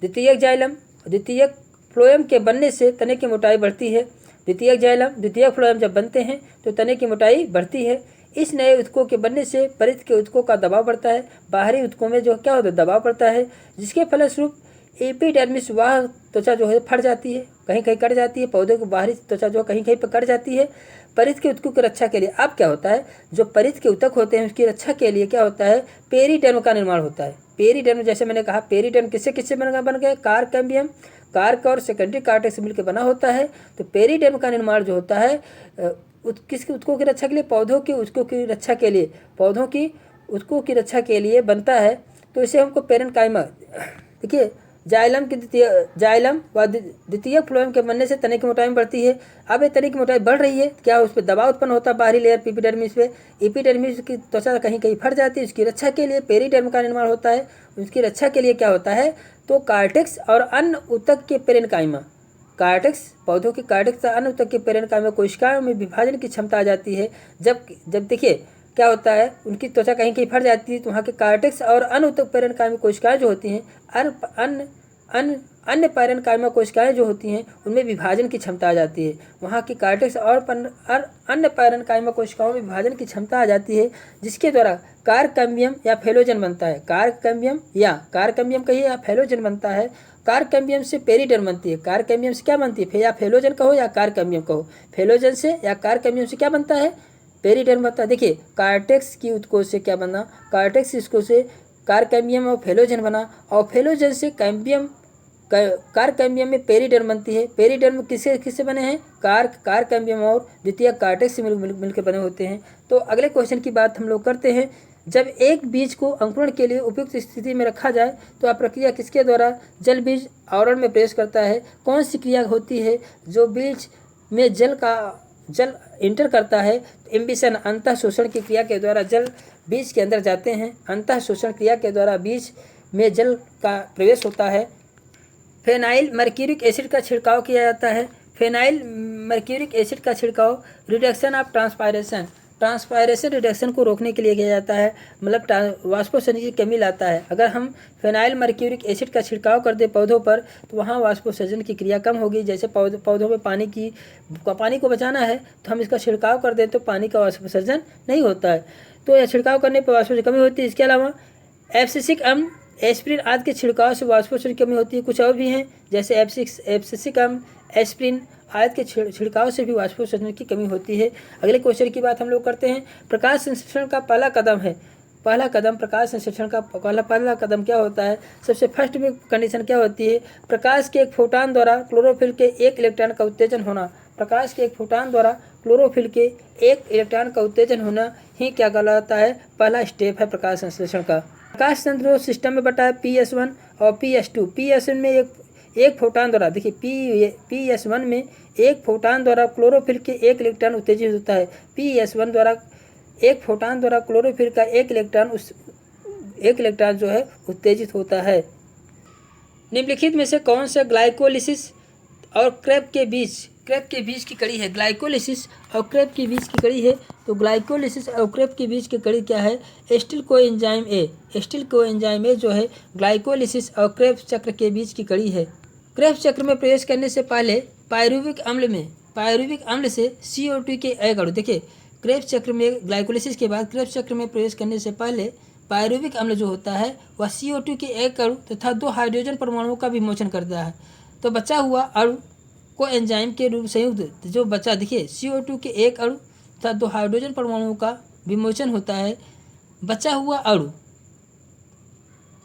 द्वितीयक जाइलम द्वितीयक फ्लोएम के बनने से तने की मोटाई बढ़ती है। द्वितीयक जाइलम द्वितीयक फ्लोएम जब बनते हैं तो तने की मोटाई बढ़ती है। इस नए ऊतकों के बनने से परिध के ऊतकों का दबाव बढ़ता है, बाहरी ऊतकों में जो क्या होता है दबाव पड़ता है, जिसके फलस्वरूप एपिडर्मिस वह त्वचा जो है फट जाती है, कहीं कहीं कट जाती है। पौधे को बाहरी त्वचा जो कहीं कहीं पर कट जाती है परिध के ऊतकों की रक्षा के लिए। अब क्या होता है, जो परिध के ऊतक होते हैं उसकी रक्षा के लिए क्या होता है, पेरिडर्म का निर्माण होता है। पेरिडर्म जैसे मैंने कहा, पेरिडर्म किससे किससे बन गया, कार्क कैम्बियम, कार्क और सेकेंडरी कार्टेक्स से मिलकर बना होता है। तो पेरिडर्म का निर्माण जो होता है किसके ऊतकों की रक्षा के लिए, पौधों के ऊतकों की रक्षा के लिए, पौधों की ऊतकों की रक्षा के लिए बनता है। तो इसे हमको पेरेन्काइमा, देखिए जाइलम की जाइलम व द्वितीयक फ्लोएम के बनने से तने की मोटाई बढ़ती है। अब ये तने की मोटाई बढ़ रही है, क्या उस पर दबाव उत्पन्न होता है बाहरी लेयर एपिडर्मिस पे, एपिडर्मिस की त्वचा कहीं कहीं फट जाती है, उसकी रक्षा के लिए पेरिडर्म का निर्माण होता है। उसकी रक्षा के लिए क्या होता है, तो कार्टेक्स और अन्य ऊतक के पेरेन्काइमा, कार्टेक्स पौधों के कार्टेक्स और अन्य ऊतक के पेरेन्काइमा कोशिकाओं में विभाजन की क्षमता आ जाती है। जब देखिए क्या होता है, उनकी त्वचा कहीं कहीं फट जाती है तो वहाँ के कार्टेक्स और अन्य ऊतक पेरेन्काइमा कोशिकाएं जो होती हैं, अन्य पेरेन्काइमा कोशिकाएं जो होती हैं उनमें विभाजन की क्षमता आ जाती है। वहाँ की कार्टेक्स और अन्य पेरेन्काइमा कोशिकाओं में विभाजन की क्षमता आ जाती है, जिसके द्वारा कार्क कैम्बियम या फेलोजन बनता है। कार्क कैम्बियम कहिए या फेलोजन बनता है। कार्क कैम्बियम से पेरिडर्म बनती है। कार्क कैम्बियम से क्या बनती है, या फेलोजन कहो या कार्क कैम्बियम कहो, फेलोजन से या कार्क कैम्बियम से क्या बनता है, पेरिडर्म बनता है। देखिए कार्टेक्स की ऊतकों से क्या बना, कार्टेक्स ऊतकों से कार्क कैम्बियम और फेलोजन बना, और फेलोजन से कार्क कैम्बियम में पेरिडर्म बनती है। पेरिडर्म किससे बने हैं, कार्क कैम्बियम और द्वितीयक कार्टेक्स से मिलकर बने होते हैं। तो अगले क्वेश्चन की बात हम लोग करते हैं। जब एक बीज को अंकुरण के लिए उपयुक्त स्थिति में रखा जाए तो यह प्रक्रिया किसके द्वारा जल बीज आवरण में प्रवेश करता है, कौन सी क्रिया होती है जो बीज में जल इंटर करता है, इम्बिशन अंतः शोषण की क्रिया के द्वारा जल बीज के अंदर जाते हैं। अंतः शोषण क्रिया के द्वारा बीज में जल का प्रवेश होता है। फेनाइल मर्क्यूरिक एसिड का छिड़काव किया जाता है। फेनाइल मर्क्यूरिक एसिड का छिड़काव रिडक्शन ऑफ ट्रांसपायरेशन रिडक्शन को रोकने के लिए किया जाता है, मतलब वाष्पोत्सर्जन की कमी लाता है। अगर हम फेनाइल मर्क्यूरिक एसिड का छिड़काव कर दें पौधों पर तो वहाँ वाष्पोत्सर्जन की क्रिया कम होगी। जैसे पौधों में पानी को बचाना है तो हम इसका छिड़काव कर दें तो पानी का वाष्पोत्सर्जन नहीं होता है, तो यह छिड़काव करने पर वाष्पोत्सर्जन कमी होती है। इसके अलावा एब्सिसिक अम्ल, एस्प्रिन आदि के छिड़काव से वाष्पोत्सर्जन की कमी होती है। कुछ और भी हैं जैसे एब्सिसिक अम्ल, एस्प्रिन आदि के छिड़काव से भी वाष्पोत्सर्जन की कमी होती है। अगले क्वेश्चन की बात हम लोग करते हैं। प्रकाश संश्लेषण का पहला कदम प्रकाश संश्लेषण का पहला कदम क्या होता है, सबसे फर्स्ट में कंडीशन क्या होती है, प्रकाश के एक फोटान द्वारा क्लोरोफिल के एक इलेक्ट्रॉन का उत्तेजन होना। प्रकाश के एक फोटान द्वारा क्लोरोफिल के एक इलेक्ट्रॉन का उत्तेजन होना ही क्या कहलाता है, पहला स्टेप है प्रकाश संश्लेषण का। प्रकाश तंत्र सिस्टम में बटा है PS1 और PS2। PS1 में एक फोटान द्वारा, देखिए PS1 में एक फोटान द्वारा क्लोरोफिल के एक इलेक्ट्रॉन उत्तेजित होता है। PS1 द्वारा एक फोटान द्वारा क्लोरोफिल का एक इलेक्ट्रॉन जो है उत्तेजित होता है। निम्नलिखित में से कौन सा ग्लाइकोलिसिस और क्रेब के बीज की कड़ी है, ग्लाइकोलिसिस और क्रेब के बीज की कड़ी है। तो ग्लाइकोलिसिस और क्रेब के बीज की कड़ी क्या है, एस्टिल कोएंजाइम ए जो है ग्लाइकोलिसिस और क्रेब चक्र के बीज की कड़ी है। क्रेब चक्र में प्रवेश करने से पहले पायरुविक अम्ल से CO2 के एक अणु, देखिए क्रेब चक्र में ग्लाइकोलिसिस के बाद क्रेब चक्र में प्रवेश करने से पहले पायरुविक अम्ल जो होता है वह CO2 के एक अणु तथा 2 हाइड्रोजन परमाणुओं का विमोचन करता है। तो बचा हुआ अणु को एंजाइम के रूप संयुक्त जो बचा, देखिए CO2 के एक अणु तथा 2 हाइड्रोजन परमाणुओं का विमोचन होता है। बचा हुआ अणु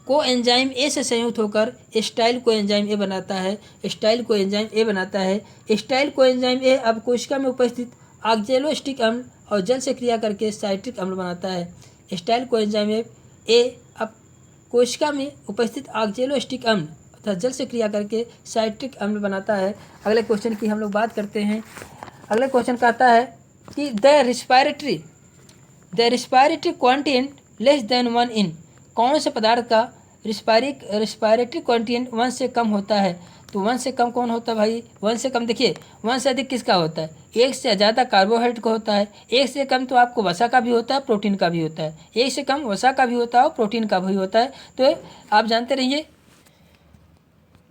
को एंजाइम ए से संयुक्त होकर एस्टाइल कोएंजाइम ए बनाता है। एस्टाइल कोएंजाइम ए अब कोशिका में उपस्थित ऑक्जेलोस्टिक अम्ल और जल से क्रिया करके साइट्रिक अम्ल बनाता है। एस्टाइल कोएंजाइम ए अब कोशिका में उपस्थित ऑक्जेलोस्टिक अम्ल तथा जल से क्रिया करके साइट्रिक अम्ल बनाता है। अगले क्वेश्चन की हम लोग बात करते हैं। अगले क्वेश्चन कहता है कि द रिस्पायरेटरी क्वांटिएंट लेस देन 1 इन, कौन से पदार्थ का रिस्पायरेटरी क्वांटिएंट 1 से कम होता है। तो 1 से कम कौन होता है भाई, 1 से कम देखिए 1 से अधिक किसका होता है, 1 से ज़्यादा कार्बोहाइड्रेट का होता है, 1 से कम तो आपको वसा का भी होता है, प्रोटीन का भी होता है, 1 से कम वसा का भी होता है और प्रोटीन का भी होता है। तो आप जानते रहिए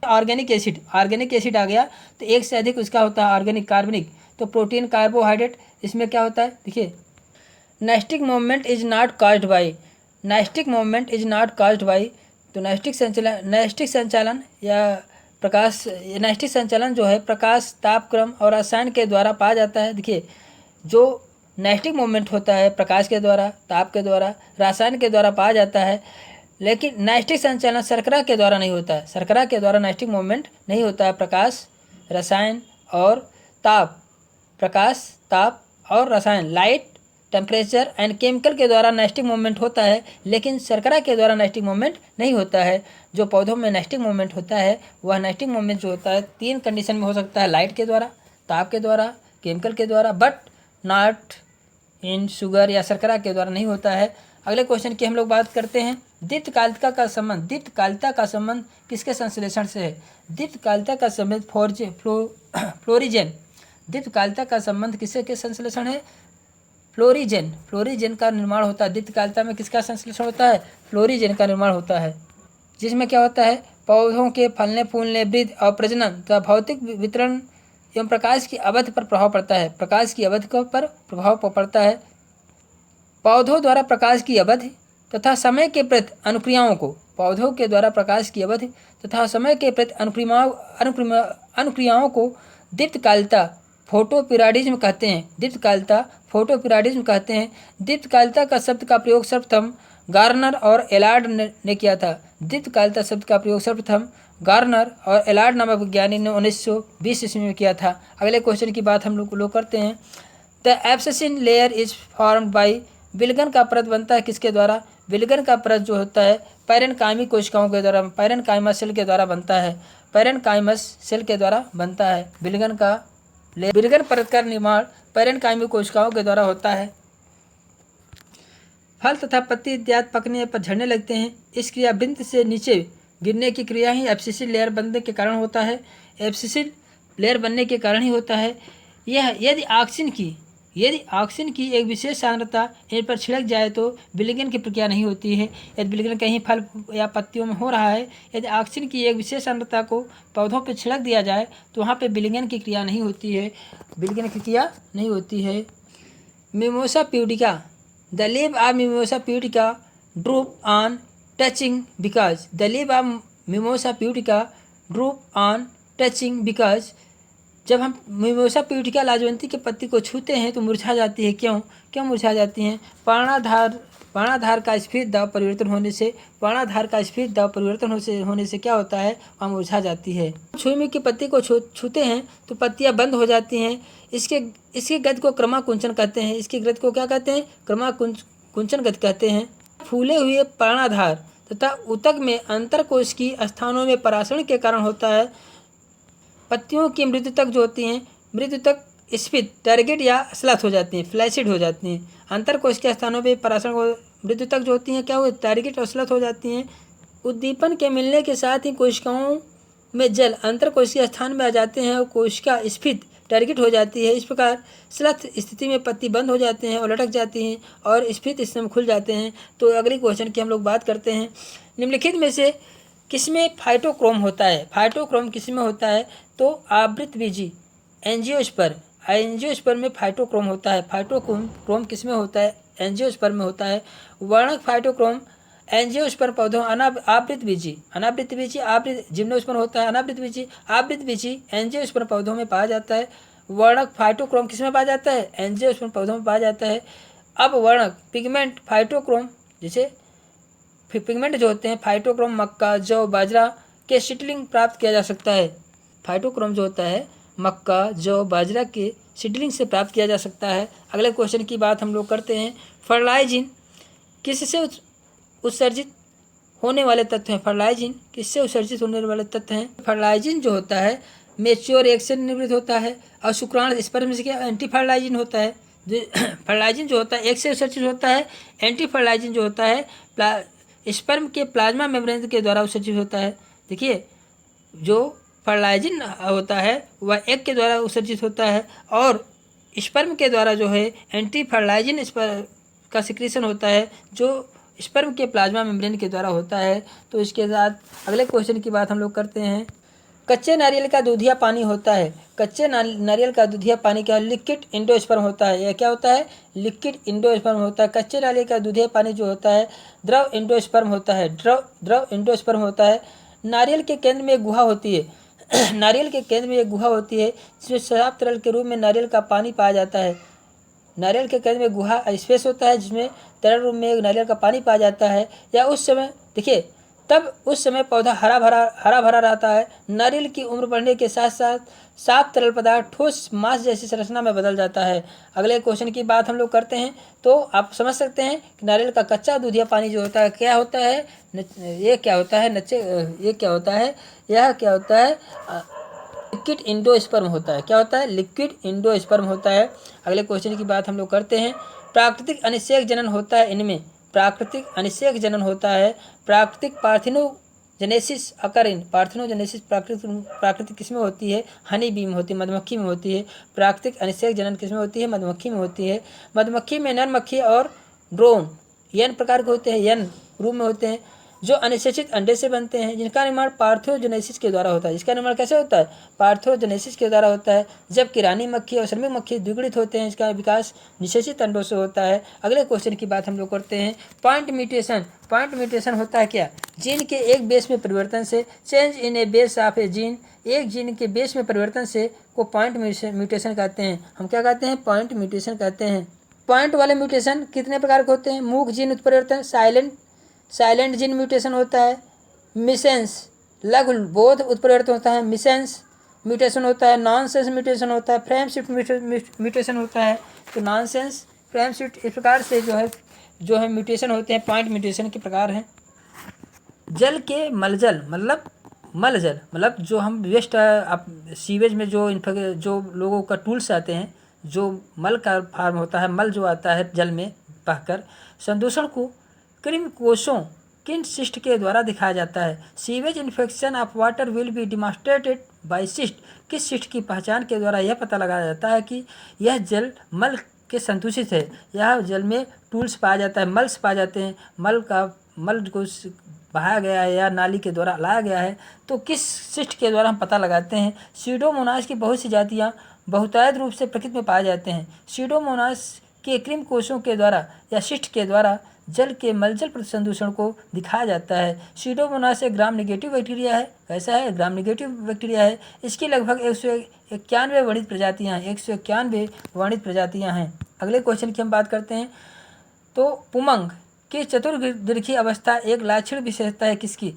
ऑर्गेनिक एसिड आ गया तो 1 से अधिक उसका होता है ऑर्गेनिक कार्बनिक, तो प्रोटीन कार्बोहाइड्रेट इसमें क्या होता है देखिए। Nastic movement is not caused by, तो नाइस्टिक संचालन या नाइस्टिक संचालन जो है प्रकाश, तापक्रम और रसायन के द्वारा पाया जाता है। देखिए जो नाइस्टिक मूवमेंट होता है प्रकाश के द्वारा, ताप के द्वारा, रसायन के द्वारा पाया जाता है, लेकिन नाइस्टिक संचालन शर्करा के द्वारा नहीं होता है। शर्करा के द्वारा नाइस्टिक मूवमेंट नहीं होता है। प्रकाश, रसायन और ताप, प्रकाश, ताप और रसायन, लाइट, टेम्परेचर एंड केमिकल के द्वारा नाइस्टिक मूवमेंट होता है, लेकिन शर्करा के द्वारा नाइस्टिक मूवमेंट नहीं होता है। जो पौधों में नाइस्टिक मूवमेंट होता है वह नाइस्टिक मूवमेंट जो होता है 3 कंडीशन में हो सकता है, लाइट के द्वारा, ताप के द्वारा, केमिकल के द्वारा, बट नॉट इन शुगर या शर्करा के द्वारा नहीं होता है। अगले क्वेश्चन की हम लोग बात करते हैं। दीप्तकालिका का संबंध किसके संश्लेषण से है। दीप्तकालिका का संबंध फ्लोरीजेन। दीप्तकालिका का संबंध किससे के संश्लेषण है, फ्लोरीजेन का निर्माण होता है। दीप्तकालिका में किसका संश्लेषण होता है, फ्लोरीजेन का निर्माण होता है, जिसमें क्या होता है पौधों के फलने फूलने, वृद्धि और प्रजनन तथा भौतिक वितरण एवं प्रकाश की अवधि पर प्रभाव पड़ता है। प्रकाश की अवधि पर प्रभाव पड़ता है। पौधों द्वारा प्रकाश की अवधि तथा समय के प्रति अनुक्रियाओं को, पौधों के द्वारा प्रकाश की अवधि तथा समय के प्रति अनुक्रियाओं को दीप्तकालिका फोटोपीरियडिज्म कहते हैं। दीप्तकालिका फोटोपीरियडिज्म कहते हैं। दीप्तकालिका का शब्द का प्रयोग सर्वप्रथम गार्नर और एलार्ड ने किया था। दीप्तकालिका शब्द का प्रयोग सर्वप्रथम गार्नर और एलार्ड नामक वैज्ञानिक ने 1920 ईस्वी में किया था। अगले क्वेश्चन की बात हम लोग करते हैं। The abscission layer is formed by, विलगन का परत बनता है किसके द्वारा। विलगन का परत जो होता है पैरेनकाइमी कोशिकाओं के द्वारा, पैरेनकाइमस सेल के द्वारा बनता है। पैरेनकाइमस सेल के द्वारा बनता है विलगन परत का निर्माण पैरेनकाइमी कोशिकाओं के द्वारा होता है। फल तथा पत्ती इत्यादि पकने पर झड़ने लगते हैं। इस क्रिया वृंत से नीचे गिरने की क्रिया ही एब्सिसिल लेयर बनने के कारण होता है। एब्सिसिल लेयर बनने के कारण ही होता है यह। यदि ऑक्सीजन की एक विशेष सांद्रता इन पर छिड़क जाए तो विलगन की प्रक्रिया नहीं होती है। यदि विलगन कहीं फल या पत्तियों में हो रहा है, यदि ऑक्सीजन की एक विशेष सांद्रता को पौधों पर छिड़क दिया जाए तो वहाँ पे विलगन की क्रिया नहीं होती है। Mimosa pudica, the leave of mimosa pudica drupe on touching because जब हम मिमोसा प्यूडिका लाजवंती के पत्ती को छूते हैं तो मुरझा जाती है। क्यों मुरझा जाती हैं। पर्णाधार का स्फीत दाब परिवर्तन होने से क्या होता है, वह मुरझा जाती है। छुई की पत्ती को छूते हैं तो पत्तियां बंद हो जाती हैं। इसके गति को क्रमाकुंचन कहते हैं। इसकी गति को क्या कहते हैं, क्रमाकुंचन गति कहते हैं। फूले हुए पर्णाधार तथा ऊतक में अंतरकोश की स्थानों में परासरण के कारण होता है। पत्तियों की मृदुतक जो होती हैं, मृदुतक स्फीत, टारगेट या स्लथ हो जाती हैं, फ्लैसिड हो जाती हैं। अंतरकोश के स्थानों पे परासरण को मृदुतक जो होती हैं क्या हो, टारगेट और स्लथ हो जाती हैं। उद्दीपन के मिलने के साथ ही कोशिकाओं में जल अंतरकोशीय स्थान में आ जाते हैं और कोशिका स्फीत टारगेट हो जाती है। इस प्रकार स्लथ स्थिति में पत्ती बंद हो जाते हैं और लटक जाती हैं और स्फीत स्थिति में खुल जाते हैं। तो अगले क्वेश्चन की हम लोग बात करते हैं। निम्नलिखित में से किसमें फाइटोक्रोम होता है। फाइटोक्रोम किसमें होता है, तो आवृतबीजी एंजियोस्पर्म में फाइटोक्रोम होता है। फाइटोक्रोम किसमें होता है, एंजियोस्पर्म में होता है। वर्णक फाइटोक्रोम एंजियोस्पर्म पौधों आवृतबीजी जिम्नोस्पर्म होता है। आवृतबीजी एंजियोस्पर्म पौधों में पाया जाता है। वर्णक फाइटोक्रोम किसमें पाया जाता है, एंजियोस्पर्म पौधों में पाया जाता है। अब वर्णक पिगमेंट फाइटोक्रोम, जैसे पिगमेंट जो होते हैं फाइटोक्रोम मक्का, जौ, बाजरा के सीडलिंग प्राप्त किया जा सकता है। फाइटोक्रोम जो होता है मक्का, जौ, बाजरा के सीडलिंग से प्राप्त किया जा सकता है। अगले क्वेश्चन की बात हम लोग करते हैं। फर्टिलाइजिंग किससे उत्सर्जित होने वाले तत्व हैं। फर्टिलाइजिन किससे उत्सर्जित होने वाले तत्व हैं? फर्टिलाइजिन जो होता है मेच्योर एग से निर्मित होता है, और शुक्राणु स्पर्म से क्या एंटी फर्टिलाइजिन होता है। जो फर्टिलाइजिन जो होता है एग से उत्सर्जित होता है, एंटी फर्टिलाइजिन जो होता है स्पर्म के प्लाज्मा मेम्ब्रेन के द्वारा उत्सर्जित होता है। देखिए, जो फर्टिलाइजिन होता है वह एग के द्वारा उत्सर्जित होता है, और स्पर्म के द्वारा जो है एंटी फर्टिलाइजिन का सिक्रीशन होता है, जो स्पर्म के प्लाज्मा मेम्ब्रेन के द्वारा होता है। तो इसके साथ अगले क्वेश्चन की बात हम लोग करते हैं। कच्चे नारियल का दूधिया पानी होता है। कच्चे नारियल का दूधिया पानी क्या? लिक्विड इंडोस्पर्म होता है। यह क्या होता है? लिक्विड इंडोस्पर्म होता है। कच्चे नारियल का दूधिया पानी जो होता है द्रव इंडोस्पर्म होता है। द्रव इंडोस्पर्म होता है। नारियल के केंद्र में एक गुहा होती है नारियल के केंद्र में एक गुहा होती है जिसमें साफ तरल के रूप में नारियल का पानी पाया जाता है। नारियल के केंद्र में गुहा स्पेस होता है जिसमें तरल रूप में नारियल का पानी पाया जाता है। या उस समय देखिए, तब उस समय पौधा हरा भरा रहता है। नारियल की उम्र बढ़ने के साथ साथ साफ तरल पदार्थ ठोस मांस जैसी संरचना में बदल जाता है। अगले क्वेश्चन की बात हम लोग करते हैं। तो आप समझ सकते हैं कि नारियल का कच्चा दूधिया पानी जो होता है क्या होता है? ये क्या होता है? ये क्या होता है? यह क्या होता है? लिक्विड इंडोस्पर्म होता है। क्या होता है? लिक्विड इंडोस्पर्म होता है। अगले क्वेश्चन की बात हम लोग करते हैं। प्राकृतिक अनिषेक जनन होता है इनमें। प्राकृतिक अनिषेक जनन होता है। प्राकृतिक पार्थिनोजेनेसिस अकर इन। पार्थिनोजेनेसिस प्राकृतिक किसमें होती है? हनी बी में होती है, मधुमक्खी में होती है। प्राकृतिक अनिषेक जनन किसमें होती है? मधुमक्खी में होती है। मधुमक्खी में नर मक्खी और ड्रोन यन प्रकार के होते हैं, यन रूप में होते हैं, जो अनिषेचित अंडे से बनते हैं, जिनका निर्माण पार्थोजेनेसिस के द्वारा होता है। इसका निर्माण कैसे होता है? पार्थोजेनेसिस के द्वारा होता है। जबकि रानी मक्खी और श्रमिक मक्खी द्विगुणित होते हैं, इसका विकास निषेचित अंडों से होता है। अगले क्वेश्चन की बात हम लोग करते हैं। Point mutation. पॉइंट म्यूटेशन होता है क्या? जीन के एक बेस में परिवर्तन से, change in A base of A gene. एक जीन के बेस में परिवर्तन से को पॉइंट म्यूटेशन कहते हैं। हम क्या कहते हैं? पॉइंट म्यूटेशन कहते हैं। पॉइंट वाले म्यूटेशन कितने प्रकार के होते हैं? मूक जीन उत्परिवर्तन, साइलेंट जीन म्यूटेशन होता है। मिसेंस लघु बोध उत्परिवर्तन होता है, मिसेंस म्यूटेशन होता है। नॉनसेंस म्यूटेशन होता है। फ्रेम शिफ्ट म्यूटेशन होता है। तो नॉनसेंस, फ्रेम शिफ्ट, इस प्रकार से जो है म्यूटेशन होते हैं। पॉइंट म्यूटेशन के प्रकार हैं। जल के मलजल मतलब जो हम वेस्ट सीवेज में जो लोगों का टूल्स आते हैं, जो मल का फार्म होता है, मल जो आता है जल में बहकर, संदूषण को कृमि कोशों किन सिस्ट के द्वारा दिखाया जाता है? Sewage infection of water will be demonstrated by cyst. किस सिस्ट की पहचान के द्वारा यह पता लगाया जाता है कि यह जल मल के संदूषित है? यह जल में टूल्स पाया जाता है, मल्स पाए जाते हैं। मल को बहाया गया है या नाली के द्वारा लाया गया है, तो किस सिस्ट के द्वारा हम पता लगाते हैं? सीडोमोनास की बहुत सी जातियाँ बहुतायत रूप से प्रकृति में पाए जाते हैं। सीडोमोनास के कृमि कोशों के द्वारा या सिस्ट के द्वारा जल के मलजल प्रदूषण को दिखाया जाता है। सीडोमोनास एक ग्राम नेगेटिव बैक्टीरिया है। कैसा है? ग्राम नेगेटिव बैक्टीरिया है। इसकी लगभग 191 वर्णित प्रजातियाँ हैं। 191 वर्णित प्रजातियाँ हैं। अगले क्वेश्चन की हम बात करते हैं। तो पुमंग की चतुर्दीर्घी अवस्था एक लाक्षणिक विशेषता है किसकी?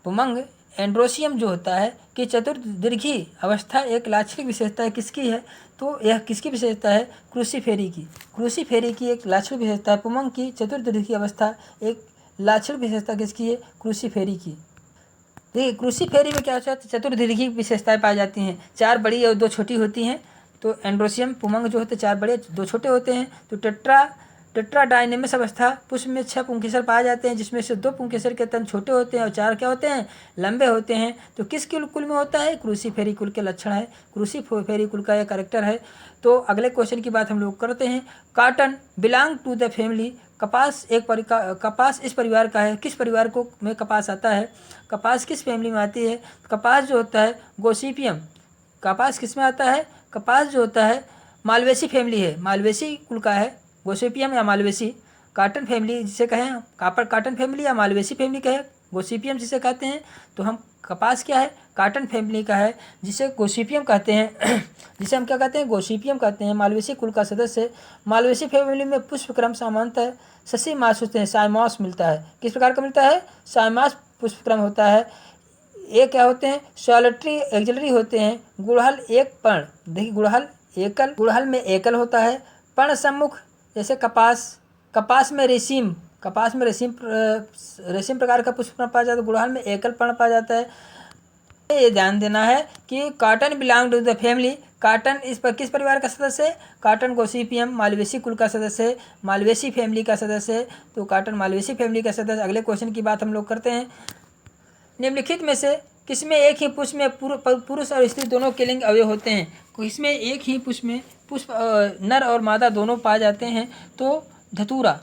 पुमंग एंड्रोसियम जो होता है कि चतुर्दीर्घी अवस्था एक लाक्षणिक विशेषता है किसकी है? तो यह किसकी विशेषता है? क्रूसीफेरी की। क्रूसीफेरी की एक लाक्षणिक विशेषता है। पुमंग की चतुर्दीर्घी अवस्था एक लाक्षणिक विशेषता किसकी है? क्रूसीफेरी की। देखिए, क्रूसीफेरी में क्या होता है? चतुर्दीर्घी विशेषताएं पाई जाती हैं। 4 बड़ी और 2 छोटी होती हैं। तो एंड्रोसियम पुमंग जो होते हैं 4 बड़े 2 छोटे होते हैं। तो टेट्राडाइनेमस अवस्था पुष्प में 6 पुंकेसर पाए जाते हैं, जिसमें से 2 पुंकेसर के तन छोटे होते हैं और 4 क्या होते हैं? लंबे होते हैं। तो किस कुल में होता है? क्रूसीफेरी कुल के लक्षण है। क्रूसीफेरी कुल का यह कैरेक्टर है। तो अगले क्वेश्चन की बात हम लोग करते हैं। Cotton belong to the family. कपास कपास इस परिवार का है। किस परिवार को में कपास आता है? कपास किस फैमिली में आती है? कपास जो होता है गॉसिपियम। कपास किस में आता है? कपास जो होता है मालवेसी फैमिली है, मालवेसी कुल का है। गोसिपियम या मालवेसी। कॉटन फैमिली जिसे कहें, कॉटन फैमिली या मालवेसी फैमिली कहें, गोसिपियम जिसे कहते हैं। तो हम कपास क्या है? कॉटन फैमिली का है, जिसे गोसिपियम कहते हैं जिसे हम क्या कहते हैं? गोसिपियम कहते हैं। मालवेसी कुल का सदस्य। मालवेसी फैमिली में पुष्पक्रम सामान्यतः शशी मास होते हैं, साइमास मिलता है। किस प्रकार का मिलता है? साइमास पुष्पक्रम होता है। ये क्या होते हैं? सॉलिटरी एक्जिलरी होते हैं। गुड़हल एक पर्ण। देखिए, गुड़हल में एकल होता है। पर्ण सम्मुख, जैसे कपास में रेशम कपास में रेशम प्रकार का पुष्प पाया जाता है। गुड़हल में एकल पर्ण पाया जाता है। ये ध्यान देना है कि cotton belong to the family. Cotton इस पर किस परिवार का सदस्य है? कॉटन गोसिपियम मालवेसी कुल का सदस्य है, मालवेसी फैमिली का सदस्य है। तो कॉटन मालवेसी फैमिली का सदस्य। अगले क्वेश्चन की बात हम लोग करते हैं। निम्नलिखित में से किसमें एक ही पुष्प में पुरुष और स्त्री दोनों के लिंग अवयव होते हैं? इसमें एक ही पुष्प में नर और मादा दोनों पाए जाते हैं। तो धतूरा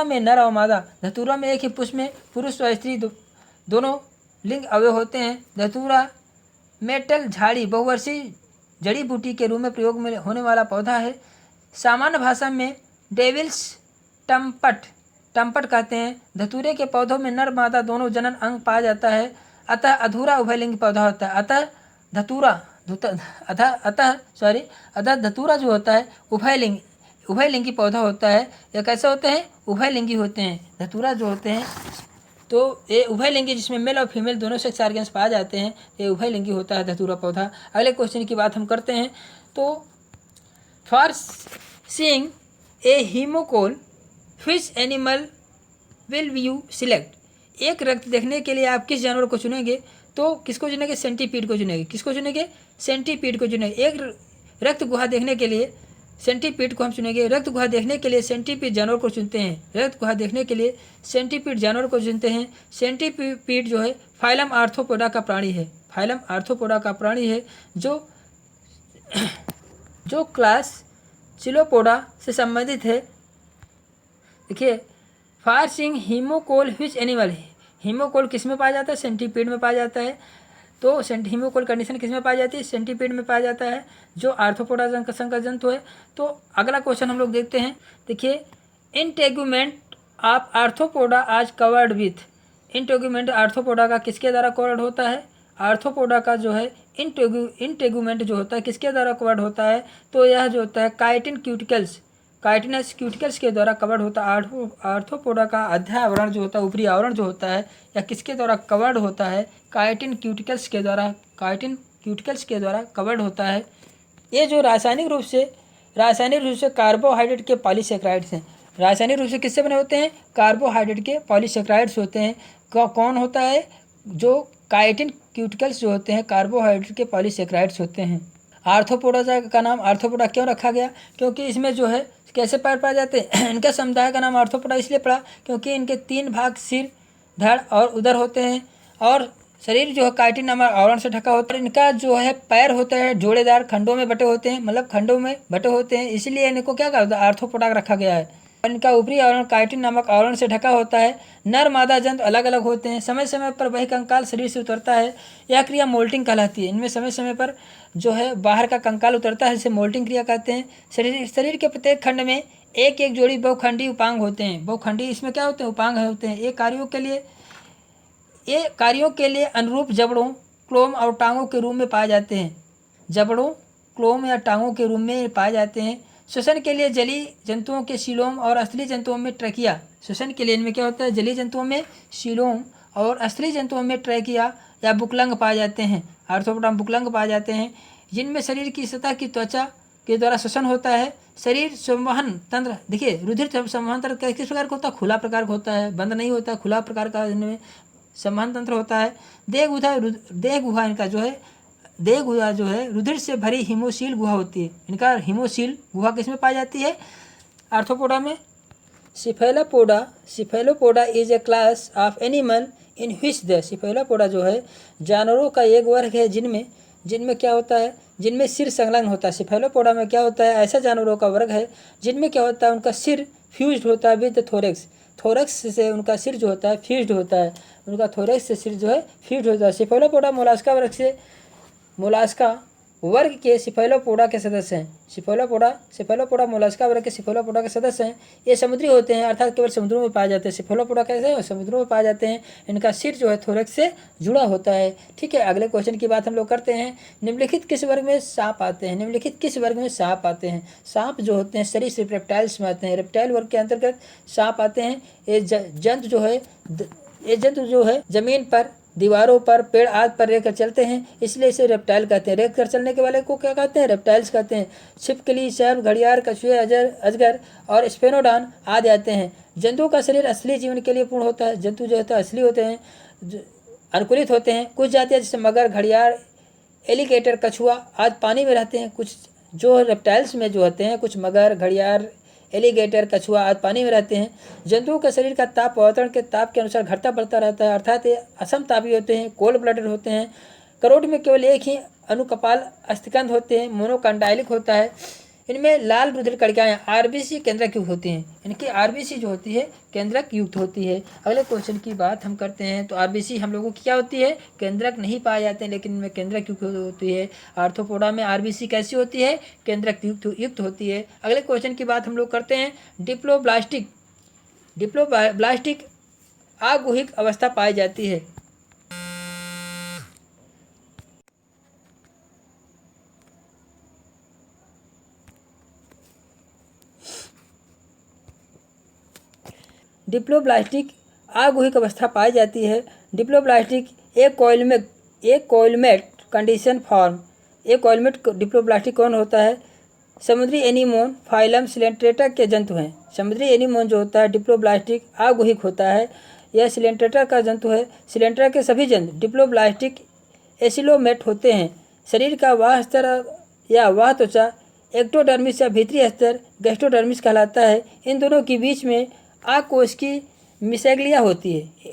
में नर और मादा, धतूरा में एक ही पुष्प में पुरुष और स्त्री दोनों लिंग अवयव होते हैं। धतूरा मेटल झाड़ी बहुवर्षीय जड़ी बूटी के रूप में प्रयोग में होने वाला पौधा है। सामान्य भाषा में डेविल्स टम्पट कहते हैं। धतूरे के पौधों में नर मादा दोनों जनन अंग पाया जाता है। अतः अधूरा उभयलिंगी पौधा होता है। अतः धतूरा जो होता है उभयलिंगी पौधा होता है। ये कैसे होते हैं? उभयलिंगी होते हैं। धतूरा जो होते हैं तो ये उभयलिंगी, जिसमें मेल और फीमेल दोनों सेक्स ऑर्गन्स पाए जाते हैं, ये उभयलिंगी होता है धतूरा पौधा। अगले क्वेश्चन की बात हम करते हैं। तो for seeing a haemocoel which animal will you select? एक रक्त देखने के लिए आप किस जानवर को चुनेंगे? तो किसको चुनेंगे? सेंटीपीड को चुनेंगे। किसको चुनेंगे? सेंटीपीड को चुनेंगे। एक रक्त गुहा देखने के लिए सेंटीपीड को हम चुनेंगे। रक्त गुहा देखने के लिए सेंटीपीड जानवर को चुनते हैं। रक्त गुहा देखने के लिए सेंटीपीड जानवर को चुनते हैं। सेंटीपीड जो है फाइलम आर्थ्रोपोडा का प्राणी है। फाइलम आर्थ्रोपोडा का प्राणी है जो क्लास चिलोपोडा से संबंधित है। देखिए, फॉर सीइंग हीमोकोल व्हिच एनिमल, हीमोकोल किस में पाया जाता है? सेंटीपीड में पाया जाता है। तो हीमोकोल कंडीशन किस में पाई जाती है? सेंटीपीड में पाया जाता है, जो आर्थ्रोपोडा संघ का जंतु है। तो अगला क्वेश्चन हम लोग देखते हैं। देखिए, इंटेगुमेंट ऑफ आर्थ्रोपोडा आज कवर्ड विथ, इंटेगुमेंट आर्थ्रोपोडा का किसके द्वारा कवर्ड होता है? आर्थ्रोपोडा का जो है इंटेगुमेंट जो होता है किसके द्वारा कवर्ड होता है? तो यह जो होता है काइटिनस क्यूटिकल्स के द्वारा कवर्ड होता है। आर्थ्रोपोडा का अध्याय आवरण जो होता है, ऊपरी आवरण जो होता है, या किसके द्वारा कवर्ड होता है? काइटिन क्यूटिकल्स के द्वारा कवर्ड होता है। ये जो रासायनिक रूप से कार्बोहाइड्रेट के पॉलीसेक्राइड्स हैं। रासायनिक रूप से किससे बने होते हैं? कार्बोहाइड्रेट के पॉलीसेक्राइड्स होते हैं। कौन होता है? जो काइटिन क्यूटिकल्स जो होते हैं कार्बोहाइड्रेट के पॉलीसेक्राइड्स होते हैं। आर्थ्रोपोडा का नाम आर्थ्रोपोडा क्यों रखा गया? क्योंकि इसमें जो है कैसे पैर पाए जाते हैं? इनका समुदाय का नाम आर्थ्रोपोडा इसलिए पड़ा क्योंकि इनके 3 भाग सिर, धड़ और उदर होते हैं, और शरीर जो है काइटिन नामक आवरण से ढका होता है। इनका जो है पैर होता है जोड़ेदार खंडों में बटे होते हैं, मतलब खंडों में बटे होते हैं, इसलिए इनको क्या कहा? आर्थ्रोपोडा रखा गया है। इनका ऊपरी आवरण काइटिन नामक आवरण से ढका होता है। नर मादा जंतु अलग अलग होते हैं। समय समय पर वही कंकाल शरीर से उतरता है। यह क्रिया मोल्टिंग कहलाती है। इनमें समय समय पर जो है बाहर का कंकाल उतरता है, जिसे मोल्टिंग क्रिया कहते हैं। शरीर के प्रत्येक खंड में एक एक जोड़ी बहुखंडी उपांग होते हैं। बहुखंडी इसमें क्या होते हैं? उपांग होते हैं। ये कार्यों के लिए अनुरूप जबड़ों, क्लोम और टांगों के रूप में पाए जाते हैं। जबड़ों, क्लोम या टांगों के रूप में पाए जाते हैं। श्वसन के लिए जलीय जंतुओं के सीलोम और स्थलीय जंतुओं में ट्रैकिया। श्वसन के लिए इनमें क्या होता है? जलीय जंतुओं में सीलोम और स्थलीय जंतुओं में ट्रैकिया या बुकलंग पाए जाते हैं। आर्थ्रोपोडा में बुकलंग पाए जाते हैं, जिनमें शरीर की सतह की त्वचा के द्वारा श्वसन होता है। शरीर संवहन तंत्र, देखिए रुधिर संवहन तंत्र किस प्रकार का होता है? खुला प्रकार का होता है, बंद नहीं होता, खुला प्रकार का इनमें संवहन तंत्र होता है। देह गुहा इनका जो है, देह गुहा जो है रुधिर से भरी हिमोसील गुहा होती है। इनका हिमोसील गुहा किस में पाई जाती है? आर्थ्रोपोडा में। Cephalopoda is a class of animal in which the, Cephalopoda जो है जानवरों का एक वर्ग है जिनमें क्या होता है? जिनमें सिर संलग्न होता है। सिफेलोपोडा में क्या होता है? ऐसा जानवरों का वर्ग है जिनमें क्या होता है? उनका सिर फ्यूज्ड होता है विद थोरेक्स। थोरेक्स से उनका सिर जो होता है फ्यूज्ड होता है। उनका थोरेक्स से सिर जो है फ्यूज्ड होता है। सिफेलोपोडा मोलास्का वर्ग के सिफेलोपोडा के सदस्य हैं। सिफेलोपोडा मोलास्का वर्ग के सिफेलोपोडा के सदस्य हैं। ये समुद्री होते हैं, अर्थात केवल समुद्रों में पाए जाते हैं। सिफेलोपोडा कैसे हैं? समुद्रों में पाए जाते हैं। इनका सिर जो है थोरेक्स से जुड़ा होता है। ठीक है, अगले क्वेश्चन की बात हम लोग करते हैं। निम्नलिखित किस वर्ग में सांप आते हैं? सांप जो होते हैं सरीसृप रेप्टाइल्स में आते हैं। रेप्टाइल वर्ग के अंतर्गत सांप आते हैं। ये जंतु जो है जमीन पर दीवारों पर, पेड़ आदि पर रहकर चलते हैं, इसलिए इसे रेप्टाइल कहते हैं। रेत कर चलने के वाले को क्या कहते हैं? रेप्टाइल्स कहते हैं। छिपकली, सर्प, घड़ियाल, कछुए, अजगर और स्पेनोडॉन आदि आते हैं। जंतुओं का शरीर असली जीवन के लिए पूर्ण होता है। जंतु जो होता है असली होते हैं, अनुकूलित होते हैं। कुछ जातियाँ जैसे मगर, घड़ियाल, एलिगेटर, कछुआ आदि पानी में रहते हैं। कुछ जो रेप्टाइल्स में जो होते हैं, कुछ मगर, घड़ियाल, एलिगेटर, कछुआ आदि पानी में रहते हैं। जंतुओं के शरीर का ताप वातावरण के ताप के अनुसार घटता बढ़ता रहता है, अर्थात ये असमतापी होते हैं, कोल्ड ब्लडेड होते हैं। करोड़ में केवल एक ही अनुकपाल अस्थिकंद होते हैं, मोनोकंडाइलिक होता है। इनमें लाल रुधिर कणिकाएं आरबीसी केंद्रक युक्त होती हैं। इनकी आरबीसी जो होती है केंद्रक युक्त होती है। अगले क्वेश्चन की बात हम करते हैं तो आरबीसी हम लोगों की क्या होती है? केंद्रक नहीं पाए जाते हैं, लेकिन इनमें केंद्रक युक्त होती है। आर्थ्रोपोडा में आरबीसी कैसी होती है? केंद्रक युक्त होती है। अगले क्वेश्चन की बात हम लोग करते हैं डिप्लोब्लास्टिक आगुहिक अवस्था पाई जाती है। डिप्लोब्लास्टिक आगुहिक अवस्था पाई जाती है। डिप्लोब्लास्टिक एक कोइलमेट कंडीशन फॉर्म। एक कोइलमेट डिप्लोब्लास्टिक कौन होता है? समुद्री एनीमोन फाइलम सिलेंट्रेटा के जंतु हैं। समुद्री एनीमोन जो होता है डिप्लोब्लास्टिक आगुहिक होता है। यह सिलेंट्रेटा का जंतु है। सिलेंट्रेटा के सभी जंतु डिप्लोब्लास्टिक एसिलोमेट होते हैं। शरीर का वाह स्तर या वाह त्वचा एक्टोडर्मिस या भीतरी स्तर गैस्ट्रोडर्मिस कहलाता है। इन दोनों के बीच में आकोश की मिसेग्लिया होती है।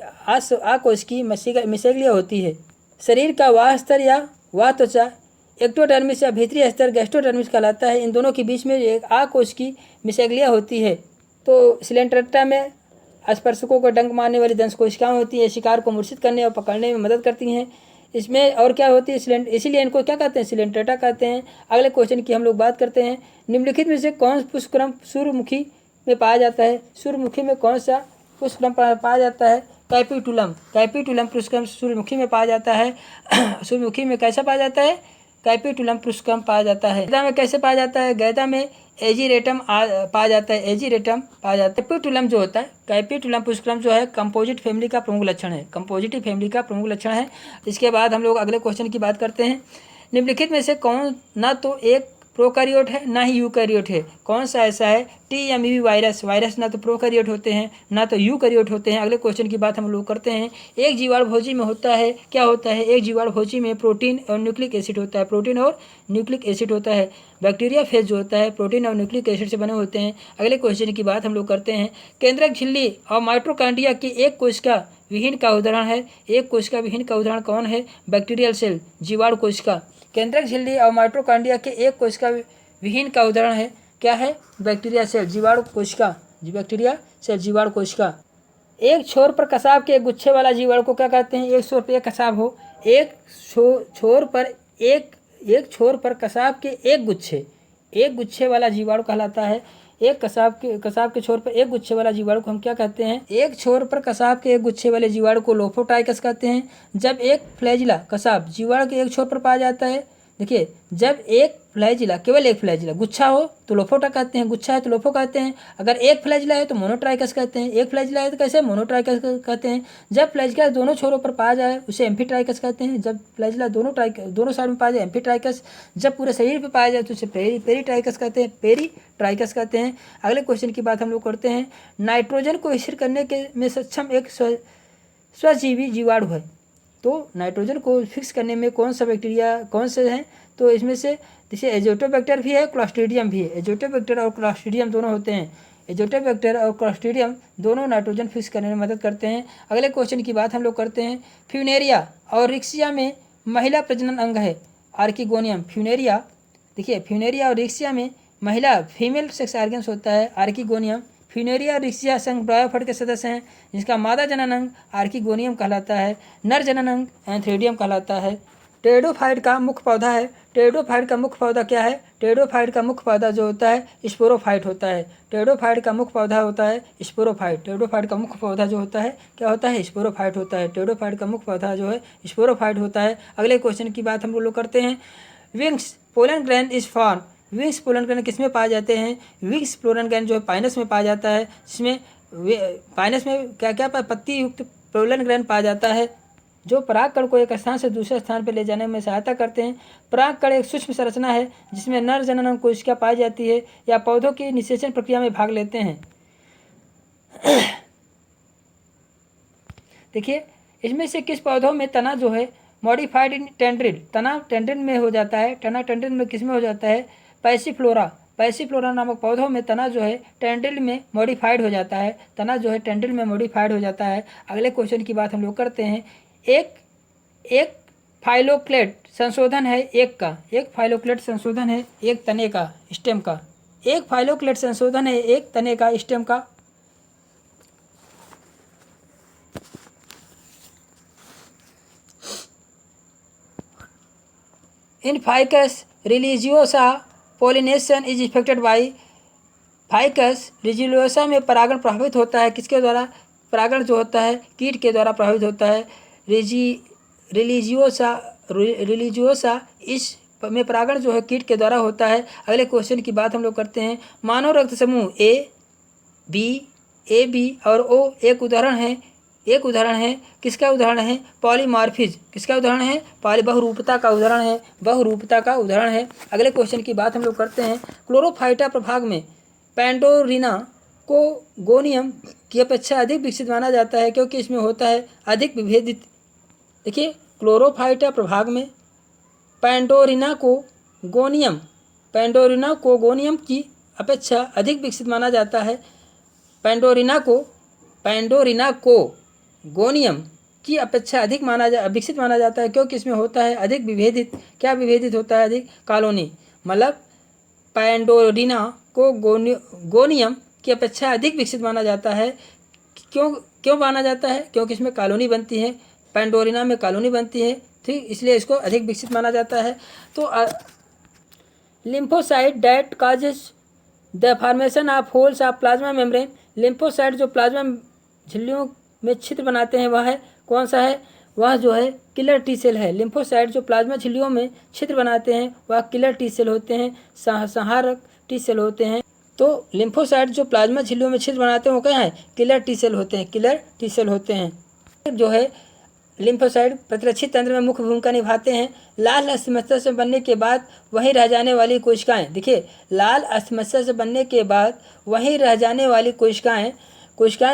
आकोश की मिसेग्लिया होती है। शरीर का वाह स्तर या वाह त्वचा एक्टोडर्मिस या भीतरी स्तर गैस्ट्रोडर्मिस कहलाता है। इन दोनों के बीच में एक आकोश की मिसेग्लिया होती है। तो सिलेंट्रेटा में स्पर्शकों को डंक मारने वाली दंश कोशिकाएं होती हैं। शिकार को मूर्छित करने और पकड़ने में मदद करती हैं। इसमें और क्या होती है? इसीलिए इनको क्या कहते हैं? सिलेंट्रेटा कहते हैं। अगले क्वेश्चन की हम लोग बात करते हैं। निम्नलिखित में से कौन पुष्पक्रम सूर्यमुखी में पाया जाता है? सूर्यमुखी में कौन सा पुष्पक्रम पाया जाता है? कैपिटुलम पुष्पक्रम सूर्यमुखी में पाया जाता है। सूर्यमुखी में कैसा पाया जाता है? कैपिटुलम पुष्पक्रम पाया जाता है। गैदा में कैसे पाया जाता है? गैदा में एजीरेटम पाया जाता है। एजीरेटम पाया जाता है। कैपिटुलम जो होता है, कैपिटुलम पुष्पक्रम जो है कंपोजिट फैमिली का प्रमुख लक्षण है। कंपोजिटिव फैमिली का प्रमुख लक्षण है। इसके बाद हम लोग अगले क्वेश्चन की बात करते हैं। निम्नलिखित में से कौन ना तो एक प्रोकैरियोट है ना ही यूकैरियोट है? कौन सा ऐसा है? टीएमवी वायरस ना तो प्रोकैरियोट होते हैं ना तो यूकैरियोट होते हैं। अगले क्वेश्चन की बात हम लोग करते हैं। एक जीवाणु भोजी में होता है, क्या होता है? एक जीवाणु भोजी में प्रोटीन और न्यूक्लिक एसिड होता है। प्रोटीन और न्यूक्लिक एसिड होता है। बैक्टीरिया फेज जो होता है प्रोटीन और न्यूक्लिक एसिड से बने होते हैं। अगले क्वेश्चन की बात हम लोग करते हैं। केंद्रक झिल्ली और माइटोकॉन्ड्रिया की एक कोशिका विहीन का उदाहरण है। एक कोशिका विहीन का उदाहरण कौन है? बैक्टीरियल सेल, जीवाणु कोशिका। केंद्रक झिल्ली और माइटोकॉन्ड्रिया के एक कोशिका विहीन का उदाहरण है, क्या है? बैक्टीरिया सेल, जीवाणु कोशिका। बैक्टीरिया सेल, जीवाणु कोशिका। एक छोर पर कसाब के एक गुच्छे वाला जीवाणु को क्या कहते हैं? एक छोर पर एक कसाब हो, एक छोर पर कसाब के एक गुच्छे वाला जीवाणु कहलाता है। एक कसाब के छोर पर एक गुच्छे वाला जीवाणु को हम क्या कहते हैं? एक छोर पर कसाब के एक गुच्छे वाले जीवाणु को लोफोटाइकस कहते हैं। जब एक फ्लैजिला कसाब जीवाणु के एक छोर पर पाया जाता है, देखिए, जब एक फ्लैजिला, केवल एक फ्लैजिला गुच्छा हो तो लोफोटा कहते हैं, गुच्छा है तो लोफो कहते हैं। अगर एक फ्लैजिला है तो मोनोट्राइकस कहते हैं। एक फ्लैजिला है तो कैसे? मोनोट्राइकस कहते हैं। जब फ्लैजिला दोनों छोरों पर पाया जाए उसे एम्फीट्राइकस कहते हैं। जब फ्लैजिला दोनों साइड में पाया जाए एम्फीट्राइकस। जब पूरे शरीर पर पाया जाए तो उसे पेरीट्राइकस कहते हैं। पेरीट्राइकस कहते हैं। अगले क्वेश्चन की बात हम लोग करते हैं। नाइट्रोजन को स्थिर करने के में सक्षम एक स्वजीवी जीवाणु है। तो नाइट्रोजन को फिक्स करने में कौन सा बैक्टीरिया, कौन से हैं? तो इसमें से जैसे एजोटोबैक्टर भी है, क्लॉस्ट्रीडियम भी है। एजोटोबैक्टर और क्लॉस्ट्रीडियम दोनों होते हैं। एजोटोबैक्टर और क्लॉस्ट्रीडियम दोनों नाइट्रोजन फिक्स करने में मदद करते हैं। अगले क्वेश्चन की बात हम लोग करते हैं। फ्यूनेरिया और रिक्सिया में महिला प्रजनन अंग है आर्किगोनियम। फ्यूनेरिया, देखिए, फ्यूनेरिया और रिक्सिया में महिला फीमेल सेक्स ऑर्गन्स होता है आर्किगोनियम। फ्यूनेरिया और रिक्सिया संघ ब्रायोफाइट के सदस्य हैं, जिसका मादा जनन अंग आर्किगोनियम कहलाता है। नर जनन अंग एंथ्रेडियम कहलाता है। टेरिडोफाइट का मुख्य पौधा है। टेरिडोफाइट का मुख्य पौधा क्या है? टेरिडोफाइट का मुख्य पौधा जो होता है स्पोरोफाइट होता है। टेरिडोफाइट का मुख्य पौधा होता है स्पोरोफाइट। टेरिडोफाइट का मुख्य पौधा जो होता है क्या होता है? स्पोरोफाइट होता है। टेरिडोफाइट का मुख्य पौधा जो है स्पोरोफाइट होता है। अगले क्वेश्चन की बात हम लोग करते हैं। Wings pollen grand is form. Wings pollen grand किस में पाए जाते हैं? विंग्स पोलन ग्रैंड जो है पाइनस में पाया जाता है। जिसमें पाइनस में क्या क्या पत्ती युक्त पोलन ग्रैंड पाया जाता है? जो परागकण को एक स्थान से दूसरे स्थान पर ले जाने में सहायता करते हैं। परागकण एक सूक्ष्म संरचना है जिसमें नर जनन कोशिका पाई जाती है या पौधों की निषेचन प्रक्रिया में भाग लेते हैं। देखिए, इसमें से किस पौधों में तना जो है मॉडिफाइड इन टेंड्रिल, तना टेंड्रिल में हो जाता है। तना टेंड्रिल में किस में हो जाता है? पैसिफ्लोरा, पैसिफ्लोरा नामक पौधों में तना जो है टेंड्रिल में मॉडिफाइड हो जाता है। तना जो है टेंड्रिल में मॉडिफाइड हो जाता है। अगले क्वेश्चन की बात हम लोग करते हैं। एक फाइलोक्लेट संशोधन है एक फाइलोक्लेट संशोधन है एक तने का, स्टेम का। एक फाइलोक्लेट संशोधन है एक तने का, स्टेम का। In Ficus religiosa pollination is effected by, Ficus religiosa में परागण प्रभावित होता है किसके द्वारा? परागण जो होता है कीट के द्वारा प्रभावित होता है। रिलीजियोसा इस में परागण जो है कीट के द्वारा होता है। अगले क्वेश्चन की बात हम लोग करते हैं। मानव रक्त समूह ए बी और ओ एक उदाहरण है किसका उदाहरण है? पॉलीमॉर्फिज्म। किसका उदाहरण है? बहुरूपता का उदाहरण है। अगले क्वेश्चन की बात हम लोग करते हैं। क्लोरोफाइटा प्रभाग में पैंडोरिना को गोनियम की अपेक्षा अधिक विकसित माना जाता है क्योंकि इसमें होता है अधिक विभेदित। देखिए, क्लोरोफाइटा प्रभाग में पैंडोरिना को गोनियम की अपेक्षा अधिक विकसित माना जाता है। पैंडोरिना को गोनियम की अपेक्षा अधिक विकसित माना जाता है क्योंकि इसमें होता है अधिक विभेदित। क्या विभेदित होता है? अधिक कॉलोनी। मतलब पैंडोरिना को गोनियम की अपेक्षा अधिक विकसित माना जाता है। क्यों माना जाता है? क्योंकि इसमें कॉलोनी बनती है, पैंडोरिना में कॉलोनी बनती है, ठीक, इसलिए इसको अधिक विकसित माना जाता है। तो lymphocyte that causes the formation of holes of plasma membrane, lymphocyte जो प्लाज्मा झिल्लियों में छिद्र बनाते हैं वह है कौन सा है? वह जो है किलर टी सेल है। लिम्फोसाइट जो प्लाज्मा झिल्लियों में छिद्र बनाते हैं वह किलर टी सेल होते हैं, संहारक टी सेल होते हैं। तो लिम्फोसाइट जो प्लाज्मा झिल्लियों में छिद्र बनाते हैं वो क्या है? किलर टी सेल होते हैं। जो है लिम्फोसाइट प्रतिरक्षी तंत्र में मुख्य भूमिका निभाते हैं। लाल अस्थि से बनने के बाद वहीं रह जाने वाली कोशिकाएं, देखिए, लाल अस्थि से बनने के बाद वहीं रह जाने वाली कोशिकाएं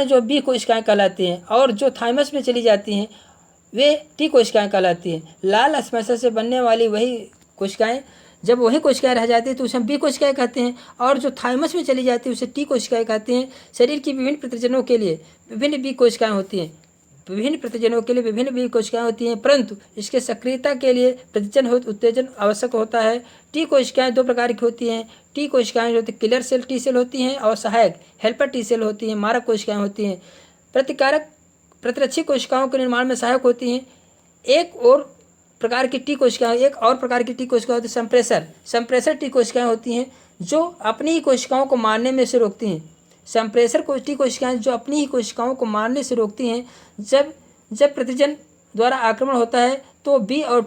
जो बी कोशिकाएं कहलाती हैं और जो थाइमस में चली जाती हैं वे टी कोशिकाएं कहलाती हैं। लाल अस्थि से बनने वाली वही कोशिकाएं, जब वही कोशिकाएं रह जाती हैं तो उसे हम बी कोशिकाएं कहते हैं और जो थाइमस में चली जाती है उसे टी कोशिकाएं कहते हैं। शरीर की विभिन्न प्रतिजनों के लिए विभिन्न बी कोशिकाएं होती हैं, परंतु इसके सक्रियता के लिए प्रतिजन उत्तेजन आवश्यक होता है। टी कोशिकाएं दो प्रकार की होती हैं। टी कोशिकाएं जो किलर सेल टी सेल होती हैं और सहायक हेल्पर टी सेल होती हैं, मारक कोशिकाएं होती हैं। प्रतिरक्षी कोशिकाओं के निर्माण में सहायक होती हैं। एक और प्रकार की टी कोशिकाएं होती है संप्रेसर टी कोशिकाएं होती हैं जो अपनी ही कोशिकाओं को मारने में से रोकती हैं। टी कोशिकाएं जो अपनी ही कोशिकाओं को मारने से रोकती हैं। जब प्रतिजन द्वारा आक्रमण होता है तो बी और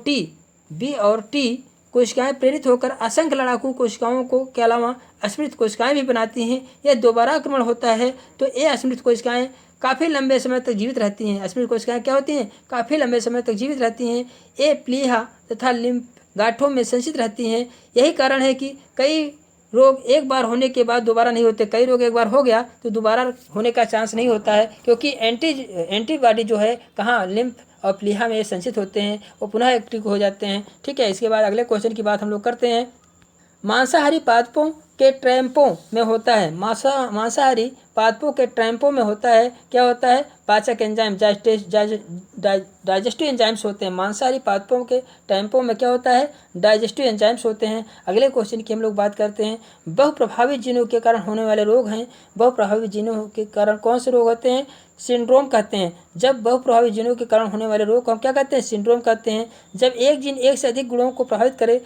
टी कोशिकाएं प्रेरित होकर असंख्य लड़ाकू कोशिकाओं को के अलावा अस्मृत कोशिकाएं भी बनाती हैं। यह दोबारा आक्रमण होता है तो ये अस्मृत कोशिकाएं काफ़ी लंबे समय तक जीवित रहती हैं। अस्मृत कोशिकाएं क्या होती हैं? काफ़ी लंबे समय तक जीवित रहती हैं। ये प्लीहा तथा लिम्फ गांठों में संचित रहती हैं। यही कारण है कि कई रोग एक बार होने के बाद दोबारा नहीं होते। कई रोग एक बार हो गया तो दोबारा होने का चांस नहीं होता है क्योंकि एंटीबॉडी जो है कहाँ? लिम्फ और प्लीहा में संचित होते हैं, वो पुनः एक्टिव हो जाते हैं। ठीक है, इसके बाद अगले क्वेश्चन की बात हम लोग करते हैं। मांसाहारी पादपों के ट्रैम्पों में होता है मांसाहारी पादपों के ट्रैम्पों में होता है क्या होता है? पाचक एंजाइम, डाइजेस्टिव एंजाइम्स होते हैं। मांसाहारी पादपों के ट्रैम्पों में क्या होता है? डाइजेस्टिव एंजाइम्स होते हैं। अगले क्वेश्चन की हम लोग बात करते हैं। बहुप्रभावित जीनों के कारण होने वाले रोग हैं। बहुप्रभावित जीनों के कारण कौन से रोग होते हैं? सिंड्रोम कहते हैं। जब बहुप्रभावित जीनों के कारण होने वाले रोग को हम क्या कहते हैं? सिंड्रोम कहते हैं। जब एक जीन एक से अधिक गुणों को प्रभावित करे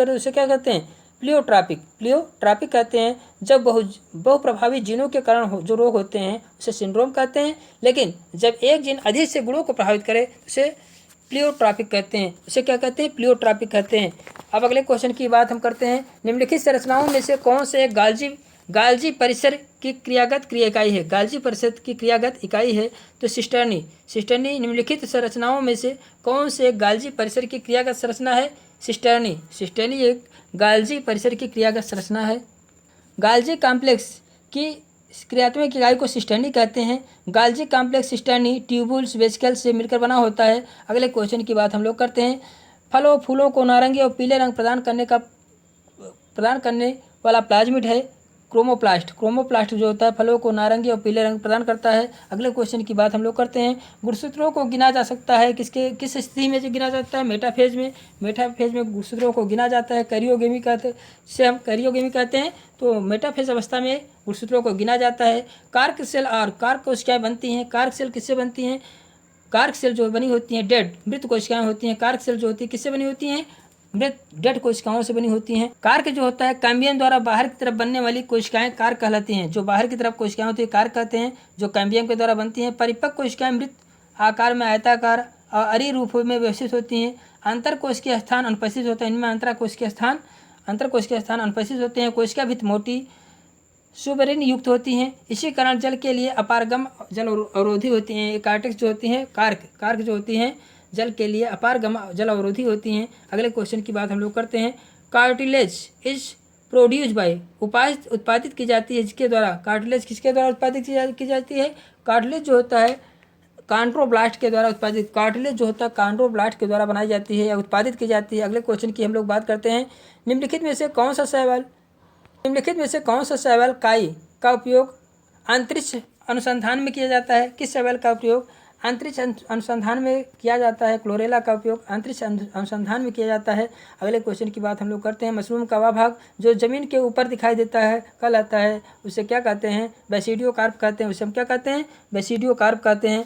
तो उसे क्या कहते हैं? प्लियोट्रापिक कहते हैं। जब बहुप्रभावित जीनों के कारण जो रोग होते हैं उसे सिंड्रोम कहते हैं। लेकिन जब एक जीन अधिक से गुणों को प्रभावित करे उसे प्लियोट्रापिक कहते हैं। उसे क्या कहते हैं? प्लियोट्रापिक कहते हैं। अब अगले क्वेश्चन की बात हम करते हैं। निम्नलिखित संरचनाओं में से कौन से एक गाल्जी परिसर की क्रियागत क्रिया इकाई है, गाल्जी परिसर की क्रियागत इकाई है तो सिस्टर्नी। सिस्टर्नी निम्नलिखित संरचनाओं में से कौन से गाल्जी परिसर की क्रियागत संरचना है? सिस्टर्नी। सिस्टर्नी एक गाल्जी परिसर की क्रियागत संरचना है। गाल्जी कॉम्प्लेक्स की क्रियात्मक इकाई को सिस्टर्नी कहते हैं। गाल्जी कॉम्प्लेक्स सिस्टर्नी ट्यूबुल्स वेसिकल्स से मिलकर बना होता है। अगले क्वेश्चन की बात हम लोग करते हैं। फलों फूलों को नारंगी और पीले रंग प्रदान करने वाला प्लाज्मिड है क्रोमोप्लास्ट। क्रोमोप्लास्ट जो होता है फलों को नारंगी और पीले रंग प्रदान करता है। अगले क्वेश्चन की बात हम लोग करते हैं। गुणसूत्रों को गिना जा सकता है किस स्थिति में गिना जाता है? मेटाफेज में। मेटाफेज में गुणसूत्रों को गिना जाता है। कैरियोगेमी कहते हैं। तो मेटाफेज अवस्था में गुणसूत्रों को गिना जाता है। कार्क सेल और कार्क कोशिकाएं बनती हैं। कार्क सेल किससे बनती हैं? कार्क सेल जो बनी होती हैं डेड मृत कोशिकाएं होती हैं। कार्क सेल जो होती है किससे बनी होती हैं? मृत डेड कोशिकाओं से बनी होती हैं। कार्क जो होता है कैम्बियम द्वारा बाहर की तरफ बनने वाली कोशिकाएं कार्क कहलाती हैं। जो बाहर की तरफ कोशिकाएं होती है कार्क कहते हैं, जो कैम्बियम के द्वारा बनती हैं। परिपक्व कोशिकाएं मृत आकार में आयताकार और अरी रूप में व्यवस्थित होती हैं। अंतर कोशिकीय स्थान अनुपस्थित होता है। इनमें अंतर कोशिकीय स्थान अनुपस्थित होते हैं। कोशिका भित्ति मोटी सुबेरिन युक्त होती हैं। इसी कारण जल के लिए अपारगम जल अवरोधी होती हैं। कार्टेक्स जो होती हैं कार्क जो होती हैं जल के लिए अपारगम जल अवरोधी होती हैं। अगले क्वेश्चन की बात हम लोग करते हैं। कार्टिलेज इज प्रोड्यूस बाय उत्पादित की जाती है जिसके द्वारा कार्टिलेज किसके द्वारा उत्पादित की जाती है? कार्टिलेज जो होता है कॉन्ड्रोब्लास्ट के द्वारा उत्पादित। कार्टिलेज जो होता है कॉन्ड्रोब्लास्ट के द्वारा बनाई जाती है या उत्पादित की जाती है। अगले क्वेश्चन की हम लोग बात करते हैं। निम्नलिखित में से कौन सा शैवाल काई का उपयोग अंतरिक्ष अनुसंधान में किया जाता है? किस शैवाल का उपयोग अंतरिक्ष अनुसंधान में किया जाता है? क्लोरेला का उपयोग अंतरिक्ष अनुसंधान में किया जाता है। अगले क्वेश्चन की बात हम लोग करते हैं। मशरूम का वह भाग जो जमीन के ऊपर दिखाई देता है कहलाता है, उसे क्या कहते हैं? बेसिडियोकार्प कहते हैं। उसे हम क्या कहते हैं? बेसिडियोकार्प कहते हैं।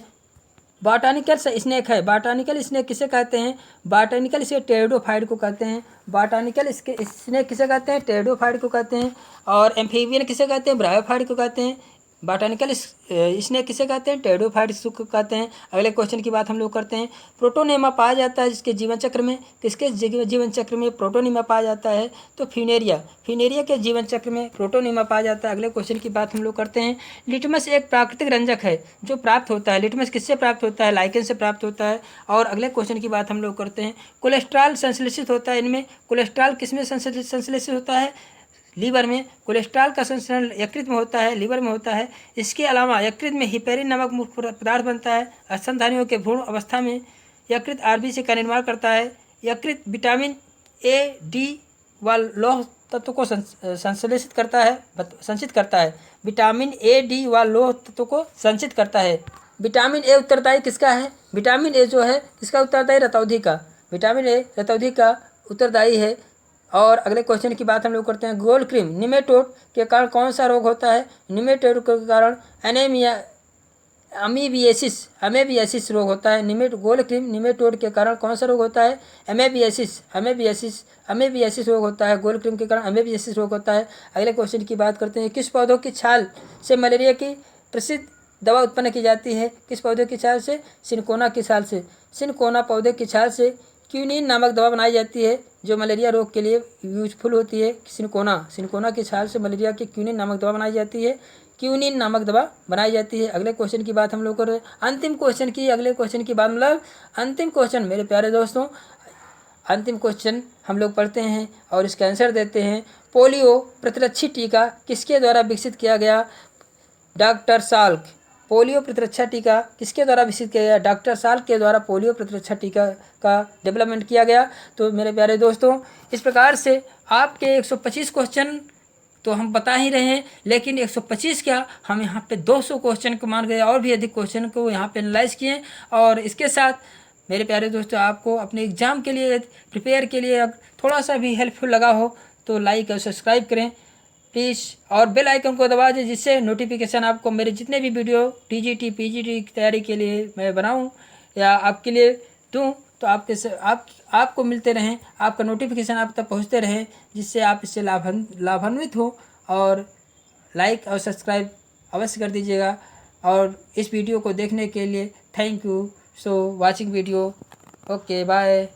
बॉटानिकल स्नेक है। बॉटानिकल स्नेक किसे कहते हैं? बॉटानिकल स्नेक टेरिडोफाइट को कहते हैं। बॉटानिकल स्नेक किसे कहते हैं? टेरिडोफाइट को कहते हैं। और एम्फीबियन किसे कहते हैं? ब्रायोफाइट को कहते हैं। बॉटानिकल स्नेक किसे कहते हैं? टेरिडोफाइट को कहते हैं। अगले क्वेश्चन की बात हम लोग करते हैं। प्रोटोनेमा पाया जाता है जिसके जीवन चक्र में किसके जीवन चक्र में प्रोटोनेमा पाया जाता है? तो फिनेरिया के जीवन चक्र में प्रोटोनेमा पाया जाता है। अगले क्वेश्चन की बात हम लोग करते हैं। लिटमस एक प्राकृतिक रंजक है जो प्राप्त होता है। लिटमस किससे प्राप्त होता है? लाइकेन से प्राप्त होता है। और अगले क्वेश्चन की बात हम लोग करते हैं। कोलेस्ट्रॉल संश्लेषित होता है इनमें। कोलेस्ट्रॉल किसमें संश्लेषित होता है? लीवर में। कोलेस्ट्रॉल का संश्लेषण यकृत में होता है, लीवर में होता है। इसके अलावा यकृत में हिपेरिन नामक मुख्य पदार्थ बनता है। स्तनधारियों के भ्रूण अवस्था में यकृत आरबीसी का निर्माण करता है। यकृत विटामिन ए, डी व लौह तत्व को संश्लेषित करता है। विटामिन ए, डी व लौह तत्व को संचित करता है। विटामिन ए उत्तरदायी किसका है? विटामिन ए जो है किसका उत्तरदायी? रतौंधी का। विटामिन ए रतौंधी का उत्तरदायी है। और अगले क्वेश्चन की बात हम लोग करते हैं। गोल क्रीम निमेटोड के कारण कौन सा रोग होता है? निमेटोड के कारण अमीबियासिस रोग होता है। गोल क्रीम निमेटोड के कारण कौन सा रोग होता है? अमीबियासिस रोग होता है। गोल क्रीम के कारण अमीबियासिस रोग होता है। अगले क्वेश्चन की बात करते हैं। किस पौधों की छाल से मलेरिया की प्रसिद्ध दवा उत्पन्न की जाती है? किस पौधे की छाल से? सिनकोना की छाल से। सिनकोना पौधे की छाल से क्यूनिन नामक दवा बनाई जाती है जो मलेरिया रोग के लिए यूजफुल होती है। सिनकोना की छाल से मलेरिया की क्यूनिन नामक दवा बनाई जाती है। अगले क्वेश्चन की बात हम लोग कर रहे हैं। अंतिम क्वेश्चन मेरे प्यारे दोस्तों, अंतिम क्वेश्चन हम लोग पढ़ते हैं और इसका आंसर देते हैं। पोलियो प्रतिरक्षी टीका किसके द्वारा विकसित किया गया? Doctor Salk. पोलियो प्रतिरक्षा टीका किसके द्वारा विकसित किया गया? डॉक्टर साल्क के द्वारा पोलियो प्रतिरक्षा टीका का डेवलपमेंट किया गया। तो मेरे प्यारे दोस्तों, इस प्रकार से आपके 125 क्वेश्चन तो हम बता ही रहे हैं, लेकिन 125 क्या, हम यहाँ पे 200 क्वेश्चन को मान गए और भी अधिक क्वेश्चन को यहाँ पे एनालाइज किए। और इसके साथ मेरे प्यारे दोस्तों, आपको अपने एग्ज़ाम के लिए प्रिपेयर के लिए थोड़ा सा भी हेल्पफुल लगा हो तो लाइक और सब्सक्राइब करें प्लीज़, और बेल आइकन को दबा दें जिससे नोटिफिकेशन आपको मेरे जितने भी वीडियो टीजीटी पीजीटी की तैयारी के लिए मैं बनाऊं या आपके लिए दूं तो आपको मिलते रहें, आपका नोटिफिकेशन आप तक पहुंचते रहें, जिससे आप इससे लाभान्वित हो। और लाइक और सब्सक्राइब अवश्य कर दीजिएगा। और इस वीडियो को देखने के लिए thank you so watching video. Okay bye.